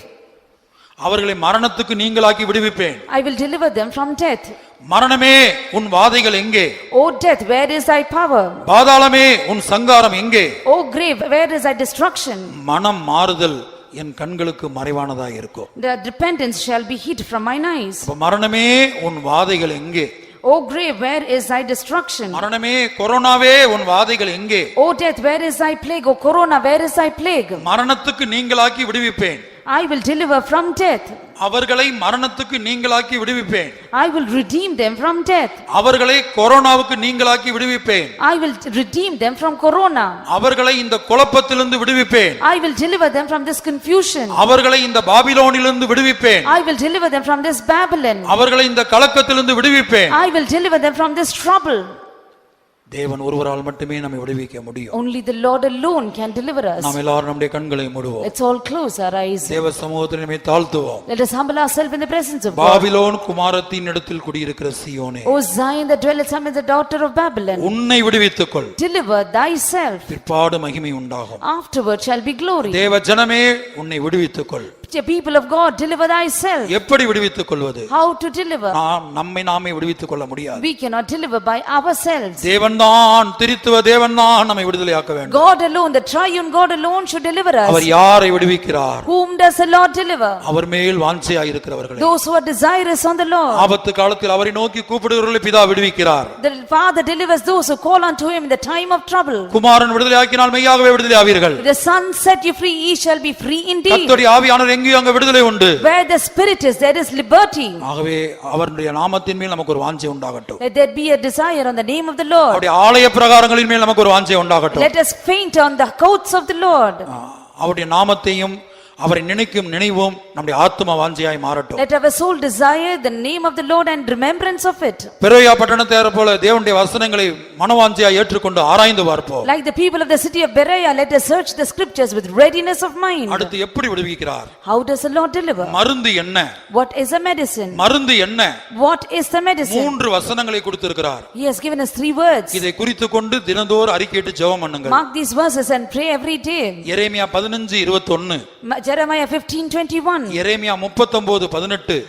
அவர்களை மரணத்துக்கு நீங்களாக்கி விடுவிப்பேன். I will deliver them from death. மரணமே உன் வாதைகள் எங்கே? O death, where is thy power? பாதாளமே உன் சங்காரம் எங்கே? O grave, where is thy destruction? மனம் மாறுதல் என் கண்களுக்கு மறைவானதா இருக்கும். The repentance shall be hid from mine eyes. அப்ப மரணமே உன் வாதைகள் எங்கே? O grave, where is thy destruction? மரணமே கொரோனாவே உன் வாதைகள் எங்கே? O death, where is thy plague? O corona, where is thy plague? மரணத்துக்கு நீங்களாக்கி விடுவிப்பேன். I will deliver from death. அவர்களை மரணத்துக்கு நீங்களாக்கி விடுவிப்பேன். I will redeem them from death. அவர்களை கொரோனாவுக்கு நீங்களாக்கி விடுவிப்பேன். I will redeem them from corona. அவர்களை இந்த குழப்பத்திலிருந்து விடுவிப்பேன். I will deliver them from this confusion. அவர்களை இந்த பாபிலோனிலிருந்து விடுவிப்பேன். I will deliver them from this Babylon. அவர்களை இந்த கலக்கத்திலிருந்து விடுவிப்பேன். I will deliver them from this trouble. தேவன் ஒருவரால் மட்டுமே நம்மை விடுவிக்க முடியும். Only the Lord alone can deliver us. நாம் எல்லாரும் நம்முடைய கண்களை மூடுவோம். Let's all close our eyes. தேவ சமூகத்தில் நம்மை தாழ்த்துவோம். Let us humble ourselves in the presence of God. Babylon குமாரத்தின் இடத்தில் குடியிருக்கிற சீயோனே, O Zion that dwelleth amid the daughter of Babylon, உன்னை விடுவித்துக்கொள். deliver thyself. பிற்பாடு மகிமை உண்டாகும். Afterward shall be glory. தேவ ஜனமே உன்னை விடுவித்துக்கொள். People of God, deliver thyself. எப்படி விடுவித்துக் கொள்வது? How to deliver? நாம் நம்மை நாமே விடுவித்துக் கொள்ள முடியாது. We cannot deliver by ourselves. தேவன்தான் திரித்துவ தேவன்தான் நம்மை விடுதலையாக்க வேண்டும். God alone, the triune God alone should deliver us. அவர் யாரை விடுவிக்கிறார்? Whom does the Lord deliver? அவர் மேல் வாஞ்சையாய் இருக்கிறவர்களே. Those who are desirous on the Lord. ஆபத்து காலத்தில் அவரை நோக்கி கூப்பிடுகிறவர்களை பிதா விடுவிக்கிறார். The Father delivers those who call unto him in the time of trouble. குமாரன் விடுதலையாக்கினால் மெய்யாகவே விடுதலையாவீர்கள். The Son set you free, ye shall be free indeed. கர்த்தருடைய ஆவியானவர் எங்கேயும் அங்கே விடுதலை உண்டு. Where the Spirit is, there is liberty. ஆகவே அவருடைய நாமத்தின் மேல் நமக்கு ஒரு வாஞ்சை உண்டாகட்டும். Let there be a desire on the name of the Lord. அவருடைய ஆலய பிரகாரங்களின் மேல் நமக்கு ஒரு வாஞ்சை உண்டாகட்டும். Let us faint on the courts of the Lord. அவருடைய நாமத்தையும் அவரை நினைக்கும் நினைவும் நம்முடைய ஆத்தும வாஞ்சையாய் மாறட்டும். Let our soul desire the name of the Lord and remembrance of it. Berea பட்டணத்தார் போல தேவனுடைய வசனங்களை மனவாஞ்சையாய் ஏற்றுக்கொண்டு ஆராய்ந்து பார்ப்போம். Like the people of the city of Berea, let us search the scriptures with readiness of mind. அடுத்து எப்படி விடுவிக்கிறார்? How does the Lord deliver? மருந்து என்ன? What is the medicine? மருந்து என்ன? What is the medicine? 3 வசனங்களை கொடுத்திருக்கிறார். He has given us 3 words. இதை குறித்துக்கொண்டு தினந்தோறும் அறிக்கையிட்டு ஜெபம் பண்ணுங்கள். Mark these verses and pray every day. Jeremiah 15:21, Jeremiah 15:21, Jeremiah 39:18,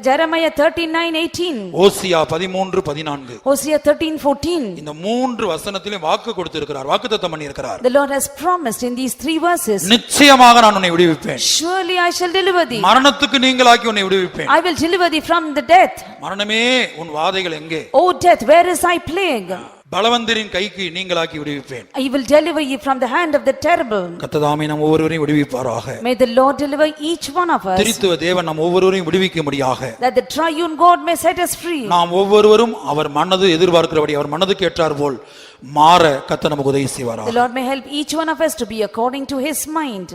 Jeremiah 39:18, Hosea 13:14. Hosea 13:14. இந்த 3 வசனத்திலும் வாக்கு கொடுத்திருக்கிறார், வாக்குத்தத்தம் பண்ணி இருக்கிறார். The Lord has promised in these 3 verses, நிச்சயமாக நான் உன்னை விடுவிப்பேன். surely I shall deliver thee. மரணத்துக்கு நீங்களாக்கி உன்னை விடுவிப்பேன். I will deliver thee from the death. மரணமே உன் வாதைகள் எங்கே? O death, where is thy plague? பலவந்தரின் கைக்கு நீங்களாக்கி விடுவிப்பேன். I will deliver you from the hand of the terrible. கர்த்ததாமே நம் ஒவ்வொருவரையும் விடுவிப்பாராக. May the Lord deliver each one of us. திரித்துவ தேவன் நம் ஒவ்வொருவரையும் விடுவிக்கும்படியாக. That the triune God may set us free. நாம் ஒவ்வொருவரும் அவர் மனது எதிர்பார்க்கிறபடி அவர் மனதுக்கு ஏற்றார் போல் மாற கர்த்தர் நமக்கு உதவி செய்வாராக. The Lord may help each one of us to be according to his mind.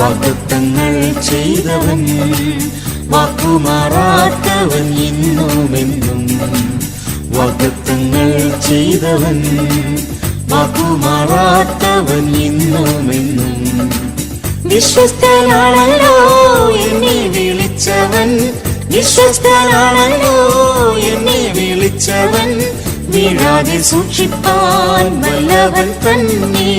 வாக்குத்தத்தங்கள் செய்தவன் வாக்குமாறாதவன் இன்னும் என்றும். வாக்குத்தத்தங்கள் செய்தவன் வாக்குமாறாதவன் இன்னும் என்றும். விஸ்வஸ்தனானோ என்னை விളിച്ചവൻ. விஸ்வஸ்தனானோ என்னை விളിച്ചവൻ. வீழாதே சூழ்ச்சிப்பான் வல்லவன் தன்னே.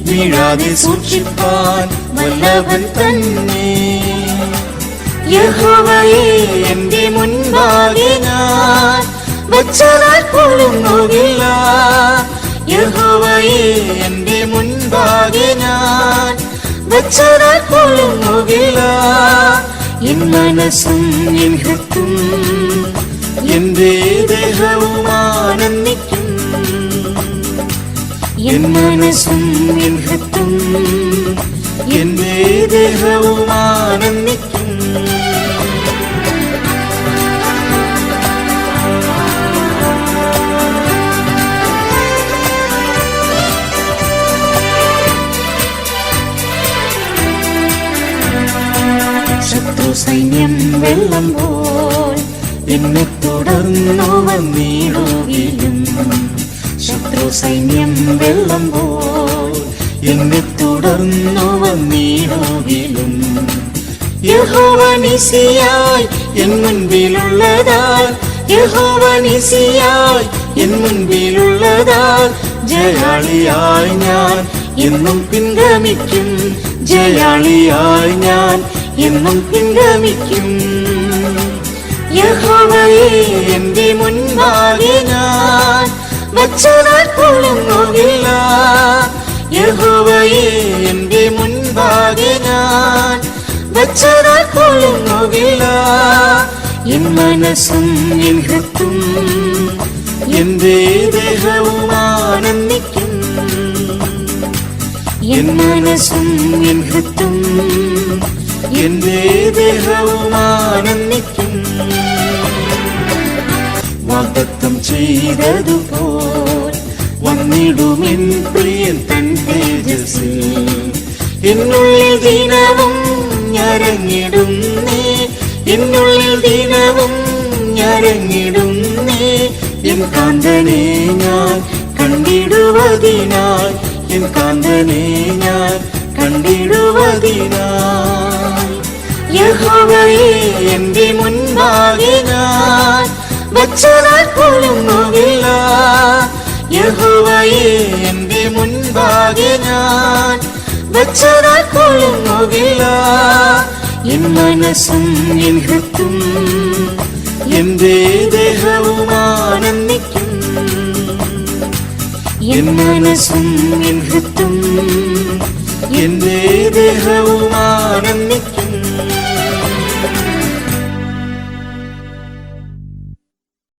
வீழாதே சூழ்ச்சிப்பான் வல்லவன் தன்னே. യഹോവയേ എന്റെ മുൻപാകെ ഞാൻ വച്ചാൽ കുലുങ്ങുകില്ല. യഹോവയെ എന്റെ മുൻപാകെ ഞാൻ വച്ചാൽ കുലുങ്ങുകില്ല. എൻ മനസ്സും എൻ ഹൃത്തും എന്റെ ദേഹവും ആനന്ദിക്കും. എൻ മനസ്സും എൻ ഹൃത്തും എന്റെ ദേഹവും ആനന്ദിക്കും. ശത്രു സൈന്യം വെള്ളം പോൽ എന്നെ തുടർന്നു വന്നിടുകയും. ശത്രു സൈന്യം വെള്ളം പോൽ എന്നെ തുടർന്നു വന്നിടുകയും. യഹോവ നിസിയായി എൻ മുൻപിലുള്ളതാൽ, യഹോവ നിസിയായി എൻ മുൻപിലുള്ളതാൽ ജയാളിയായി ഞാൻ എന്നും പിൻഗമിക്കും. ജയാളിയായി ഞാൻ എന്നും പിൻഗമിക്കും. യഹോവയെ എന്റെ മുൻപാകെ ഞാൻ വച്ചാൽ കുലുങ്ങുകില്ല. യഹോവയെ എന്റെ മുൻപാകെ ഞാൻ വച്ചാൽ കുലുങ്ങുകില്ല. എൻ മനസ്സും എൻ ഹൃത്തും എന്റെ ദേഹവും ആനന്ദിക്കും. എൻ മനസ്സും എൻ ഹൃത്തും എന്റെ ദേഹവും ആനന്ദിക്കും. വാഗ്ദത്തം ചെയ്തതുപോൽ വന്നിടുമെൻ പ്രിയൻ തൻ തേജസ്സിൽ. എന്നുള്ളിൽ ദിനവും ഞരങ്ങിടുന്നേ, എന്നുള്ളിൽ ദിനവും ഞരങ്ങിടുന്നേ. എൻ കാന്തനെ ഞാൻ കണ്ടിടുവതിനായി, എൻ കാന്തനെ ഞാൻ കണ്ടിടുവതിനായി. യഹോവയെ എന്റെ മുൻപാകെ ഞാൻ വച്ചാൽ കുലുങ്ങുകില്ല. യഹോവയെ എന്റെ മുൻപാകെ ഞാൻ വച്ചാൽ കുലുങ്ങുകില്ല. എൻ മനസ്സും എൻ ഹൃത്തും എന്റെ ദേഹവും ആനന്ദിക്കും. എൻ മനസ്സും എൻ ഹൃത്തും എന്റെ ദേഹവും ആനന്ദിക്കും.